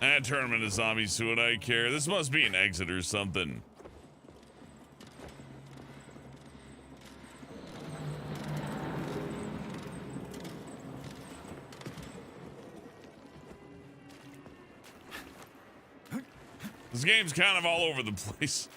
That tournament of zombies, who would I care? This must be an exit or something. This game's kind of all over the place.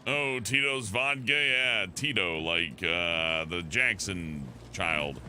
Oh, Tito's vodka? Yeah, Tito, like the Jackson child.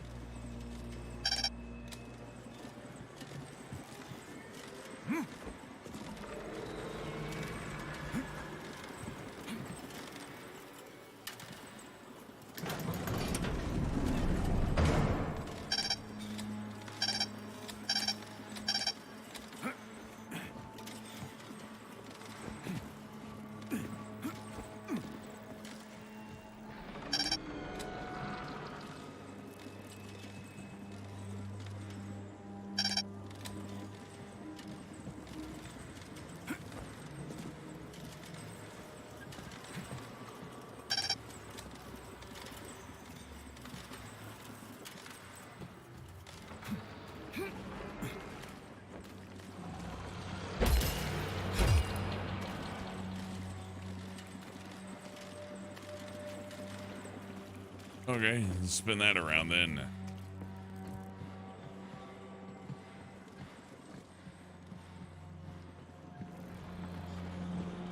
Okay, let's spin that around then.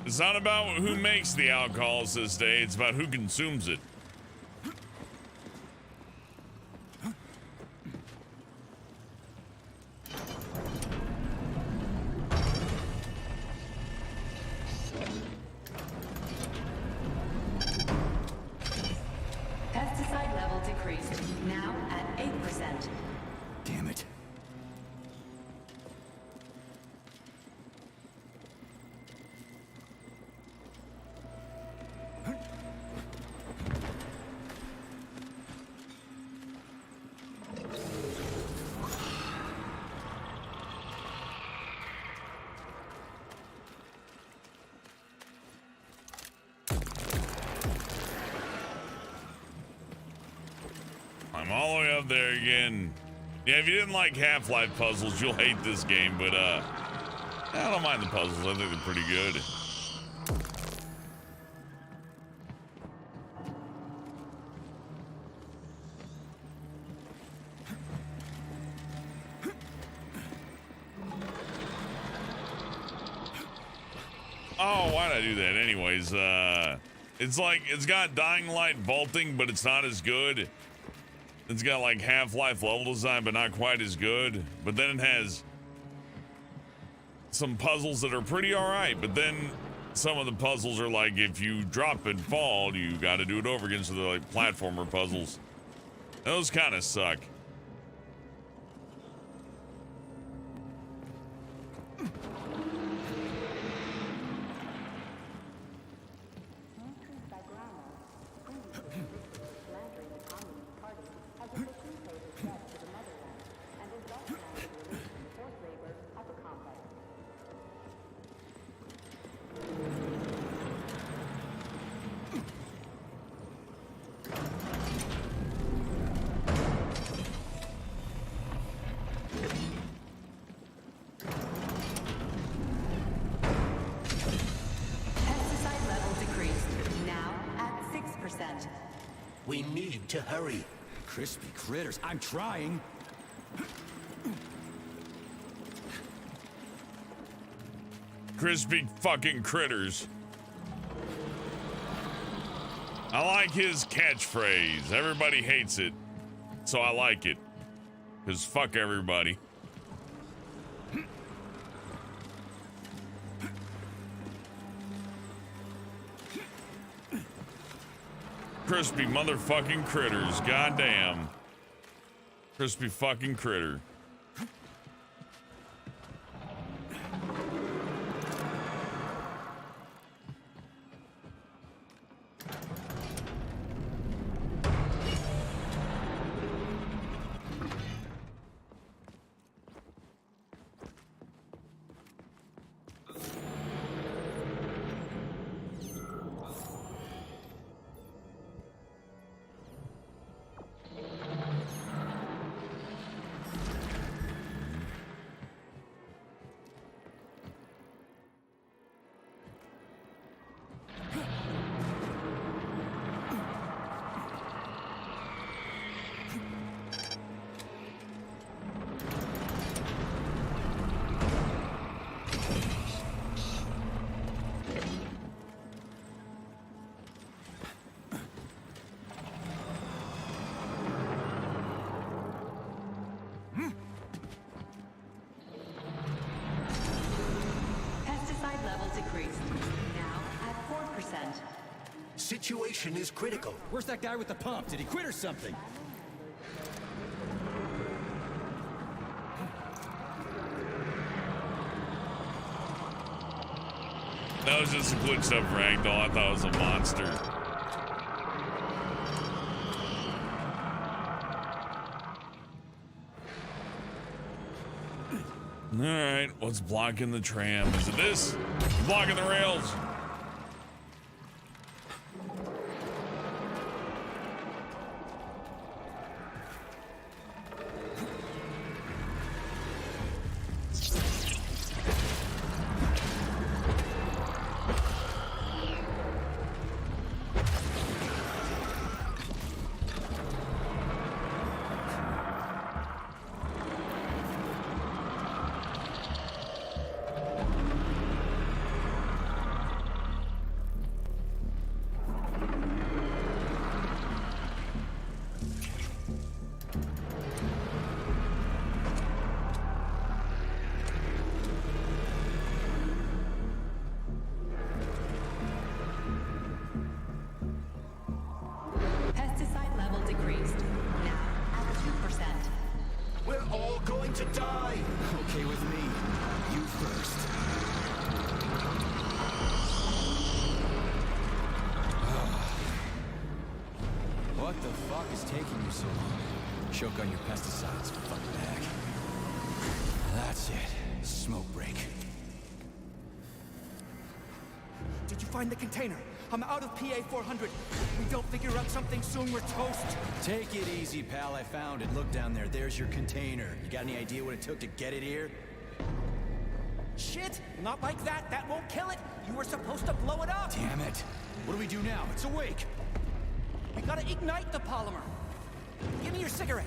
It's not about who makes the alcohol, says Day. It's about who consumes it. Pesticide level decreased, now at 8%. Damn it. I'm all the way up there again. Yeah, if you didn't like Half-Life puzzles, you'll hate this game, but I don't mind the puzzles. I think they're pretty good. Oh, why'd I do that? Anyways, it's like, it's got Dying Light vaulting, but it's not as good. It's got like Half-Life level design, but not quite as good. But then it has some puzzles that are pretty all right. But then some of the puzzles are like, if you drop and fall, you got to do it over again. So they're like platformer puzzles. Those kind of suck. 4%. We need to hurry. Crispy critters, I'm trying. Crispy fucking critters. I like his catchphrase. Everybody hates it, so I like it. Because fuck everybody. Crispy motherfucking critters. Goddamn. Crispy fucking critter. Pesticide level decreased. Now at 4%. Situation is critical. Where's that guy with the pump? Did he quit or something? That was just a glitched up ragdoll. I thought it was a monster. Alright, what's blocking the tram? Is it this? Blocking the rails. Pesticide level decreased. Now at 2%. We're all going to die. Okay with me. You first. What the fuck is taking you so long? Choke on your pesticides, fuck bag. That's it. Smoke break. Did you find the container? I'm out of PA 400. If we don't figure out something soon, we're toast. Take it easy, pal. I found it. Look down there. There's your container. You got any idea what it took to get it here? Shit! Not like that. That won't kill it. You were supposed to blow it up. Damn it. What do we do now? It's awake. We gotta ignite the polymer. Give me your cigarette.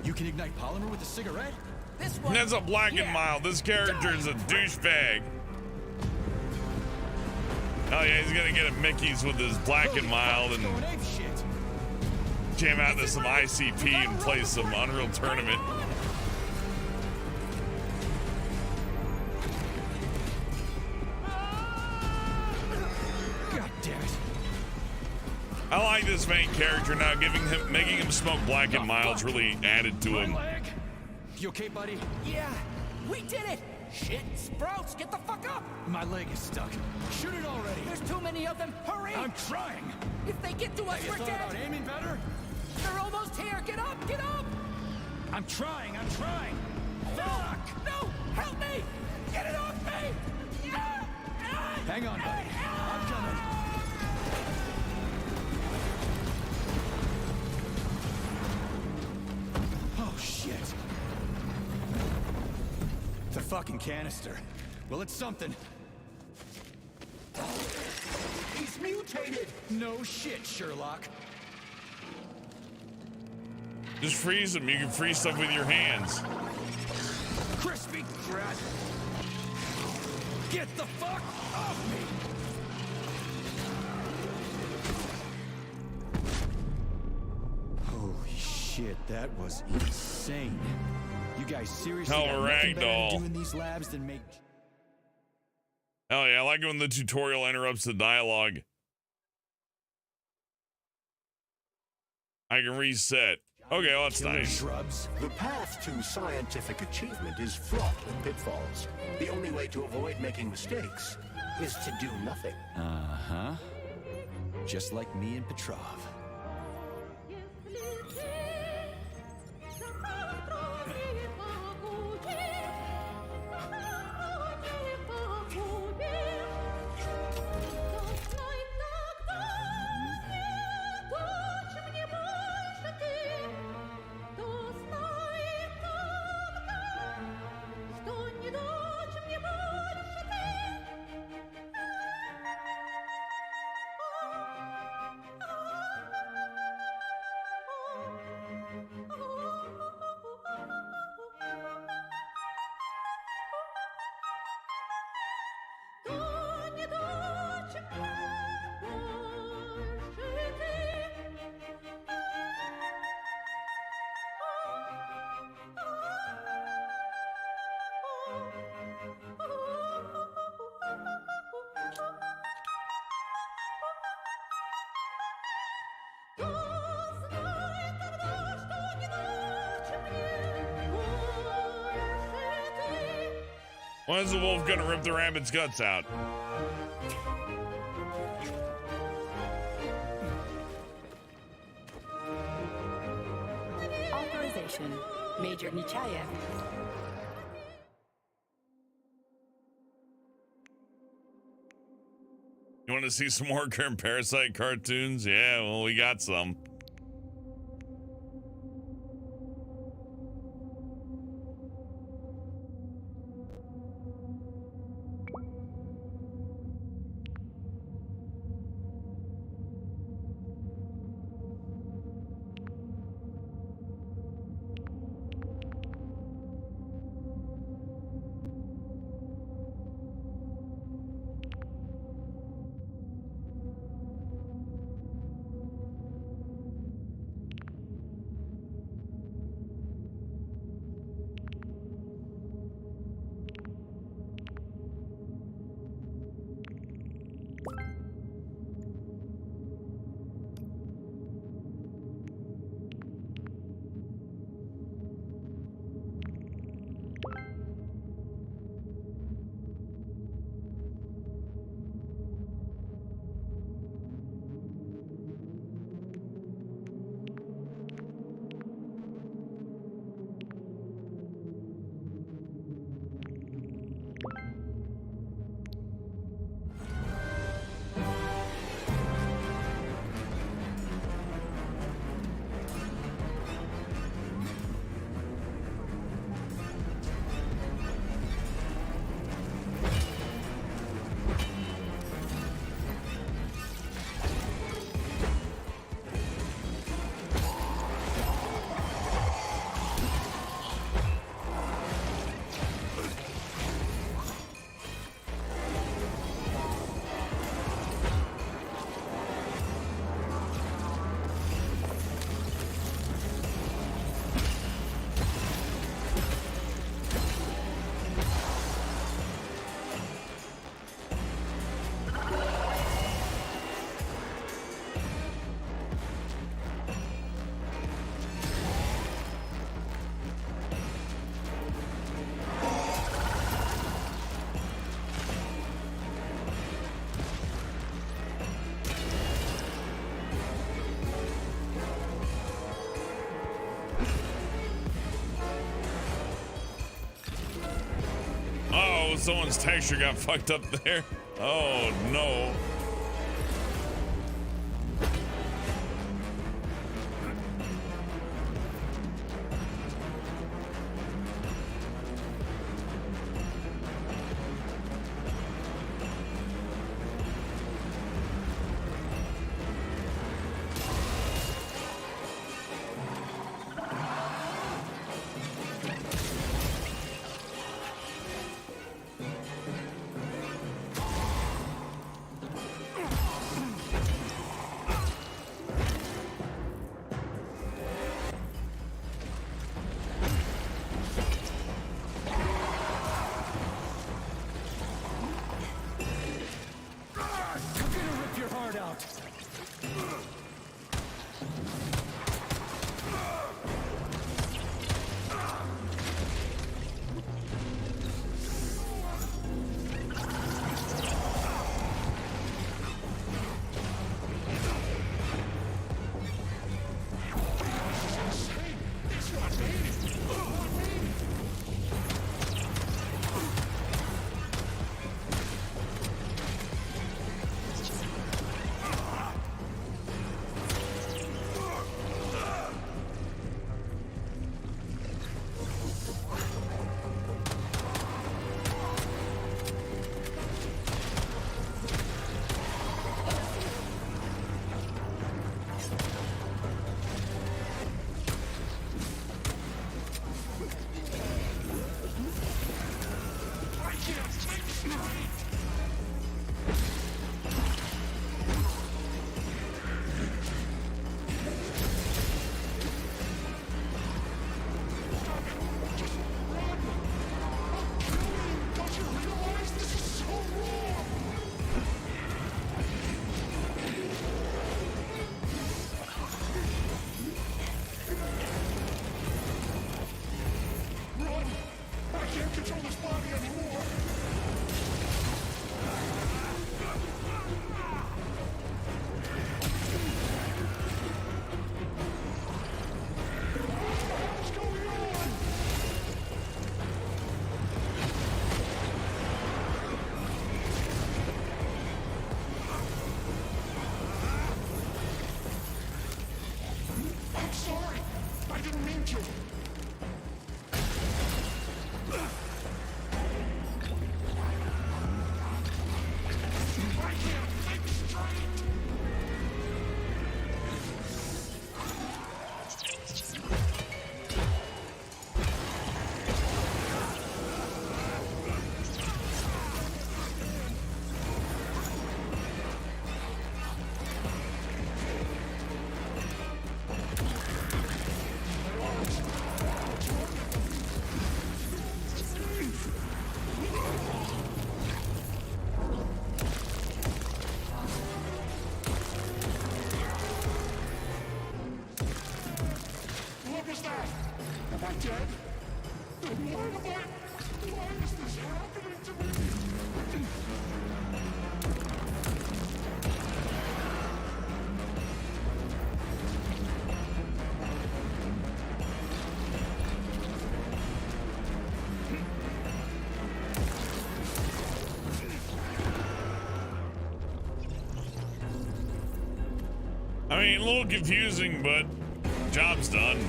You can ignite polymer with a cigarette? This one. That's a black and mild. This character is a douchebag. Oh yeah, he's gonna get at Mickey's with his black and mild and jam out to some ICP and play some Unreal Tournament. God damn it. I like this main character now. Making him smoke black and milds really added to him. You okay, buddy? Yeah, we did it. Shit, Sprouts, get the fuck up! My leg is stuck. Shoot it already. There's too many of them. Hurry! I'm trying. If they get to us, You we're thought dead. about aiming better? They're almost here. Get up! Get up! I'm trying. Fuck! No! Help me! Get it off me! Hang on, buddy. I'm coming. Oh, shit. The fucking canister. Well, it's something. He's mutated. No shit, Sherlock. Just freeze them. You can freeze stuff with your hands. Crispy crap! Get the fuck off me! Holy shit, that was insane. You guys seriously Hell, got nothing better ragdoll. to do in these labs than make... Hell yeah, I like it when the tutorial interrupts the dialogue. I can reset. Okay, well, that's Killer nice. Shrubs. The path to scientific achievement is fraught with pitfalls. The only way to avoid making mistakes is to do nothing. Uh-huh. Just like me and Petrov. Why is the wolf gonna rip the rabbit's guts out? Authorization. Major Nechayev. You want to see some more current Parasite cartoons? Yeah, well, we got some. Someone's texture got fucked up there. Oh no. out. I mean, a little confusing, but job's done.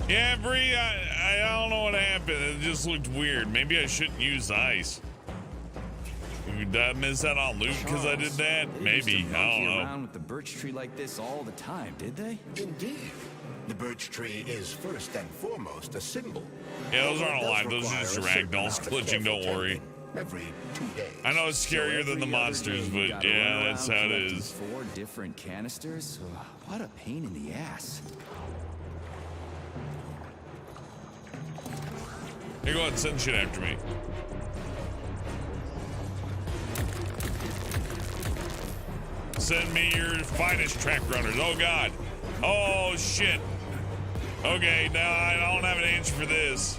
Yeah, Bree, I don't know what happened. It just looked weird. Maybe I shouldn't use ice. Did I miss out on loot because I did that? Maybe. I don't know. Around with the birch tree like this all the time, did they? Indeed. The birch tree is first and foremost a symbol. Yeah, those aren't alive. Those are just ragdolls glitching. Don't worry. Every 2 days. I know it's scarier than the monsters, but yeah, that's how it is. 4 different canisters? What a pain in the ass. Here, go ahead and send shit after me. Send me your finest track runners. Oh, God. Oh, shit. Okay, now I don't have an answer for this.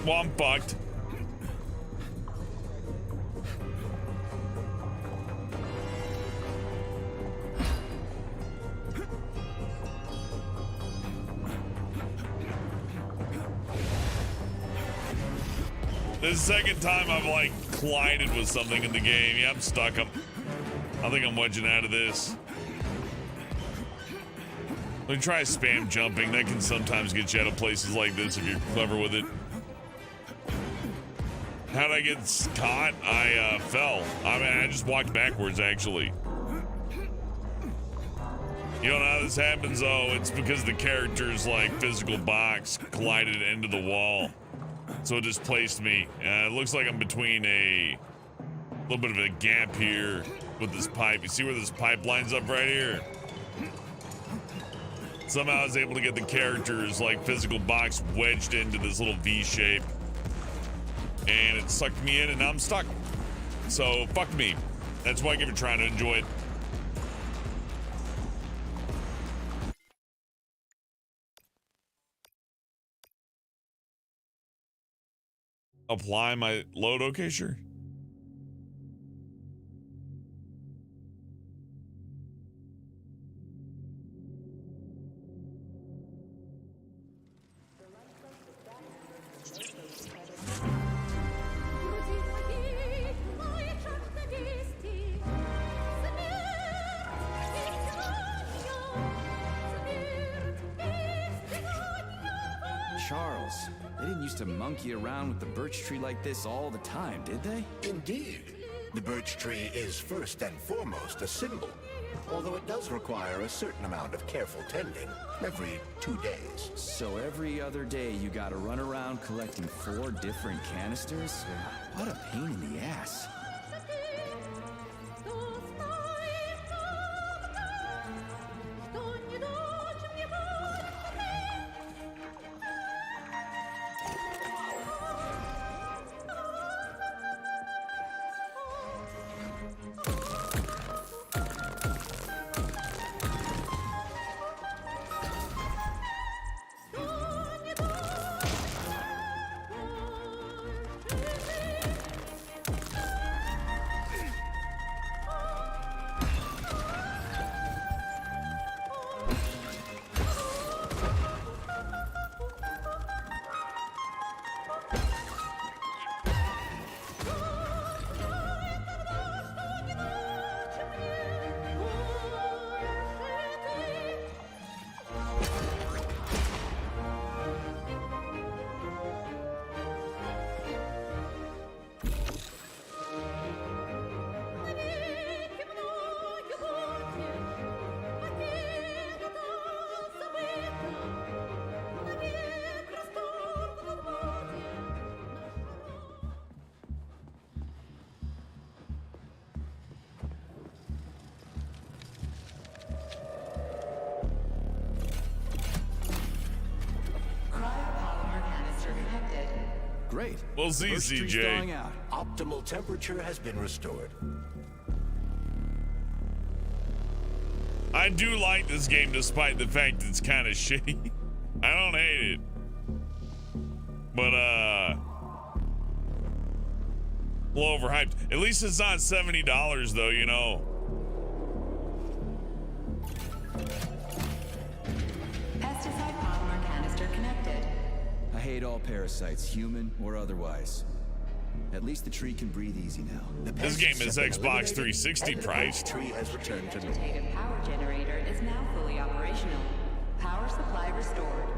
Well, I'm fucked. This is the second time I've like collided with something in the game. Yeah, I'm stuck. I think I'm wedging out of this. Let me try spam jumping. That can sometimes get you out of places like this if you're clever with it. How'd I get caught? I fell. I mean, I just walked backwards, actually. You don't know how this happens, though. It's because the character's, like, physical box collided into the wall. So it just placed me. It looks like I'm between a little bit of a gap here with this pipe. You see where this pipe lines up right here? Somehow I was able to get the character's, like, physical box wedged into this little V shape. And it sucked me in, and now I'm stuck. So, fuck me. That's why I give it a try to enjoy it. Apply my load? Okay, sure. Charles, they didn't used to monkey around with the birch tree like this all the time, did they? Indeed. The birch tree is first and foremost a symbol, although it does require a certain amount of careful tending every 2 days. So every other day you gotta run around collecting 4 different canisters? What a pain in the ass. Great. We'll see, CJ. Optimal temperature has been restored. I do like this game despite the fact it's kind of shitty. I don't hate it. But, a little overhyped. At least it's not $70 though, you know. Pesticide polymer canister connected. I hate all parasites, human or otherwise. At least the tree can breathe easy now. This game is Xbox 360 priced. The tree has returned to normal. Vegetative power generator is now fully operational. Power supply restored.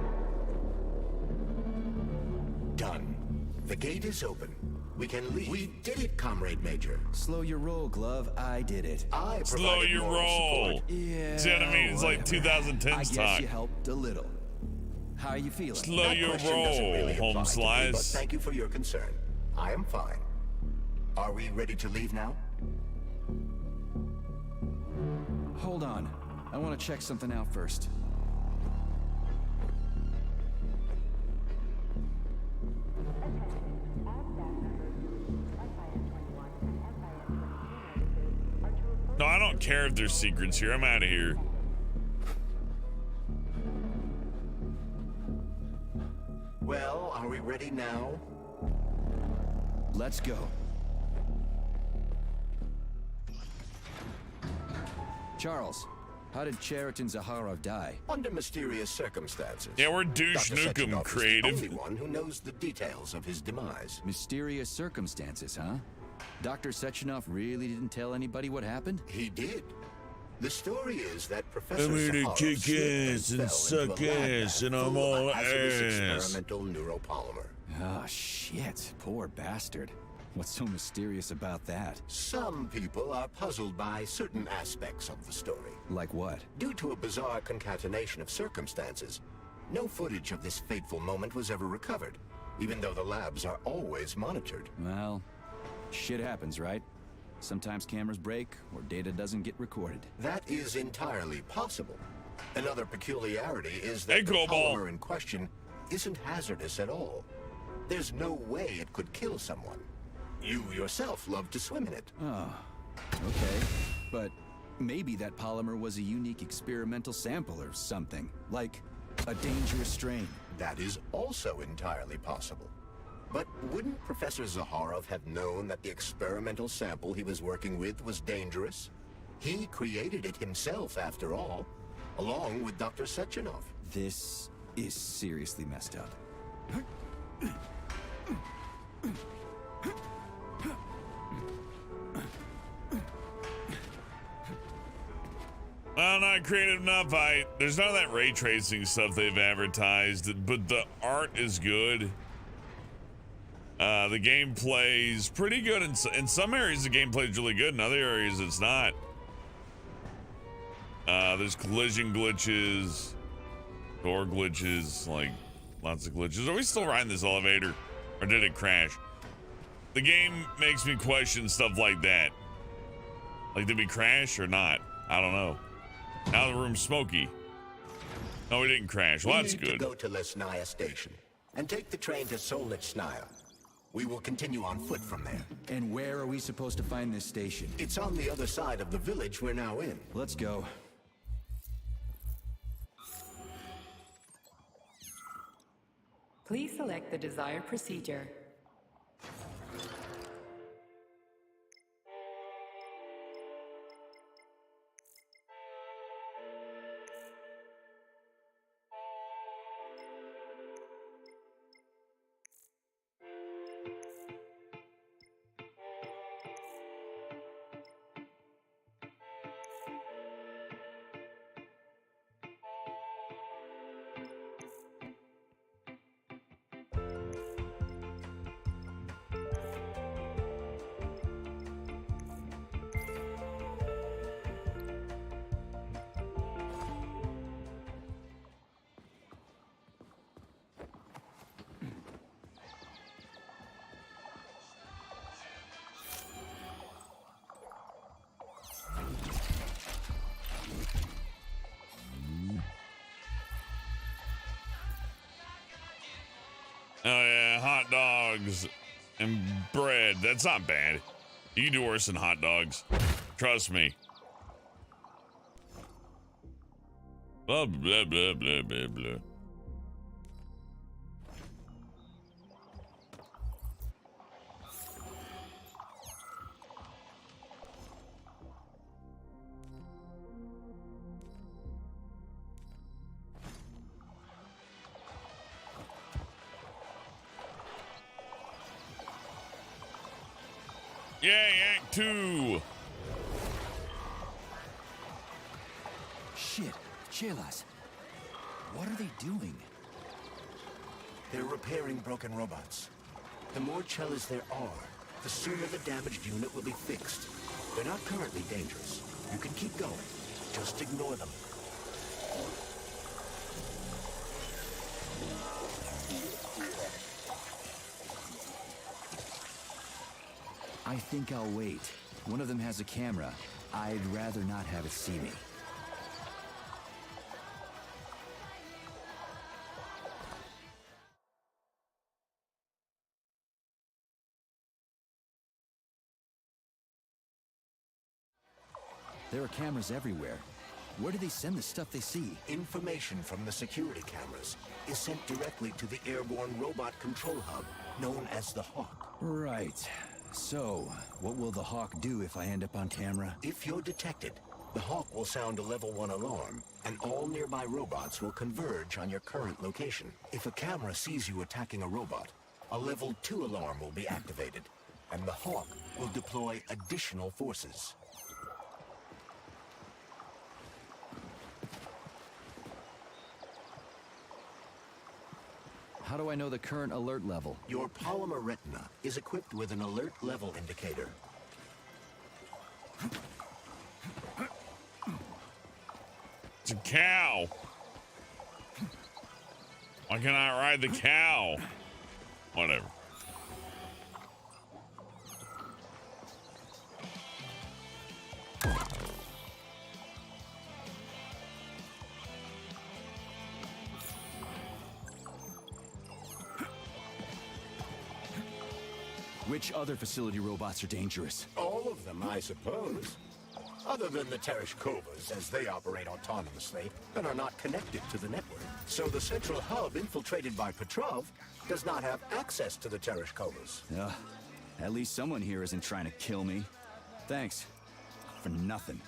Done. The gate is open. We can leave. We did it, Comrade Major. Slow your roll, Glove. I did it. I Slow your roll. Yeah. See what I mean? It's like 2010's I guess talk. you helped a little. How are you feeling? Slow That your question doesn't roll, really home apply to me, slice. but thank you for your concern. I am fine. Are we ready to leave now? Hold on. I want to check something out first. No, I don't care if there's secrets here. I'm out of here. Well, are we ready now? Let's go. Charles, how did Cheriton Zaharov die? Under mysterious circumstances. Yeah, we're douche Dr. nukem Sechenov creative. is the only one who knows the details of his demise. Mysterious circumstances, huh? Dr. Sechenov really didn't tell anybody what happened? He did. The story is that Professor I'm here to Zaharov kick slipped ass and fell suck into a lab ass, bath and I'm full of all a hazardous ass. experimental neuropolymer. Oh, shit. Poor bastard. What's so mysterious about that? Some people are puzzled by certain aspects of the story. Like what? Due to a bizarre concatenation of circumstances, no footage of this fateful moment was ever recovered, even though the labs are always monitored. Well, shit happens, right? Sometimes cameras break, or data doesn't get recorded. That is entirely possible. Another peculiarity is that Hey, the Cobalt. polymer in question isn't hazardous at all. There's no way it could kill someone. You yourself love to swim in it. Oh, okay. But maybe that polymer was a unique experimental sample or something. Like a dangerous strain. That is also entirely possible. But wouldn't Professor Zaharov have known that the experimental sample he was working with was dangerous? He created it himself, after all, along with Dr. Sechenov. This is seriously messed up. Well, not creative enough. There's none of that ray tracing stuff they've advertised, but the art is good. The gameplay is pretty good. In some areas, the gameplay is really good. In other areas, it's not. There's collision glitches, door glitches, like lots of glitches. Are we still riding this elevator, or did it crash? The game makes me question stuff like that. Like, did we crash or not? I don't know. Now the room's smoky. No, we didn't crash. Well, that's We need to good. go to Lesnaya Station and take the train to Solnitsnaya. We will continue on foot from there. And where are we supposed to find this station? It's on the other side of the village we're now in. Let's go. Please select the desired procedure. Oh yeah, hot dogs and bread. That's not bad. You can do worse than hot dogs. Trust me. Blah, blah, blah, blah, blah, blah. Yay, Act 2! Shit, Chelas. What are they doing? They're repairing broken robots. The more Chelas there are, the sooner the damaged unit will be fixed. They're not currently dangerous. You can keep going. Just ignore them. I think I'll wait. One of them has a camera. I'd rather not have it see me. There are cameras everywhere. Where do they send the stuff they see? Information from the security cameras is sent directly to the airborne robot control hub, known as the Hawk. Right. So, what will the Hawk do if I end up on camera? If you're detected, the Hawk will sound a level 1 alarm, and all nearby robots will converge on your current location. If a camera sees you attacking a robot, a level 2 alarm will be activated, and the Hawk will deploy additional forces. How do I know the current alert level? Your polymer retina is equipped with an alert level indicator. It's a cow. Why can't I ride the cow? Whatever. Which other facility robots are dangerous? All of them, I suppose. Other than the Tereshkovas, as they operate autonomously and are not connected to the network. So the central hub infiltrated by Petrov does not have access to the Tereshkovas. At least someone here isn't trying to kill me. Thanks. For nothing.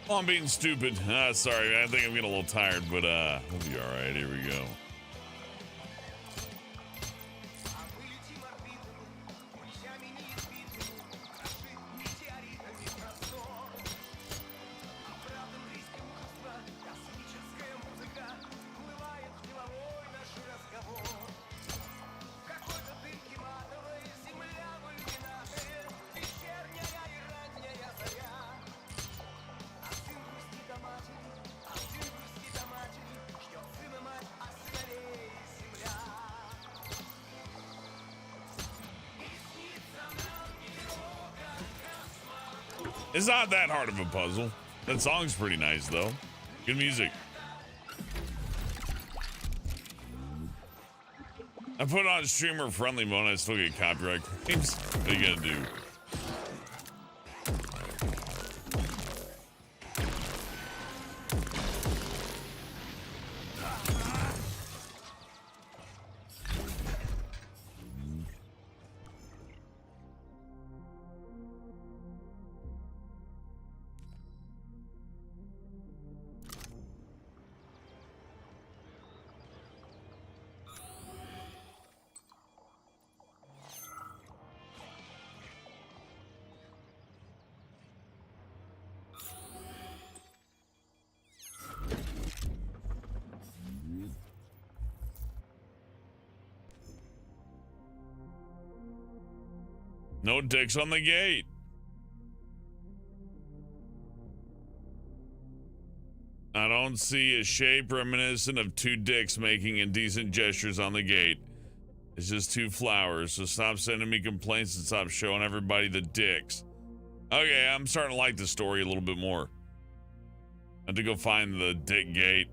Oh, I'm being stupid. Sorry, I think I'm getting a little tired, but we'll be all right. Here we go. It's not that hard of a puzzle. That song's pretty nice, though. Good music. I put on streamer friendly mode, I still get copyright claims. What are you gonna do? No dicks on the gate. I don't see a shape reminiscent of two dicks making indecent gestures on the gate. It's just two flowers, so stop sending me complaints and stop showing everybody the dicks. Okay, I'm starting to like the story a little bit more. I have to go find the dick gate.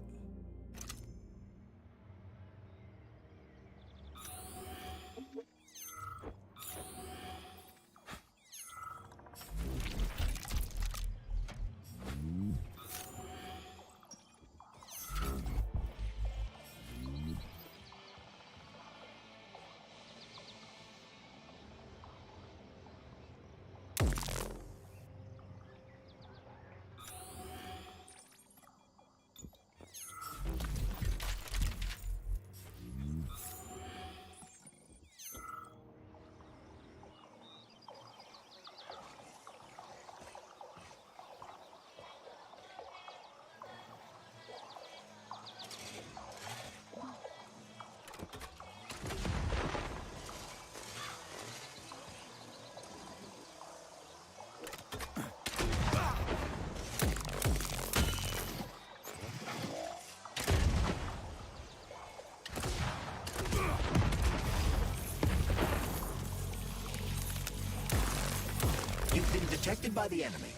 You've been detected by the enemy.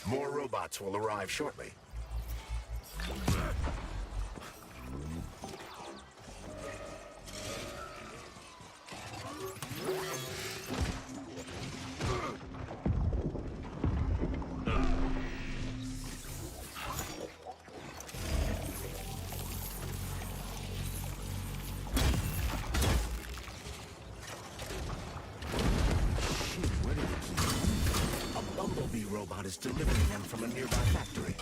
More robots will arrive shortly. Robot is delivering them from a nearby factory.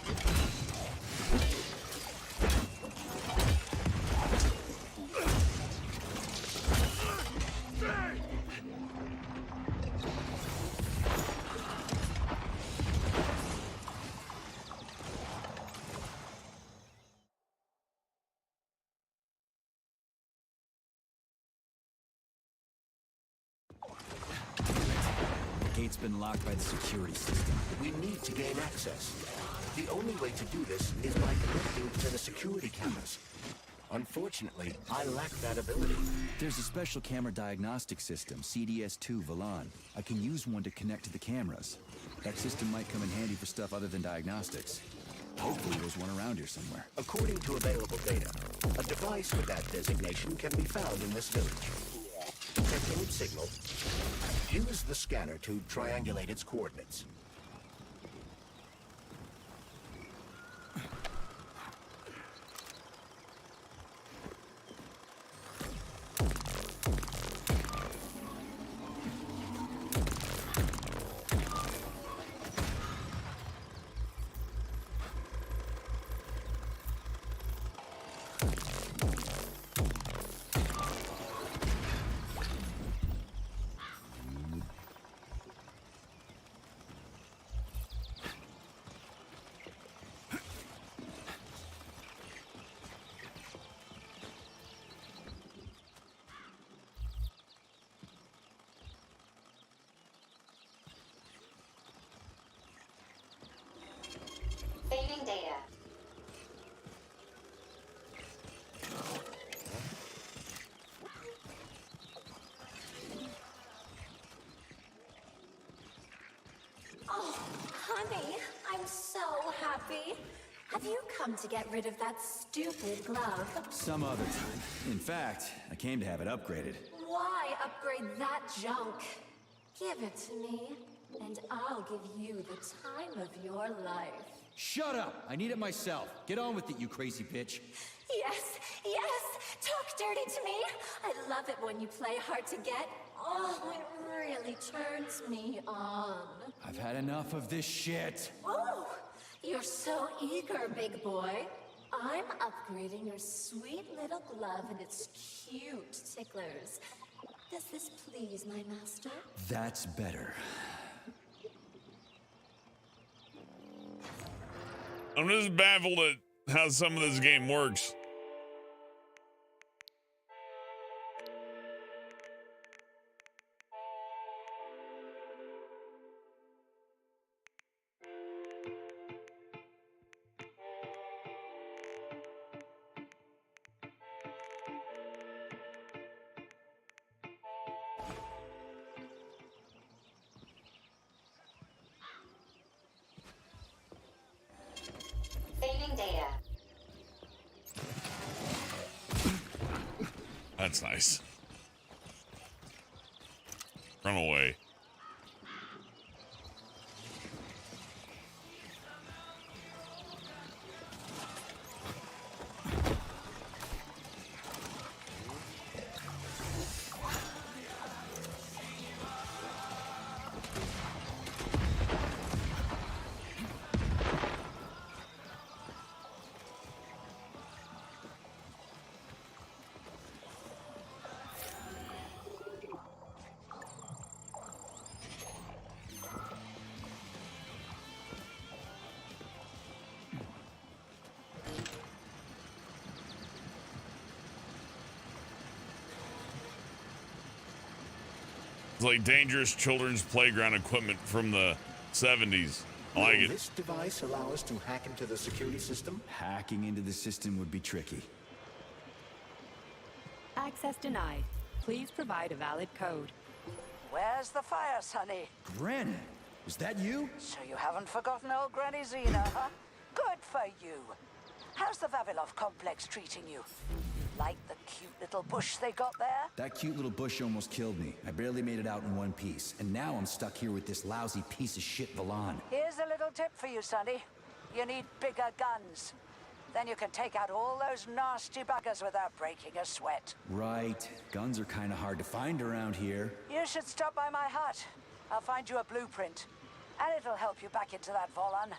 The gate's been locked by the security system. We need to gain access. The only way to do this is by connecting to the security cameras. Unfortunately, I lack that ability. There's a special camera diagnostic system, CDS-2 Valan. I can use one to connect to the cameras. That system might come in handy for stuff other than diagnostics. Hopefully there's one around here somewhere. According to available data, a device with that designation can be found in this village. Detecting its signal, use the scanner to triangulate its coordinates. Saving data. Oh, honey, I'm so happy. Have you come to get rid of that stupid glove? Some other time. In fact, I came to have it upgraded. Why upgrade that junk? Give it to me, and I'll give you the time of your life. Shut up! I need it myself. Get on with it, you crazy bitch. Yes, yes! Talk dirty to me! I love it when you play hard to get. Oh, it really turns me on. I've had enough of this shit. Oh, you're so eager, big boy. I'm upgrading your sweet little glove and its cute ticklers. Does this please my master? That's better. I'm just baffled at how some of this game works. Saving data. That's nice. Run away. It's like dangerous children's playground equipment from the 70s. I like Will it. this device allow us to hack into the security system? Hacking into the system would be tricky. Access denied. Please provide a valid code. Where's the fire, Sonny? Bren! Is that you? So you haven't forgotten old Granny Zena, huh? Good for you. How's the Vavilov complex treating you? Like the cute little bush they got there? That cute little bush almost killed me. I barely made it out in one piece, and now I'm stuck here with this lousy piece of shit Valan. Here's a little tip for you, Sonny. You need bigger guns. Then you can take out all those nasty buggers without breaking a sweat. Right. Guns are kind of hard to find around here. You should stop by my hut. I'll find you a blueprint. And it'll help you back into that Volan.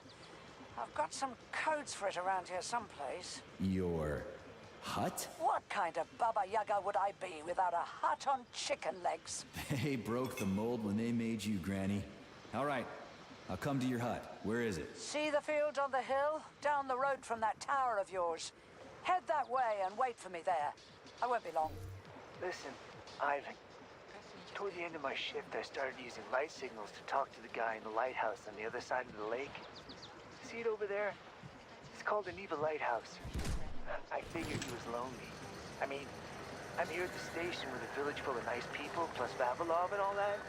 I've got some codes for it around here someplace. Your hut? What kind of Baba Yaga would I be without a hut on chicken legs? They broke the mold when they made you, Granny. All right. I'll come to your hut. Where is it? See the field on the hill? Down the road from that tower of yours. Head that way and wait for me there. I won't be long. Listen, Ivan. Toward the end of my shift, I started using light signals to talk to the guy in the lighthouse on the other side of the lake. See it over there? It's called the Neva Lighthouse. I figured he was lonely. I mean, I'm here at the station with a village full of nice people, plus Vavilov and all that.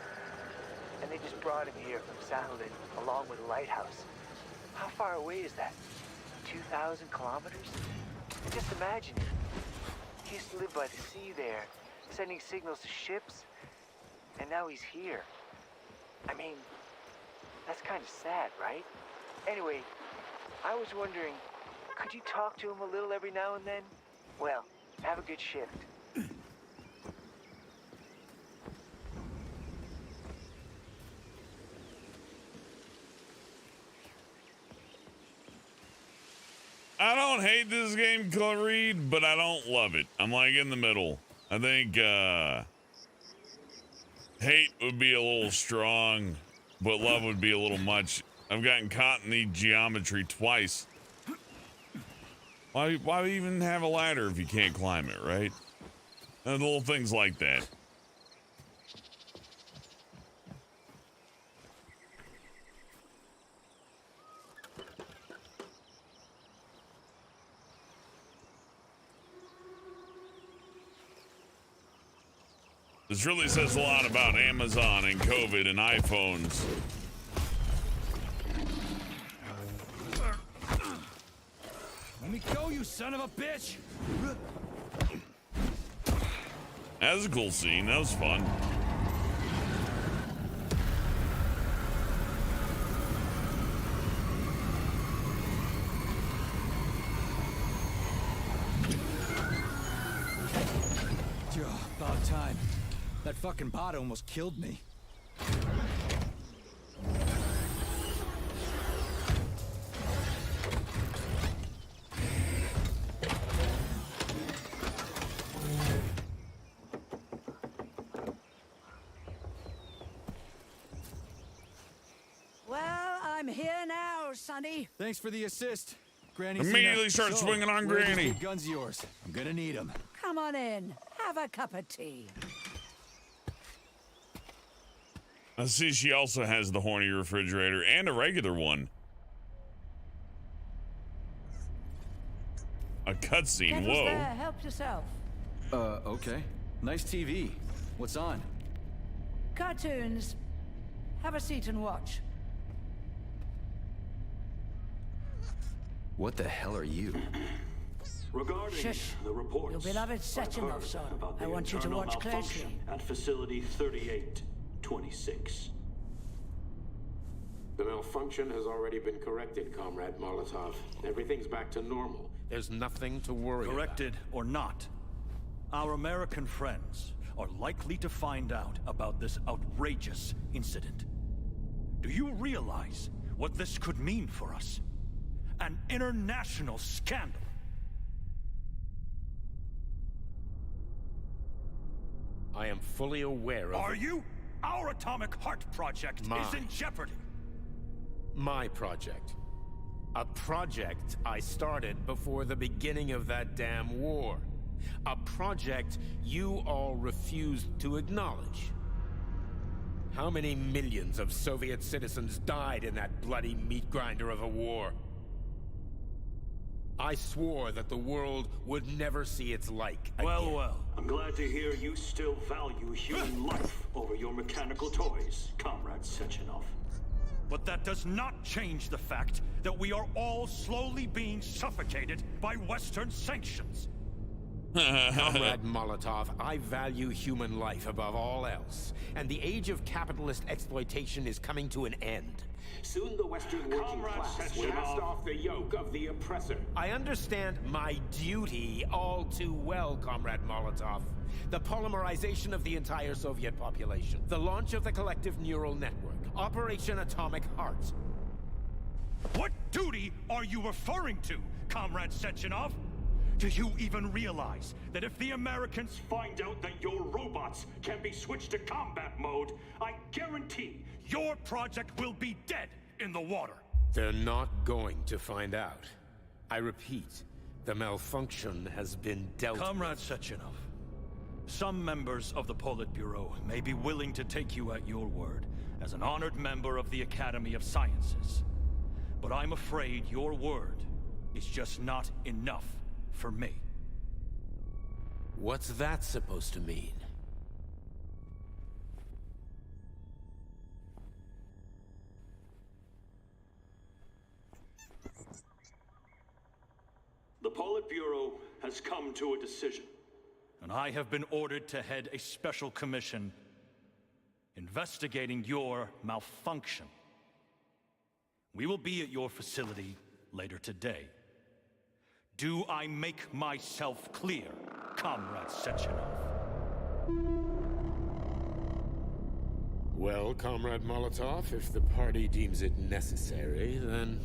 And they just brought him here from Sahelin, along with the lighthouse. How far away is that? 2,000 kilometers? And just imagine it. He used to live by the sea there, sending signals to ships. And now he's here. I mean, that's kind of sad, right? Anyway, I was wondering, could you talk to him a little every now and then? Well, have a good shift. I don't hate this game, Clareed, but I don't love it. I'm like in the middle. I think hate would be a little strong, but love would be a little much. I've gotten caught in the geometry twice. Why even have a ladder if you can't climb it, right? And little things like that. This really says a lot about Amazon and COVID and iPhones. Let me go, you son of a bitch! That was a cool scene. That was fun. About time. That fucking bot almost killed me. Well, I'm here now, Sonny. Thanks for the assist, Granny. Immediately start swinging on where are these Granny. big guns of yours? I'm gonna need them. Come on in. Have a cup of tea. I see she also has the horny refrigerator and a regular one. A cutscene, whoa. There, help yourself. Okay. Nice TV. What's on? Cartoons. Have a seat and watch. What the hell are you? Regarding Shush. the reports, Your beloved Sechenov's on. I want you to watch closely. At Facility 3826. The malfunction has already been corrected, Comrade Molotov. Everything's back to normal. There's nothing to worry about. Corrected or not, our American friends are likely to find out about this outrageous incident. Do you realize what this could mean for us? An international scandal. I am fully aware of... Are you? Our Atomic Heart Project is in jeopardy. My project. A project I started before the beginning of that damn war. A project you all refused to acknowledge. How many millions of Soviet citizens died in that bloody meat grinder of a war? I swore that the world would never see its like again. Well. I'm glad to hear you still value human life over your mechanical toys, Comrade Sechenov. But that does not change the fact that we are all slowly being suffocated by Western sanctions. Comrade Molotov, I value human life above all else, and the age of capitalist exploitation is coming to an end. Soon the Western working class will cast off the yoke of the oppressor. I understand my duty all too well, Comrade Molotov. The polymerization of the entire Soviet population, the launch of the collective neural network, Operation Atomic Heart. What duty are you referring to, Comrade Sechenov? Do you even realize that if the Americans find out that your robots can be switched to combat mode, I guarantee your project will be dead in the water? They're not going to find out. I repeat, the malfunction has been dealt with. Comrade Sechenov, some members of the Politburo may be willing to take you at your word as an honored member of the Academy of Sciences. But I'm afraid your word is just not enough for me. What's that supposed to mean? The Politburo has come to a decision, and I have been ordered to head a special commission investigating your malfunction. We will be at your facility later today. Do I make myself clear, Comrade Sechenov? Well, Comrade Molotov, if the party deems it necessary, then...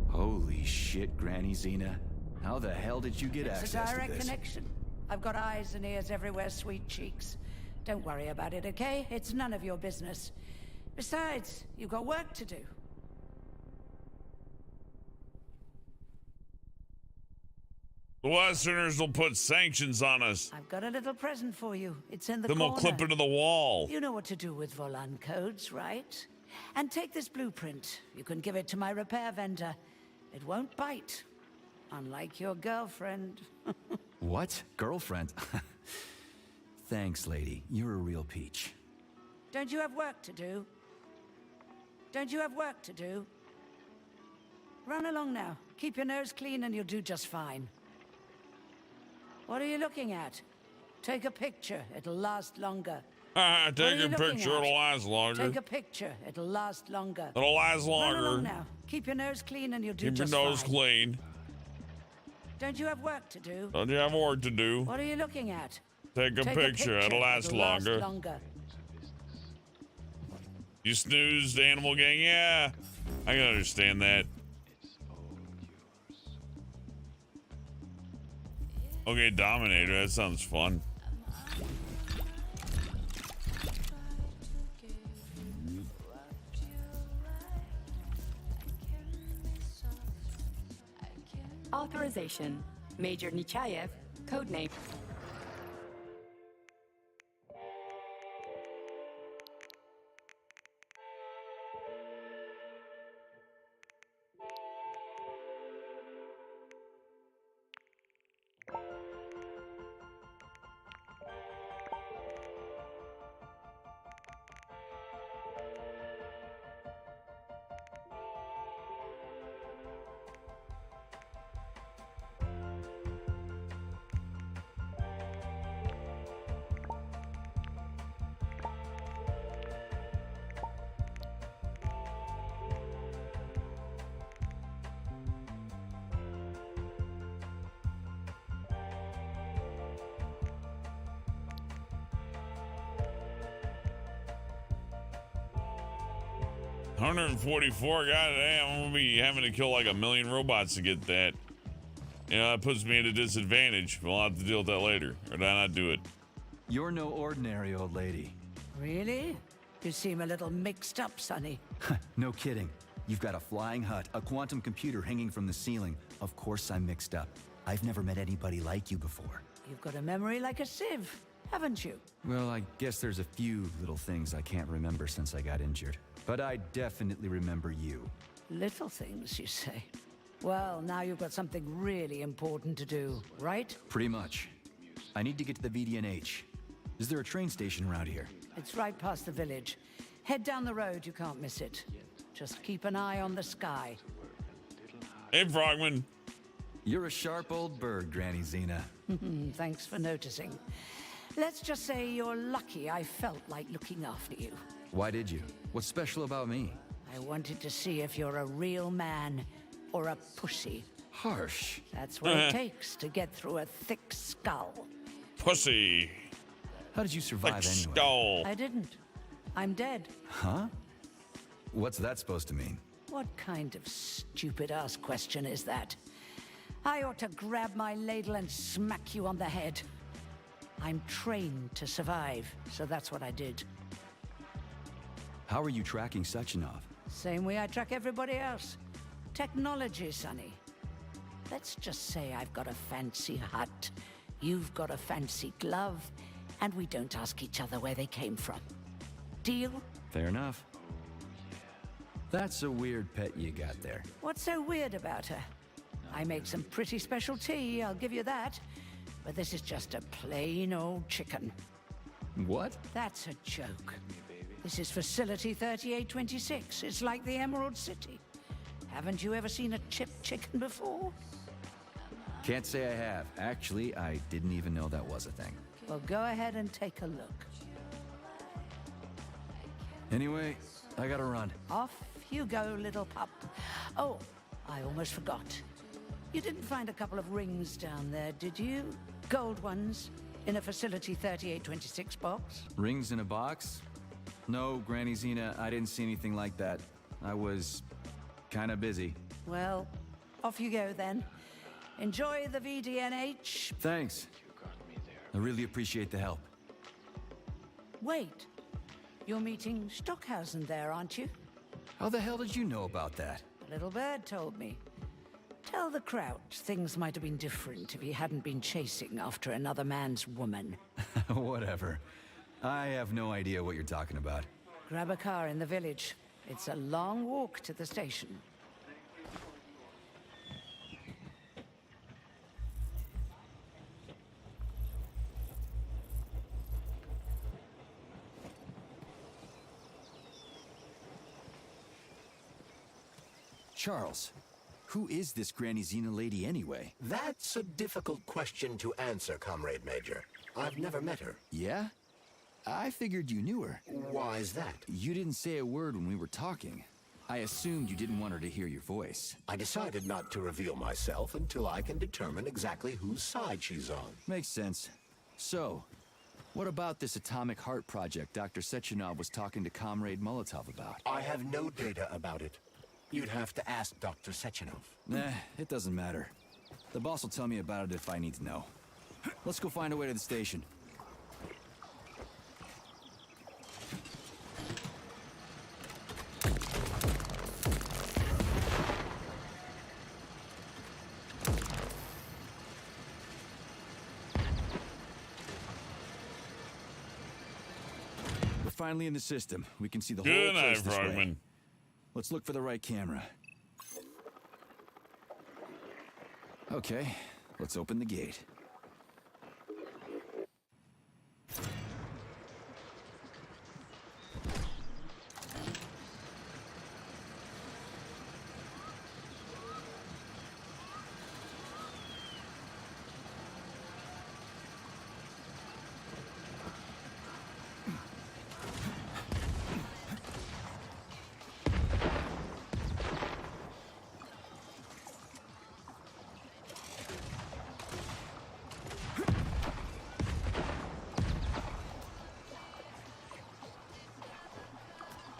Holy shit, Granny Zena. How the hell did you get It's access a to direct this? connection. I've got eyes and ears everywhere, sweet cheeks. Don't worry about it, okay? It's none of your business. Besides, you've got work to do. The Westerners will put sanctions on us. I've got a little present for you. It's in the Then corner. we'll clip into the wall. You know what to do with Volan codes, right? And take this blueprint. You can give it to my repair vendor. It won't bite. Unlike your girlfriend. What? Girlfriend? Thanks, lady. You're a real peach. Don't you have work to do? Don't you have work to do? Run along now. Keep your nose clean and you'll do just fine. What are you looking at? Take a picture. It'll last longer. Take a picture. It'll last longer. Take a picture. It'll last longer. It'll last Run along longer. now. Keep your nose clean and you'll do Keep your just nose fine. clean. Don't you have work to do? Don't you have work to do? What are you looking at? Take a picture. It'll last longer. You snoozed, Animal Gang? Yeah, I can understand that. Okay, Dominator, that sounds fun. Authorization. Major Nechayev, codename. $144, goddamn, I'm gonna be having to kill like 1 million robots to get that. You know, that puts me at a disadvantage. We'll have to deal with that later. Or did I not do it? You're no ordinary old lady. Really? You seem a little mixed up, Sonny. No kidding. You've got a flying hut, a quantum computer hanging from the ceiling. Of course I'm mixed up. I've never met anybody like you before. You've got a memory like a sieve, haven't you? Well, I guess there's a few little things I can't remember since I got injured. But I definitely remember you. Little things, you say? Well, now you've got something really important to do, right? Pretty much. I need to get to the VDNH. Is there a train station around here? It's right past the village. Head down the road, you can't miss it. Just keep an eye on the sky. Hey, Frogman. You're a sharp old bird, Granny Zena. Thanks for noticing. Let's just say you're lucky I felt like looking after you. Why did you? What's special about me? I wanted to see if you're a real man or a pussy. Harsh. That's what it takes to get through a thick skull. Pussy. How did you survive thick anyway? Skull. I didn't. I'm dead. Huh? What's that supposed to mean? What kind of stupid-ass question is that? I ought to grab my ladle and smack you on the head. I'm trained to survive, so that's what I did. How are you tracking Sechenov? Same way I track everybody else. Technology, Sonny. Let's just say I've got a fancy hut, you've got a fancy glove, and we don't ask each other where they came from. Deal? Fair enough. That's a weird pet you got there. What's so weird about her? I make some pretty special tea, I'll give you that. But this is just a plain old chicken. What? That's a joke. This is Facility 3826. It's like the Emerald City. Haven't you ever seen a chipped chicken before? Can't say I have. Actually, I didn't even know that was a thing. Well, go ahead and take a look. Anyway, I gotta run. Off you go, little pup. Oh, I almost forgot. You didn't find a couple of rings down there, did you? Gold ones, in a Facility 3826 box? Rings in a box? No, Granny Zena, I didn't see anything like that. I was kinda busy. Well, off you go then. Enjoy the VDNH. Thanks. I really appreciate the help. Wait, you're meeting Stockhausen there, aren't you? How the hell did you know about that? Little bird told me. Tell the Crouch things might have been different if he hadn't been chasing after another man's woman. Whatever. I have no idea what you're talking about. Grab a car in the village. It's a long walk to the station. Charles, who is this Granny Zena lady anyway? That's a difficult question to answer, Comrade Major. I've never met her. Yeah? I figured you knew her. Why is that? You didn't say a word when we were talking. I assumed you didn't want her to hear your voice. I decided not to reveal myself until I can determine exactly whose side she's on. Makes sense. So, what about this atomic heart project Dr. Sechenov was talking to Comrade Molotov about? I have no data about it. You'd have to ask Dr. Sechenov. Nah, it doesn't matter. The boss will tell me about it if I need to know. Let's go find a way to the station. We're finally in the system. We can see the whole Good place night, this way. Frogman. Let's look for the right camera. Okay, let's open the gate.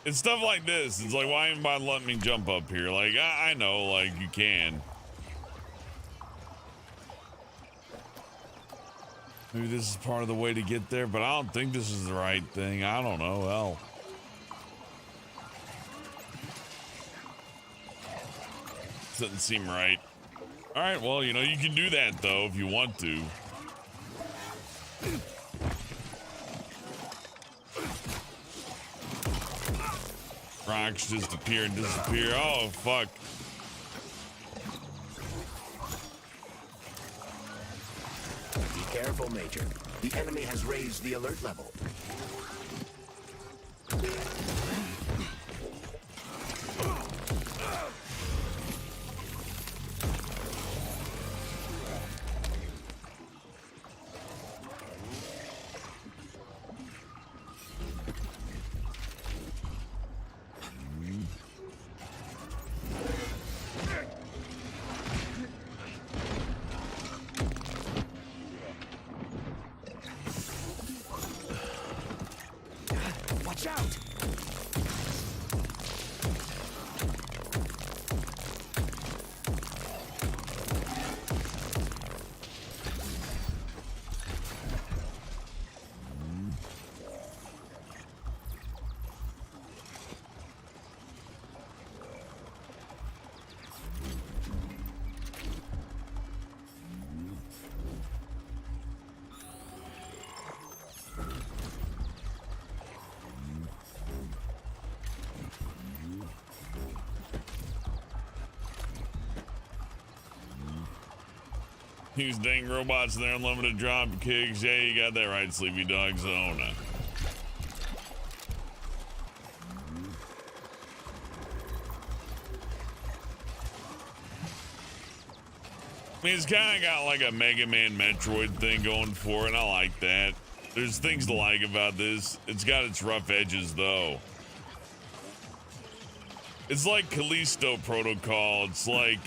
It's stuff like this. It's like, why anybody letting me jump up here? Like, I know, like, you can. Maybe this is part of the way to get there, but I don't think this is the right thing. I don't know. Well. Doesn't seem right. All right, well, you know, you can do that, though, if you want to. Rocks just appear and disappear. Oh, fuck. Careful, Major. The enemy has raised the alert level. Watch out! These dang robots and their unlimited drop kicks. Yeah, you got that right, Sleepy Dog Zona. I mean, it's kind of got like a Mega Man Metroid thing going for it. I like that. There's things to like about this. It's got its rough edges, though. It's like Callisto Protocol. It's like,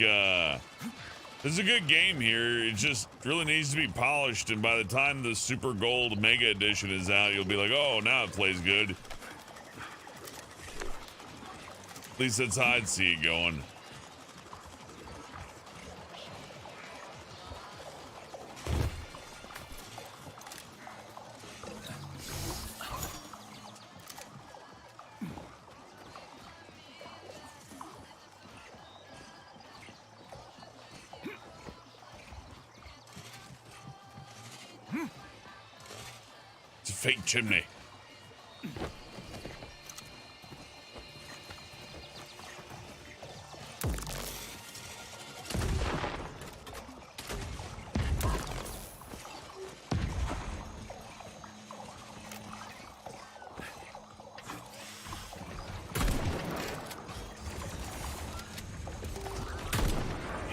it's a good game here. It just really needs to be polished, and by the time the Super Gold Mega Edition is out, you'll be like, oh, now it plays good. At least that's how I'd see it going. It's a fake chimney.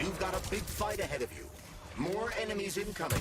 You've got a big fight ahead of you. More enemies incoming.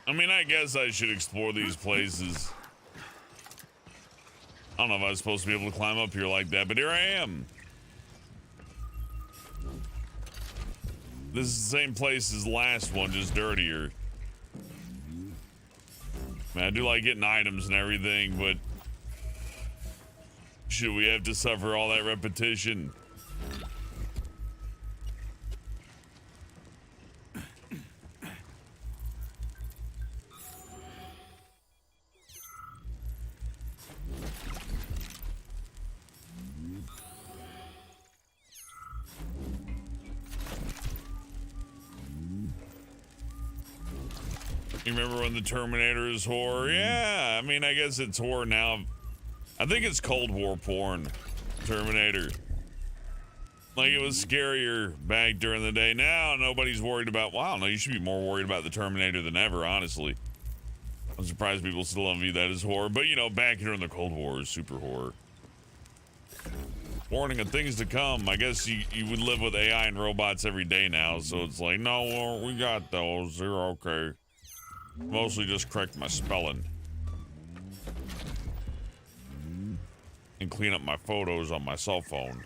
I mean, I guess I should explore these places. I don't know if I was supposed to be able to climb up here like that, but here I am. This is the same place as the last one, just dirtier. Man, I do like getting items and everything, but should we have to suffer all that repetition? You remember when the Terminator is horror? Yeah, I mean, I guess it's horror now. I think it's Cold War porn, Terminator. Like, it was scarier back during the day. Now, nobody's worried about, well, I don't know, you should be more worried about the Terminator than ever, honestly. I'm surprised people still don't view that as horror. But, you know, back during the Cold War is super horror. Warning of things to come. I guess you would live with AI and robots every day now, so it's like, no, well, we got those. They're okay. Mostly just correct my spelling. and clean up my photos on my cell phone.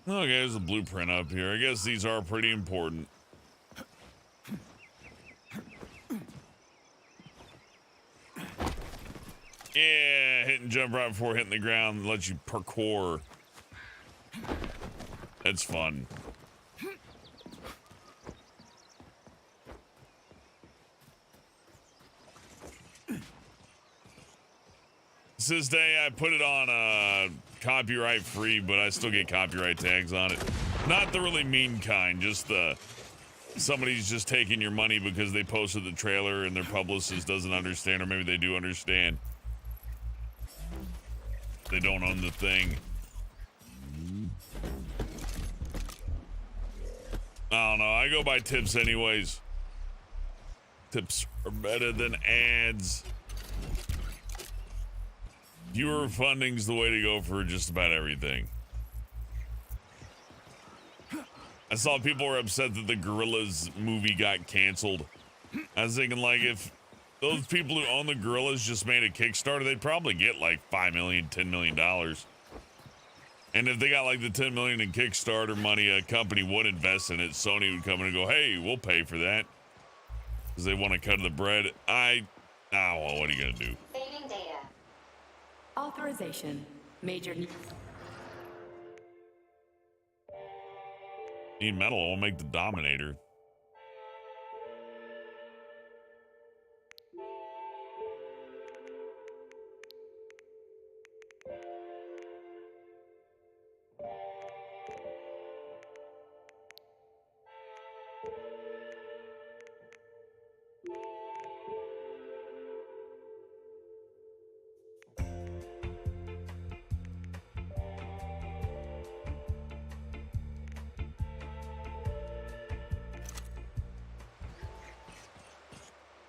Okay, there's a blueprint up here. I guess these are pretty important. Yeah, hit and jump right before hitting the ground lets you parkour. It's fun. This day I put it on copyright free, but I still get copyright tags on it. Not the really mean kind, just the somebody's just taking your money because they posted the trailer and their publicist doesn't understand, or maybe they do understand. They don't own the thing. I don't know, I go by tips anyways. Tips are better than ads. Viewer funding's the way to go for just about everything. I saw people were upset that the Gorillas movie got canceled. I was thinking, like, if those people who own the Gorillas just made a Kickstarter, they'd probably get like $5 million, $10 million. And if they got like the $10 million in Kickstarter money, a company would invest in it. Sony would come in and go, hey, we'll pay for that. Because they want to cut the bread. Well, what are you going to do? Saving data. Authorization. Major. Need metal, I'll make the Dominator.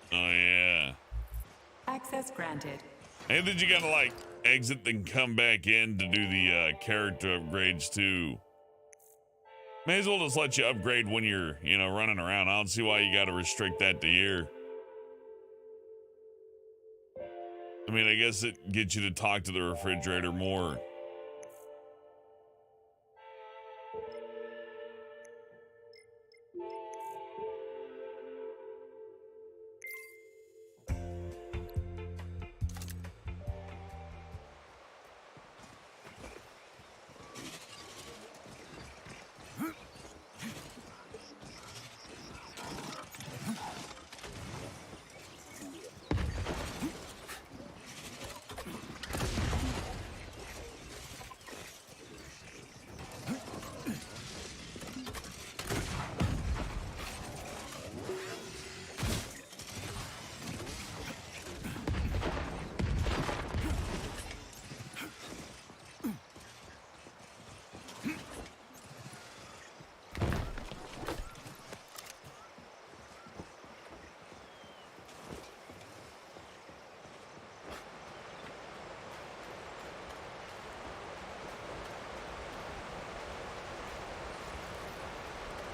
Oh, yeah. Access granted. And then you gotta, like, exit then come back in to do the character upgrades, too. May as well just let you upgrade when you're, running around. I don't see why you gotta restrict that to here. I mean, I guess it gets you to talk to the refrigerator more.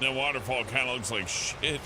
That waterfall kind of looks like shit.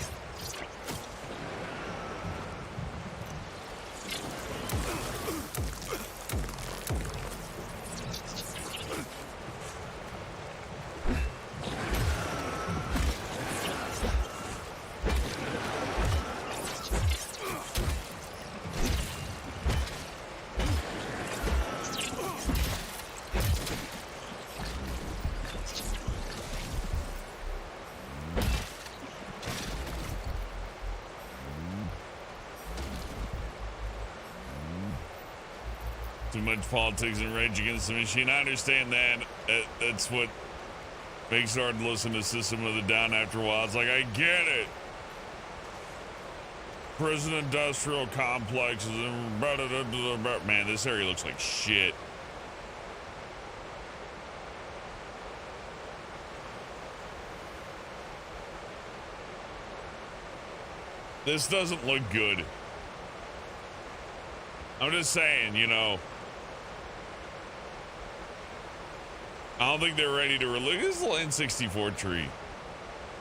Too much politics and rage against the machine. I understand that. That's what makes it hard to listen to System of the Down after a while. It's like, I get it. Prison industrial complexes. Man, this area looks like shit. This doesn't look good. I'm just saying, you know. I don't think they're ready to release this little N64 tree.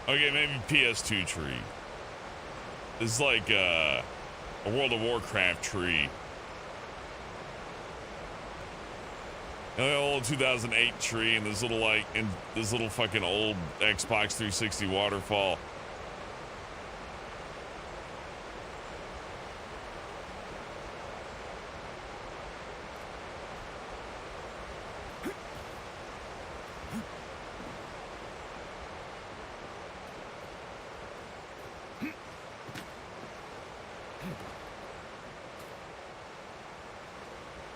Okay, maybe PS2 tree. This is like a World of Warcraft tree. And an old 2008 tree and this little fucking old Xbox 360 waterfall.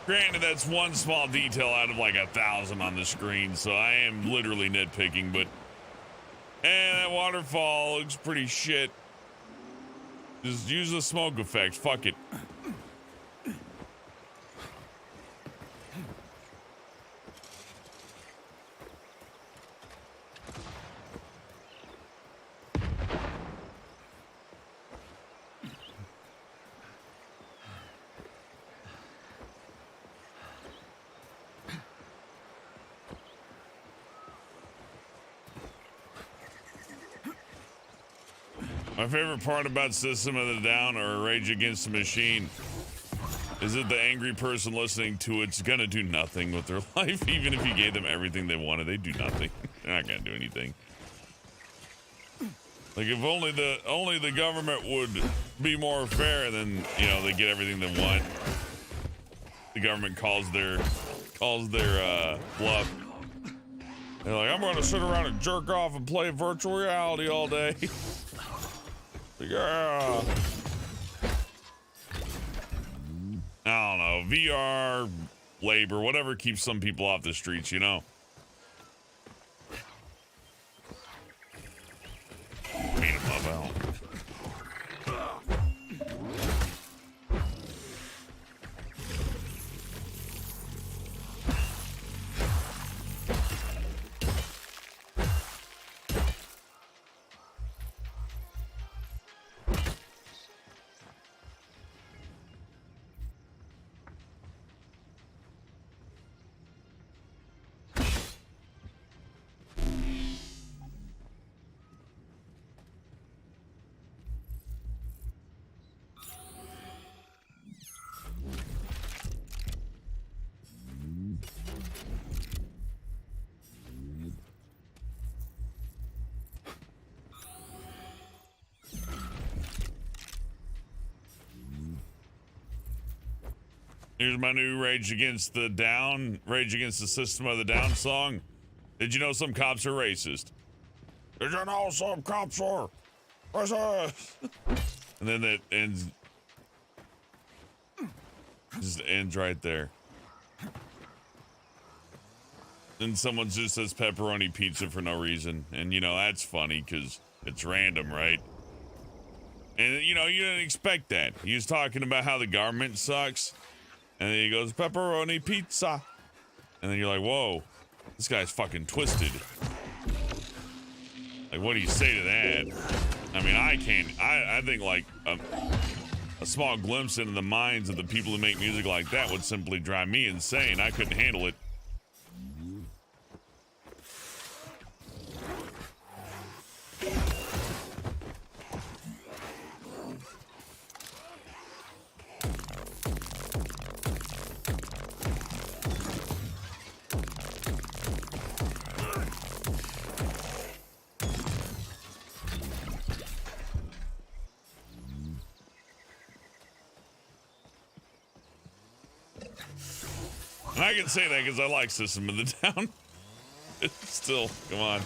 Granted, that's one small detail out of like 1,000 on the screen, so I am literally nitpicking, but that waterfall looks pretty shit. Just use the smoke effect. Fuck it. My favorite part about System of the Down or Rage Against the Machine is that the angry person listening to it's gonna do nothing with their life. Even if you gave them everything they wanted, they do nothing. They're not gonna do anything. Like if only the government would be more fair, then you know they get everything they want. The government calls their bluff. They're like, I'm gonna sit around and jerk off and play virtual reality all day. Yeah. I don't know. VR, labor, whatever keeps some people off the streets, you know? Beat him up, Al. Here's my new Rage Against the System of the Down song. Did you know some cops are racist? Did you know some cops are racist? And then that ends. Just ends right there. Then someone just says pepperoni pizza for no reason. And you know, that's funny because it's random, right? And you know, you didn't expect that. He was talking about how the government sucks. And then he goes, pepperoni pizza. And then you're like, whoa, this guy's fucking twisted. Like, what do you say to that? I mean, I think like a small glimpse into the minds of the people who make music like that would simply drive me insane. I couldn't handle it. I can say that because I like System of the Down. Still, come on.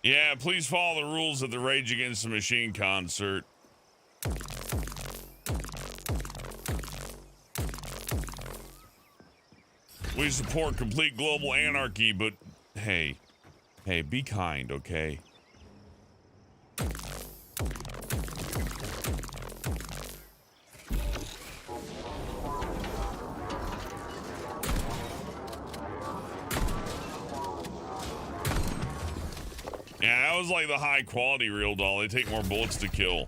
Yeah, please follow the rules at the Rage Against the Machine concert. We support complete global anarchy, but hey, Hey, be kind, okay? Yeah, that was like the high quality real doll. They take more bullets to kill.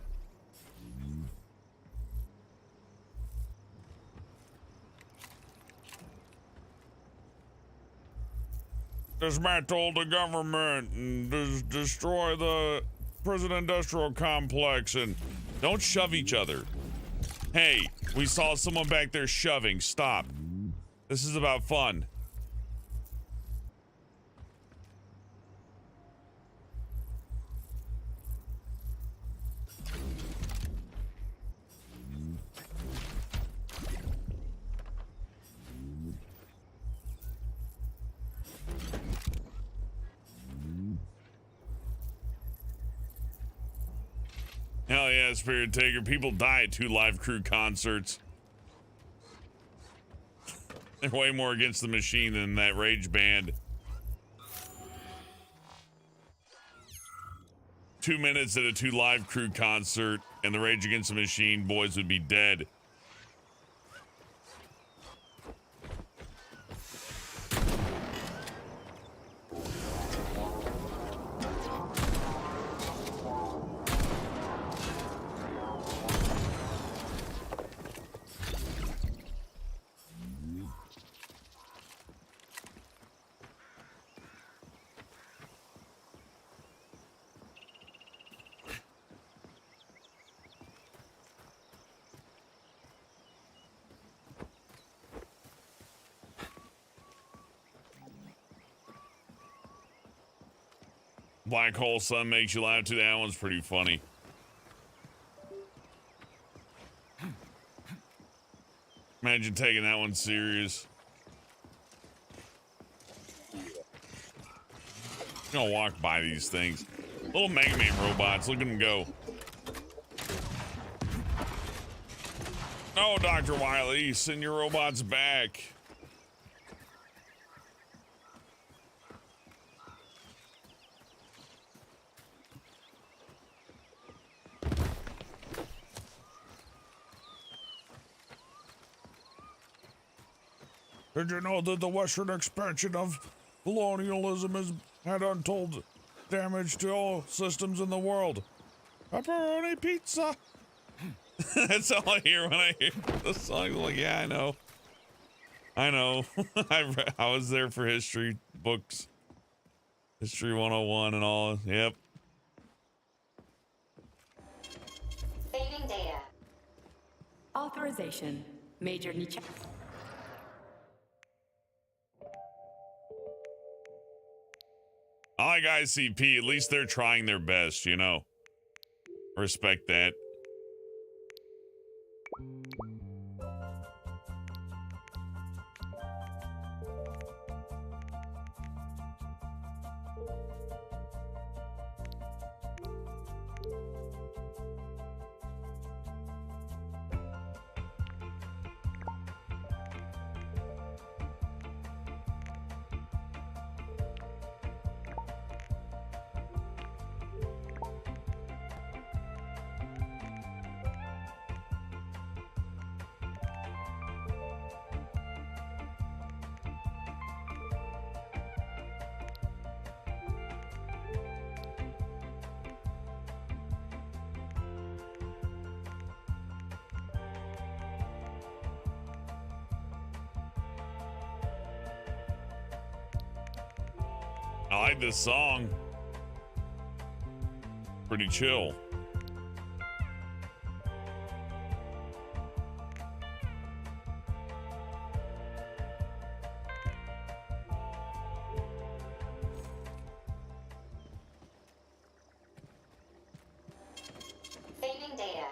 Dismantle the government and destroy the prison industrial complex and don't shove each other. Hey, we saw someone back there shoving. Stop. This is about fun. Hell yeah, Spirit Taker. People die at 2 live crew concerts. They're way more against the machine than that Rage band. 2 minutes at a 2 live crew concert and the Rage Against the Machine boys would be dead. Black Hole Sun makes you laugh too. That one's pretty funny. Imagine taking that one serious. I'm gonna walk by these things. Little Mega Man robots, look at them go. No, Dr. Wily, send your robots back. Did you know that the Western expansion of colonialism has had untold damage to all systems in the world? Pepperoni pizza. That's all I hear when I hear the song. I'm like, yeah, I know. I know. I was there for history books. History 101 and all. Yep. Saving data. Authorization. Major Nietzsche. I like ICP. At least they're trying their best, you know. Respect that. I like this song. Pretty chill. Saving data.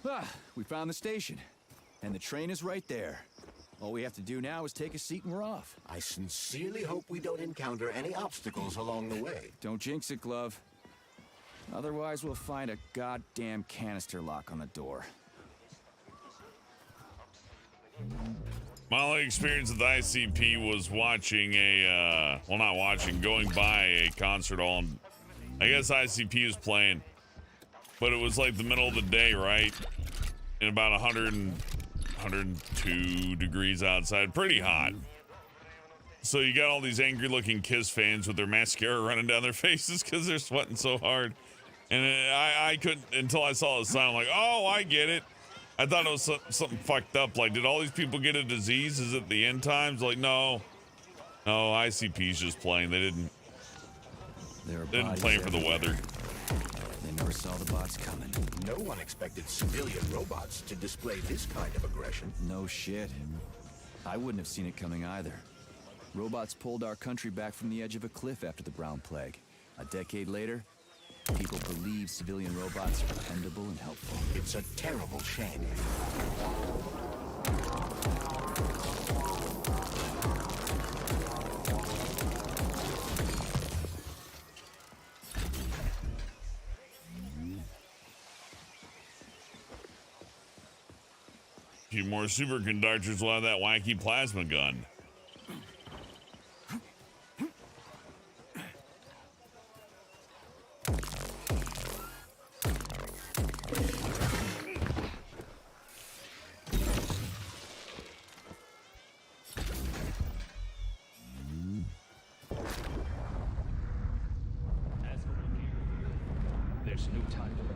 Ah, we found the station. And the train is right there. All we have to do now is take a seat and we're off. I sincerely hope we don't encounter any obstacles along the way. Don't jinx it, Glove. Otherwise, we'll find a goddamn canister lock on the door. My only experience with the ICP was watching going by a concert hall. I guess ICP was playing, but it was like the middle of the day, right? And about 102 degrees outside, pretty hot. So you got all these angry looking Kiss fans with their mascara running down their faces because they're sweating so hard. And I couldn't, until I saw the sign, I'm like, oh, I get it. I thought it was something fucked up. Like, did all these people get a disease? Is it the end times? Like, no, ICP's just playing. They didn't play for the weather. They never saw the bots coming. No one expected civilian robots to display this kind of aggression. No shit. I wouldn't have seen it coming either. Robots pulled our country back from the edge of a cliff after the Brown Plague. A decade later, people believe civilian robots are dependable and helpful. It's a terrible shame. A few more superconductors will have that wacky plasma gun. There's no time to lose.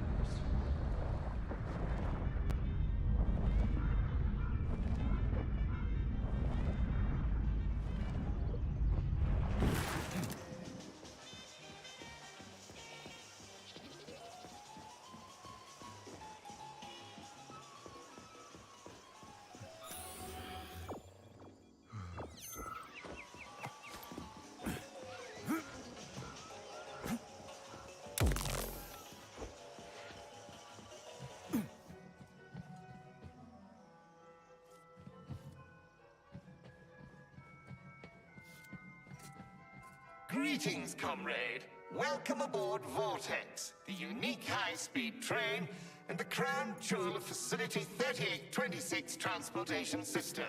Greetings, comrade. Welcome aboard Vortex, the unique high-speed train and the crown jewel of Facility 3826 transportation system.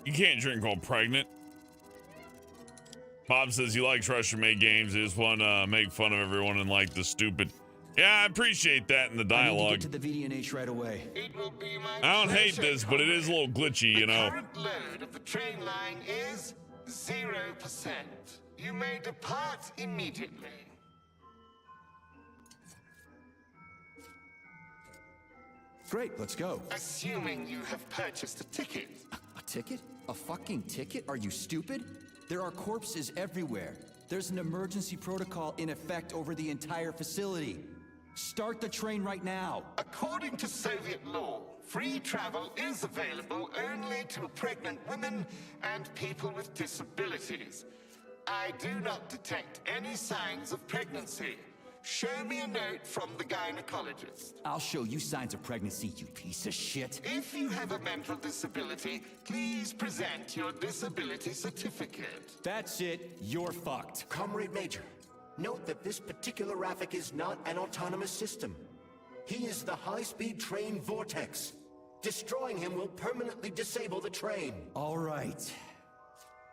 You can't drink while pregnant. Bob says he likes Russian-made games. He just want to make fun of everyone and like the stupid. Yeah, I appreciate that in the dialogue. I need to get to the VD&H right away. It will be my I don't hate pleasure, this, but it is a little glitchy, you know. The current load of the train line is 0%. You may depart immediately. Great, let's go. Assuming you have purchased a ticket. A ticket? A fucking ticket? Are you stupid? There are corpses everywhere. There's an emergency protocol in effect over the entire facility. Start the train right now. According to Soviet law, free travel is available only to pregnant women and people with disabilities. I do not detect any signs of pregnancy. Show me a note from the gynecologist. I'll show you signs of pregnancy, you piece of shit. If you have a mental disability, please present your disability certificate. That's it. You're fucked. Comrade Major, note that this particular Raffic is not an autonomous system. He is the high-speed train Vortex. Destroying him will permanently disable the train. All right.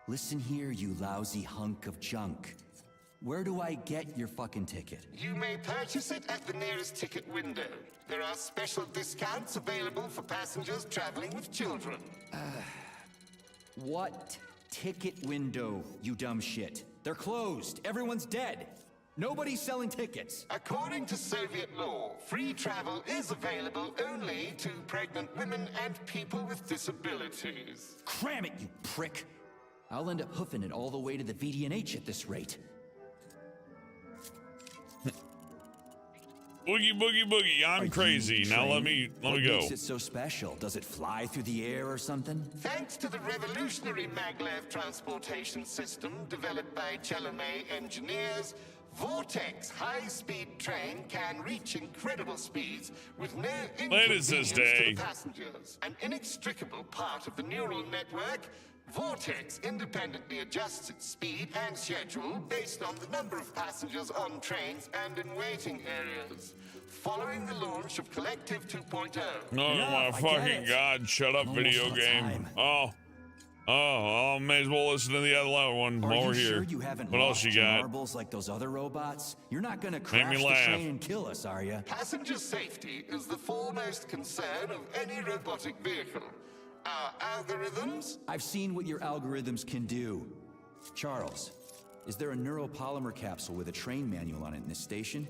Listen here, you lousy hunk of junk. Where do I get your fucking ticket? You may purchase it at the nearest ticket window. There are special discounts available for passengers traveling with children. What ticket window, you dumb shit? They're closed. Everyone's dead. Nobody's selling tickets. According to Soviet law, free travel is available only to pregnant women and people with disabilities. Cram it, you prick. I'll end up hoofing it all the way to the VD&H at this rate. Boogie, boogie, boogie. I'm crazy. Now let me go. What makes it so special? Does it fly through the air or something? Thanks to the revolutionary maglev transportation system developed by Chalamet engineers, Vortex high-speed train can reach incredible speeds with no inconvenience to the passengers. An inextricable part of the neural network, Vortex independently adjusts its speed and schedule based on the number of passengers on trains and in waiting areas. following the launch of Collective 2.0. Oh my fucking god, shut up, video game. Oh, may as well listen to the other one Are over you here. sure you haven't What else lost you your got? marbles like those other robots? You're not gonna Make crash me the laugh. train and kill us, are you? Passenger safety is the foremost concern of any robotic vehicle. Our algorithms? I've seen what your algorithms can do. Charles, is there a neuropolymer capsule with a train manual on it in this station?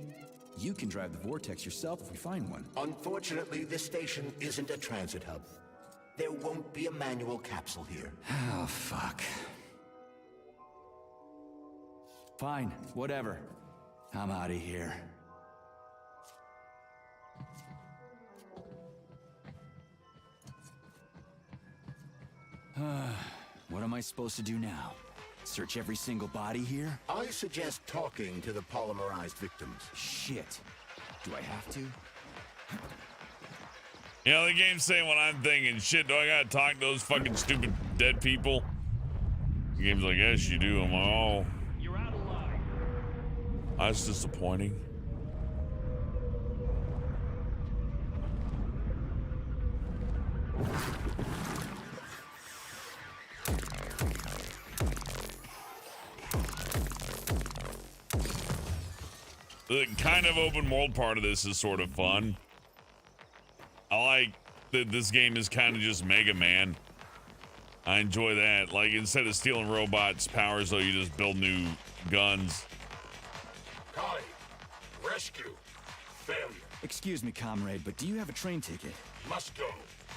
You can drive the vortex yourself if we find one. Unfortunately, this station isn't a transit hub. There won't be a manual capsule here. Oh, fuck. Fine, whatever. I'm out of here. What am I supposed to do now? Search every single body here? I suggest talking to the polymerized victims. Shit. Do I have to? You know, the game's saying what I'm thinking. Shit, do I gotta talk to those fucking stupid dead people? The game's like, yes, you do. I'm like, oh. You're out of line. That's disappointing. The kind of open world part of this is sort of fun. I like that this game is kind of just Mega Man. I enjoy that. Like, instead of stealing robots' powers, though, you just build new guns. Collie, rescue, failure. Excuse me, comrade, but do you have a train ticket? Must go.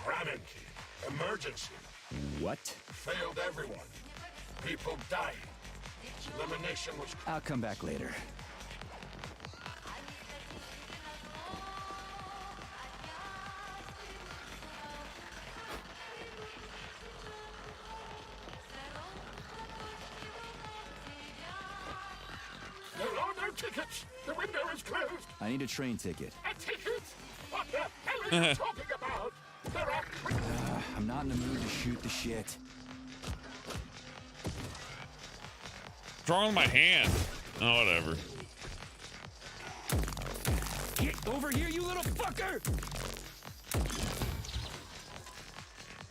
Ramen key. Emergency. What? Failed everyone. People dying. Elimination was... I'll come back later. There are no tickets. The window is closed. I need a train ticket. A ticket? What the hell are you talking about? There are... I'm not in the mood to shoot the shit. What's wrong with my hand? Oh, whatever. Get over here, you little fucker!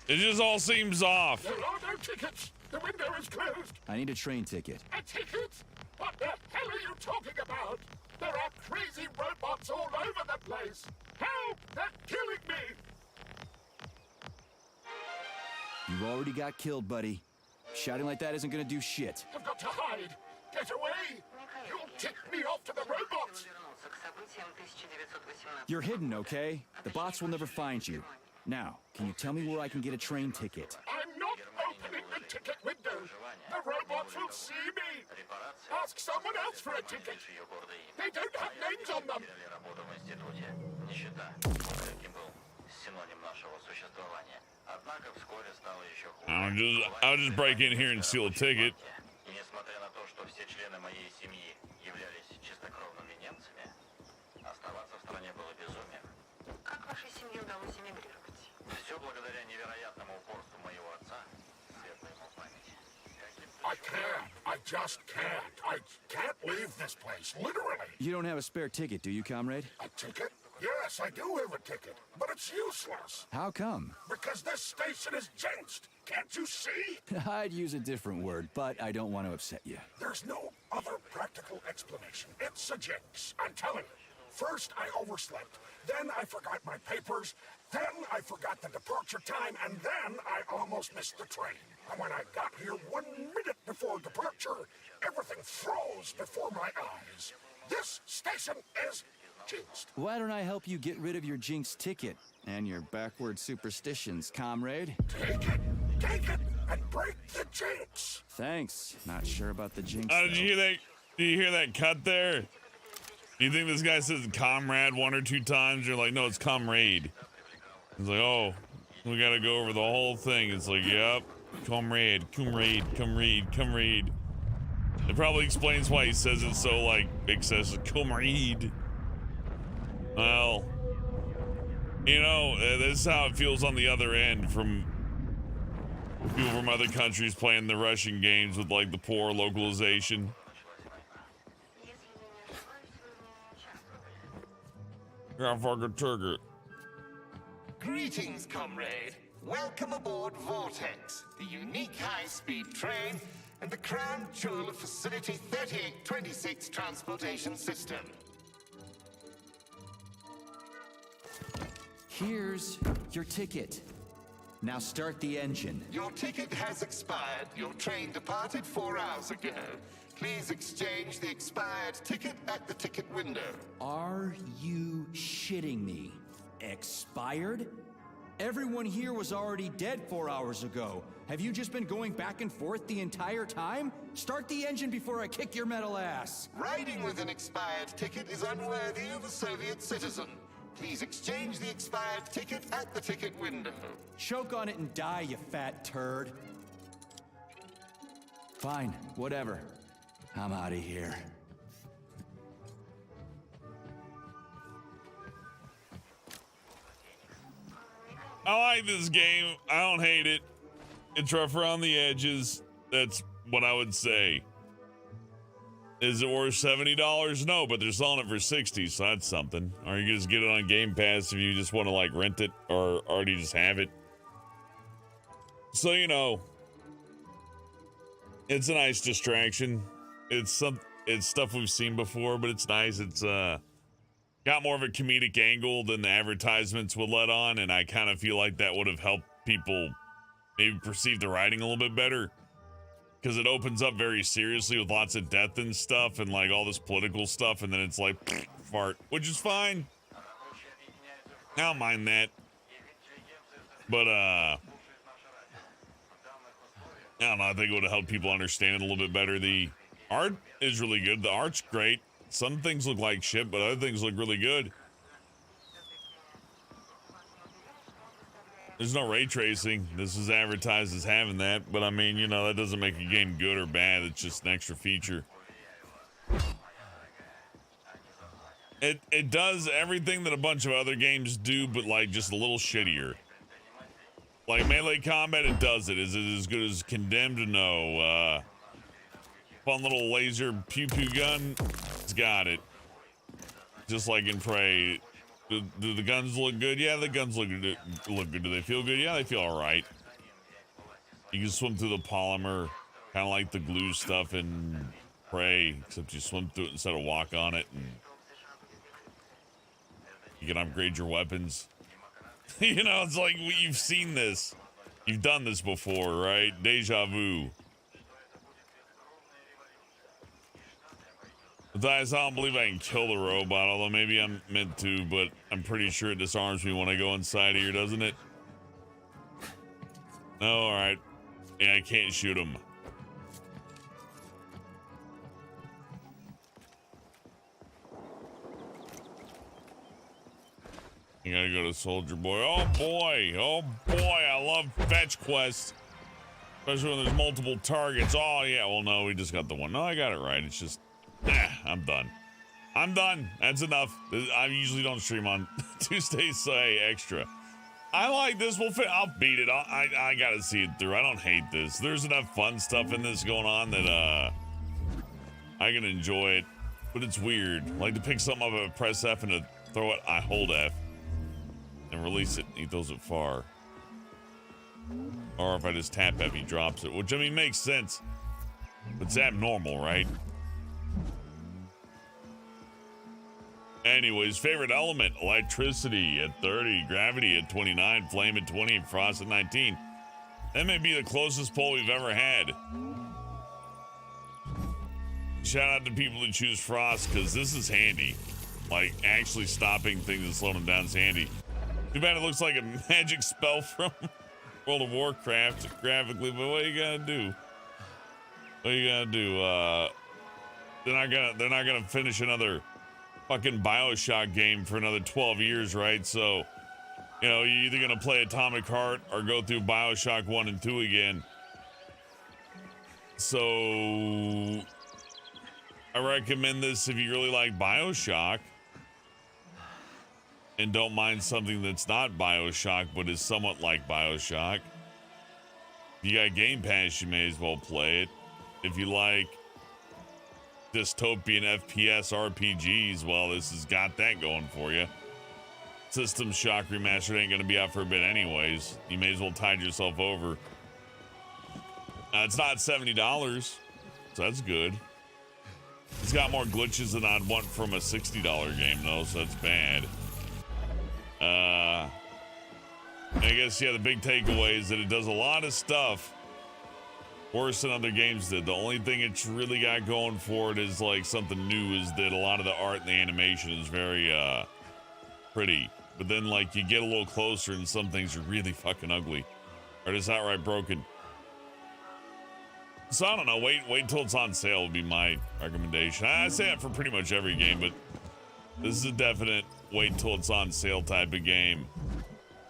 It just all seems off. There are no tickets. The window is closed. I need a train ticket. A ticket? What the hell are you talking about? There are crazy robots all over the place. Help! They're killing me. You already got killed, buddy. Shouting like that isn't gonna do shit. I've got to hide. Get away. You'll tick me off to the robots. You're hidden, okay? The bots will never find you. Now, can you tell me where I can get a train ticket? I'm not opening the ticket window. The robots will see me. Ask someone else for a ticket. They don't have names on them. I'll just break in here and steal a ticket. I can't. I just can't. I can't leave this place, literally. You don't have a spare ticket, do you, comrade? A ticket? Yes, I do have a ticket, but it's useless. How come? Because this station is jinxed. Can't you see? I'd use a different word, but I don't want to upset you. There's no other practical explanation. It's a jinx. I'm telling you. First, I overslept. Then I forgot my papers. Then I forgot the departure time. And then I almost missed the train. And when I got here 1 minute before departure, everything froze before my eyes. This station is jinxed. Why don't I help you get rid of your jinx ticket and your backward superstitions, comrade? Take it, and break the jinx. Thanks. Not sure about the jinx. Did you hear that? Did you hear that cut there? You think this guy says comrade 1 or 2 times? You're like, no, it's comrade. He's like, oh, we gotta go over the whole thing. It's like, yep, comrade, comrade, comrade, comrade. It probably explains why he says it so, like, excessive. Comrade. Well, you know, this is how it feels on the other end from people from other countries playing the Russian games with, like, the poor localization. Yeah, fucking turkey. Greetings, comrade. Welcome aboard Vortex, the unique high-speed train and the crown jewel of Facility 3826 transportation system. Here's your ticket. Now start the engine. Your ticket has expired. Your train departed 4 hours ago. Please exchange the expired ticket at the ticket window. Are you shitting me? Expired? Everyone here was already dead 4 hours ago. Have you just been going back and forth the entire time? Start the engine before I kick your metal ass. Riding with an expired ticket is unworthy of a Soviet citizen. Please exchange the expired ticket at the ticket window. Choke on it and die, you fat turd. Fine, whatever. I'm out of here. I like this game. I don't hate it. It's rough around the edges. That's what I would say. Is it worth $70? No, but they're selling it for $60, so that's something. Or you can just get it on Game Pass if you just want to like rent it or already just have it. So, you know, it's a nice distraction. It's stuff we've seen before, but it's nice. It's got more of a comedic angle than the advertisements would let on, and I kind of feel like that would have helped people maybe perceive the writing a little bit better. Because it opens up very seriously with lots of death and stuff and like all this political stuff, and then it's like fart, which is fine. I don't mind that. But I don't know, I think it would have helped people understand it a little bit better. The art is really good. The art's great. Some things look like shit, but other things look really good. There's no ray tracing. This is advertised as having that, but I mean, you know, that doesn't make a game good or bad. It's just an extra feature. It does everything that a bunch of other games do, but like just a little shittier. Like melee combat, it does it. Is it as good as Condemned? No. Fun little laser pew pew gun, it's got it. Just like in Prey. Do the guns look good? Yeah, the guns look good. Do they feel good? Yeah, they feel all right. You can swim through the polymer, kind of like the glue stuff in Prey, except you swim through it instead of walk on it, and you can upgrade your weapons. You know, it's like you've seen this, you've done this before, right? Deja vu. Besides, I don't believe I can kill the robot, although maybe I'm meant to, but I'm pretty sure it disarms me when I go inside here, doesn't it? No, alright. Yeah, I can't shoot him. You gotta go to Soldier Boy. Oh boy, I love fetch quests. Especially when there's multiple targets. Oh yeah, well no, we just got the one. No, I got it right. It's just... I'm done. I'm done. That's enough. I usually don't stream on Tuesdays, so hey, extra. I like this. I'll beat it. I gotta see it through. I don't hate this. There's enough fun stuff in this going on that I can enjoy it. But it's weird. Like to pick something up and press F and to throw it, I hold F and release it. He throws it far. Or if I just tap F, he drops it. Which I mean makes sense. But it's abnormal, right? Anyways, favorite element, electricity at 30, gravity at 29, flame at 20, and frost at 19. That may be the closest poll we've ever had. Shout out to people who choose frost, because this is handy. Like, actually stopping things and slowing them down is handy. Too bad it looks like a magic spell from World of Warcraft graphically, but what are you gonna do? What are you gonna do? They're not gonna finish another fucking BioShock game for another 12 years, right? So, you know, you're either gonna play Atomic Heart or go through BioShock 1 and 2 again. So, I recommend this if you really like BioShock and don't mind something that's not BioShock but is somewhat like BioShock. If you got Game Pass, you may as well play it. If you like dystopian FPS RPGs, well, this has got that going for you. System Shock Remastered ain't gonna be out for a bit anyways. You may as well tide yourself over. It's not $70, so that's good. It's got more glitches than I'd want from a $60 game though, so that's bad. I guess, yeah, the big takeaway is that it does a lot of stuff worse than other games did. The only thing it's really got going for it is like something new is that a lot of the art and the animation is very pretty. But then like you get a little closer and some things are really fucking ugly. Or just outright broken. So I don't know, wait until it's on sale would be my recommendation. I say that for pretty much every game, but this is a definite wait until it's on sale type of game.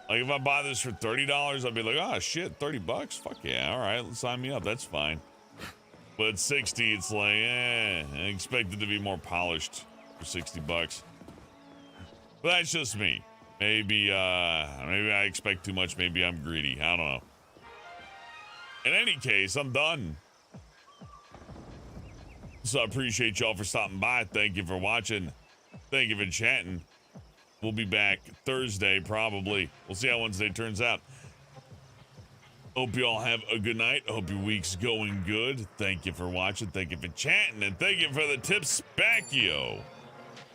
Like if I buy this for $30, I'd be like, oh shit, $30? Fuck yeah, all right, sign me up, that's fine. But at 60, it's like, I expect it to be more polished for $60. But that's just me. Maybe I expect too much, maybe I'm greedy, I don't know. In any case, I'm done. So I appreciate y'all for stopping by. Thank you for watching. Thank you for chatting. We'll be back Thursday, probably. We'll see how Wednesday turns out. Hope you all have a good night. Hope your week's going good. Thank you for watching. Thank you for chatting. And thank you for the tips back, yo.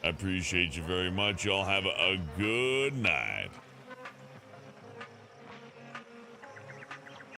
I appreciate you very much. Y'all have a good night.